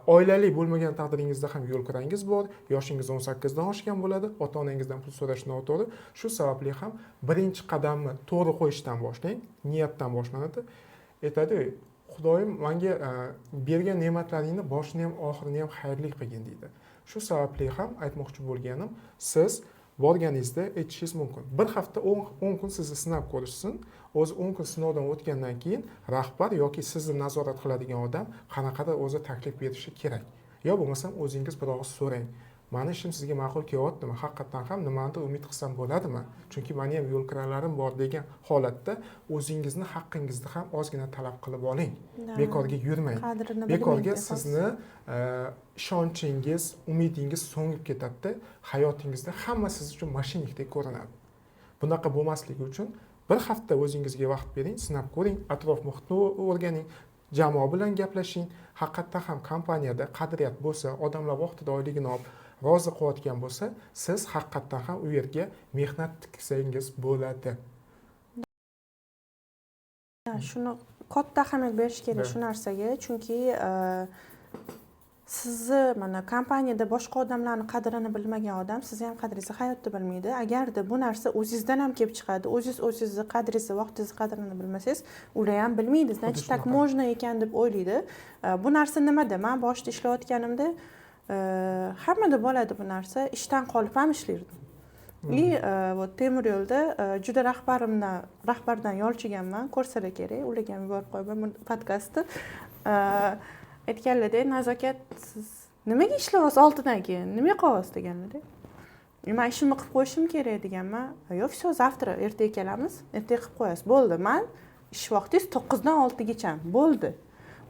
oilali bo'lmagan taqdiringizda ham yo'l kirangiz bor, yoshingiz 18 dan oshgan bo'ladi, ota-onangizdan pul so'rash noto'g'ri. Shu sababli ham birinchi qadamni to'g'ri qo'yishdan boshlang, niyatdan boshlanadi. Aytadi, Xudoyim menga bergan ne'matlaringni boshini ham oxirini ham xayrli qilgin deydi. Shu sababli ham aytmoqchi bo'lganim, siz borganingizda aytishingiz mumkin. Bir hafta 10 kun sizni sinab ko'rishsin. O'zi 10 kun sinovdan o'tgandan keyin rahbar yoki sizni nazorat qiladigan odam qanaqadir o'zi taklif berishi kerak. Yo bo'lmasam o'zingiz bir og'iz so'rang. Mani ishim sizga ma'qul kelyaptimi? Haqiqatan ham nimanidir umid qilsam bo'ladimi? Chunki meni ham yo'l kiralarim bor degan holatda o'zingizni haqqingizni ham ozgina talab qilib oling. Bekorga yurmang. Bekorga sizni ishonchingiz, umidingiz so'ngib ketadi. Hayotingizda hamma siz uchun mashinnikdek ko'rinadi. Bunaqa bo'lmasligi uchun bir hafta o'zingizga vaqt bering, sinab ko'ring, atrof muhitni o'rganing, jamoa bilan gaplashing. Haqiqatdan ham kompaniyada qadriyat bo'lsa, odamlar vaqtida oyligini olib rozi qilayotgan bo'lsa, siz haqiqatdan ham u yerga mehnat tiksangiz bo'ladi. Shuni katta ahamiyat berish kerak shu narsaga, chunki sizni mana kompaniyada boshqa odamlarning qadrini bilmagan odam sizni ham qadringizni hayotda bilmaydi. Agarda bu narsa o'zingizdan ham kelib chiqadi, o'zingizni qadringizni, vaqtingizni qadrini bilmasangiz, ular ham bilmaydi. Значит, так можно ekan deb o'ylaydi. Bu narsa nimada? Men boshida ishlayotganimda hammada bo'ladi bu narsa. Ishdan qolib ham ishlardim. И вот temir yo'lda juda rahbardan yolchiganman, ko'rsalar kerak, ularga ham yuborib qo'yaman podkastni. Aytganlarda, nazokat siz nimaga ishlayapsiz 6 dan keyin? Nima qilyapsiz deganlarda. Men ishimni qilib qo'yishim kerak deganman. Yo, всё, завтра ertaga kelamiz, ertaga qilib qo'yasiz. Bo'ldi. Men ish vaqtingiz 9 dan 6 gacha. Bo'ldi.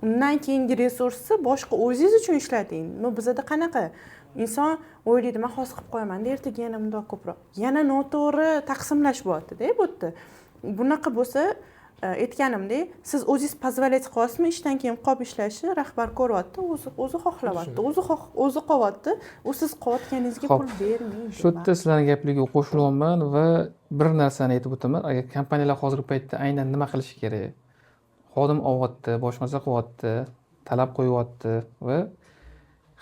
Undan keyingi resursni boshqa o'zingiz uchun ishlating. Bizda qanaqa? Inson o'ylaydi, men hozir qilib qo'yaman, ertaga yana bundoq ko'proq. Yana noto'g'ri taqsimlash bo'ladida, bu yerda. Bunaqa bo'lsa, aytganimdek, siz o'zingiz poзволять qilyapsizmi ishdan keyin qolib ishlashni, rahbar ko'ryapti, o'zi xohlayapti, o'zi qilyapti, u siz qilayotganingizga pul bermaydi. Shu yerda sizlarning gaplariga qo'shilyapman va bir narsani aytib o'taman. Agar kompaniyalar hozirgi paytda aynan nima qilishi kerak? Xodim olyapti, boshqa narsa qilyapti, talab qo'yyapti va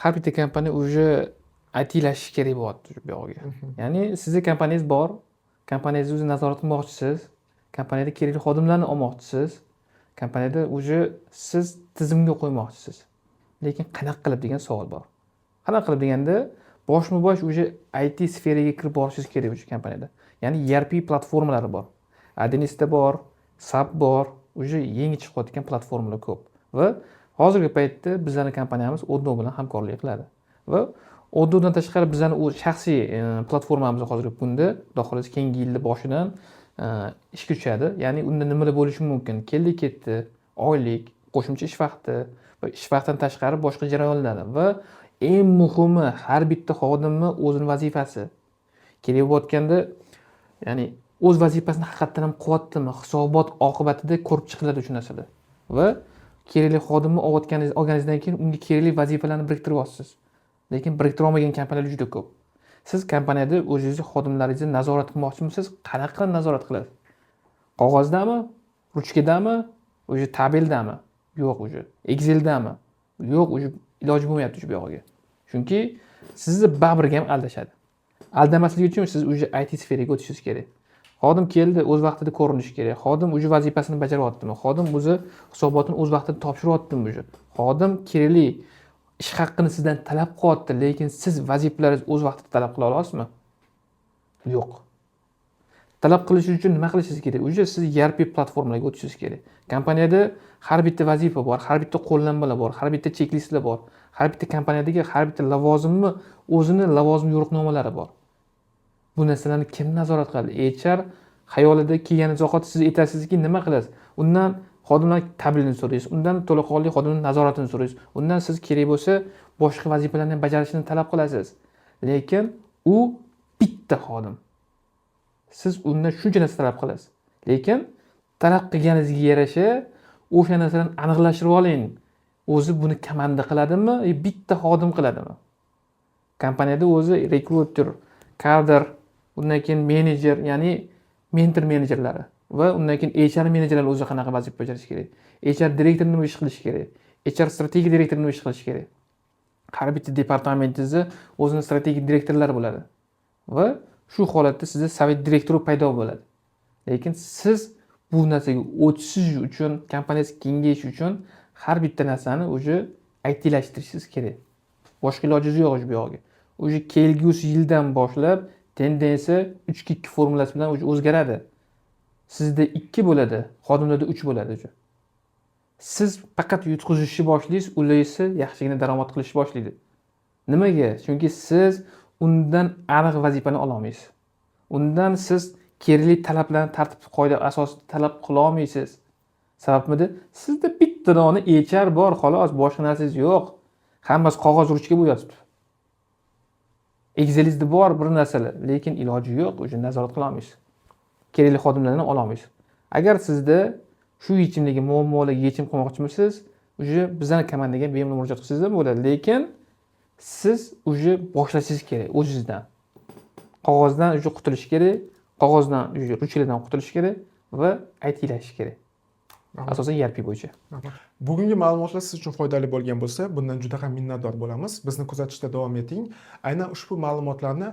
har bitta kompaniya уже aytlashishi kerak bo'lyapti bu yoqqa. Ya'ni sizning kompaniyangiz bor, kompaniyangizni o'zi nazorat qilmoqchisiz, kompaniyada kerakli xodimlarni olmoqchisiz, kompaniyada уже siz tizimga qo'ymoqchisiz. Lekin qanaqa qilib degan savol bor. Qanaqa qilib deganda boshma-bosh уже IT sferaga kirib borishingiz kerak o'sha kompaniyada. Ya'ni ERP platformalari bor. Adnisda bor, SAP bor, уже yangi chiqayotgan platformalar ko'p. Va hozirgi paytda bizning kompaniyamiz Oddo bilan hamkorlik qiladi. Va Oddodan tashqari bizning o'z shaxsiy platformamiz hozirgi kunda, xudo xohlasa keyingi yilning boshidan ishga tushadi. Ya'ni unda nimalar bo'lishi mumkin? Keldi-ketdi, oylik, qo'shimcha ish vaqti va ish vaqtidan tashqari boshqa jarayonlar va eng muhimi har bitta xodimni o'zining vazifasi. Kerak bo'layotganda, ya'ni o'z vazifasini haqiqatan ham qilyaptimi, hisobot oqibatida ko'rib chiqiladi shu narsalar. Va kerakli xodimni olganingizdan keyin unga kerakli vazifalarni biriktiryapsiz. Lekin biriktira olmagan kompaniyalar juda ko'p. Siz kompaniyada o'zingizni xodimlaringizni nazorat qilmoqchimisiz? Qanaqa qilib nazorat qilasiz? Qog'ozdami? Ruchkadami? O'sha tabeldami? Yo'q o'sha. Exceldami? Yo'q, o'sha iloji bo'lmayapti shu yoqqa. Chunki sizni baribir ham aldashadi. Aldamaslik uchun siz o'sha IT sferaga o'tishingiz kerak. Xodim keldi, o'z vaqtida ko'rinishi kerak. Xodim o'sha vazifasini bajaryaptimi? Xodim o'zi hisobotini o'z vaqtida topshiryaptimi o'sha? Xodim kerakli ish haqqini sizdan talab qilyapti, lekin siz vazifalaringizni o'z vaqtida talab qila olasizmi? Yo'q. Talab qilish uchun nima qilishingiz kerak? O'sha siz ERP platformalarga o'tishingiz kerak. Kompaniyada har bitta vazifa bor, har bitta qo'llanmalar bor, har bitta checklistlar bor. Har bitta kompaniyadagi har bitta lavozimni o'zini lavozim yo'riqnomalari bor. Bu narsalarni kim nazorat qiladi? HR xayolida kelgan zahoti siz aytasizki, nima qilasiz? Undan xodimlar tablini so'raysiz, undan to'laqonli xodimning nazoratini so'raysiz. Undan siz kerak bo'lsa boshqa vazifalarni bajarishini talab qilasiz. Lekin u bitta xodim. Siz undan shuncha narsa talab qilasiz. Lekin talab qilganingizga yarasha o'sha narsalarni aniqlashtirib oling. O'zi buni komanda qiladimi, bitta xodim qiladimi? Kompaniyada o'zi rekruter, kadr undan keyin menejer, ya'ni mentor menejerlari va undan keyin HR menejerlar o'zi qanaqa vazifa bajarishi kerak. HR direktor nima ish qilishi kerak. HR strategiya direktori nima ish qilishi kerak. Har bitta departamentingizda o'zining strategik direktorlari bo'ladi. Va shu holatda sizda sovet direktori paydo bo'ladi. Lekin siz bu narsaga o'tishingiz uchun, kompaniyasi kengayishi uchun har bitta narsani o'zi ITlashtirishingiz kerak. Boshqa ilojingiz yo'q bu yo'g'iga. O'zi kelgusi yildan boshlab tendensiya 3-2 formulasi bilan o'zgaradi. Sizda 2 bo'ladi, xodimlarda 3 bo'ladi o'zi. Siz faqat yutqizishni boshlaysiz, ular esa yaxshigina daromad qilishni boshlaydi. Nimaga? Chunki siz undan aniq vazifani ola olmaysiz. Undan siz kerakli talablarni tartib qoida asosida talab qila olmaysiz. Sababmidi? Sizda bitta dona HR bor, xolos, boshqa narsangiz yo'q. Hammasi qog'oz ruchka bo'lib yotibdi. Excel'ingizda bor bir narsalar, lekin iloji yo'q, o'sha nazorat qila olmaysiz. Kerakli xodimlarni ola olmaysiz. Agar sizda shu yechimdagi muammolarga yechim qilmoqchi bo'lsangiz, o'sha bizning komandaga bemalol murojaat qilsangiz ham bo'ladi, lekin siz o'sha boshlashingiz kerak o'zingizdan. Qog'ozdan o'sha qutulish kerak, qog'ozdan o'sha ruchkalardan qutulish kerak va ITlash kerak. Asosan ERP bo'yicha. Bugungi ma'lumotlar siz uchun foydali bo'lgan bo'lsa, bundan juda ham minnatdor bo'lamiz. Bizni kuzatishda davom eting. Aynan ushbu ma'lumotlarni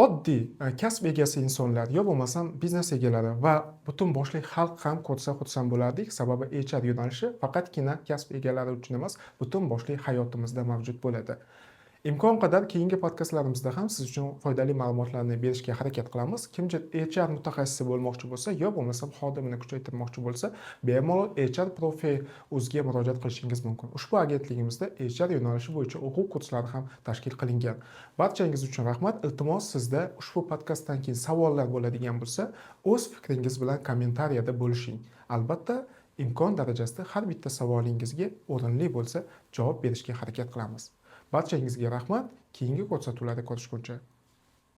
oddiy kasb egasi insonlar yo bo'lmasam biznes egalari va butun boshli xalq ham ko'rsa xursand bo'lardik. Sababi HR yo'nalishi faqatgina kasb egalari uchun emas, butun boshli hayotimizda mavjud bo'ladi. Imkon qadar keyingi podkastlarimizda ham siz uchun foydali ma'lumotlarni berishga harakat qilamiz. Kimdir HR mutaxassisi bo'lmoqchi bo'lsa yo bo'lmasam xodimini kuchaytirmoqchi bo'lsa, bemalol HR Profi o'ziga murojaat qilishingiz mumkin. Ushbu agentligimizda HR yo'nalishi bo'yicha o'quv kurslari ham tashkil qilingan. Barchangiz uchun rahmat. Iltimos, sizda ushbu podkastdan keyin savollar bo'ladigan bo'lsa, o'z fikringiz bilan kommentariyada bo'lishing. Albatta, imkon darajasida har bitta savolingizga o'rinli bo'lsa, javob berishga harakat qilamiz. Barchangizga rahmat. Keyingi ko'rsatuvlarda ko'rishguncha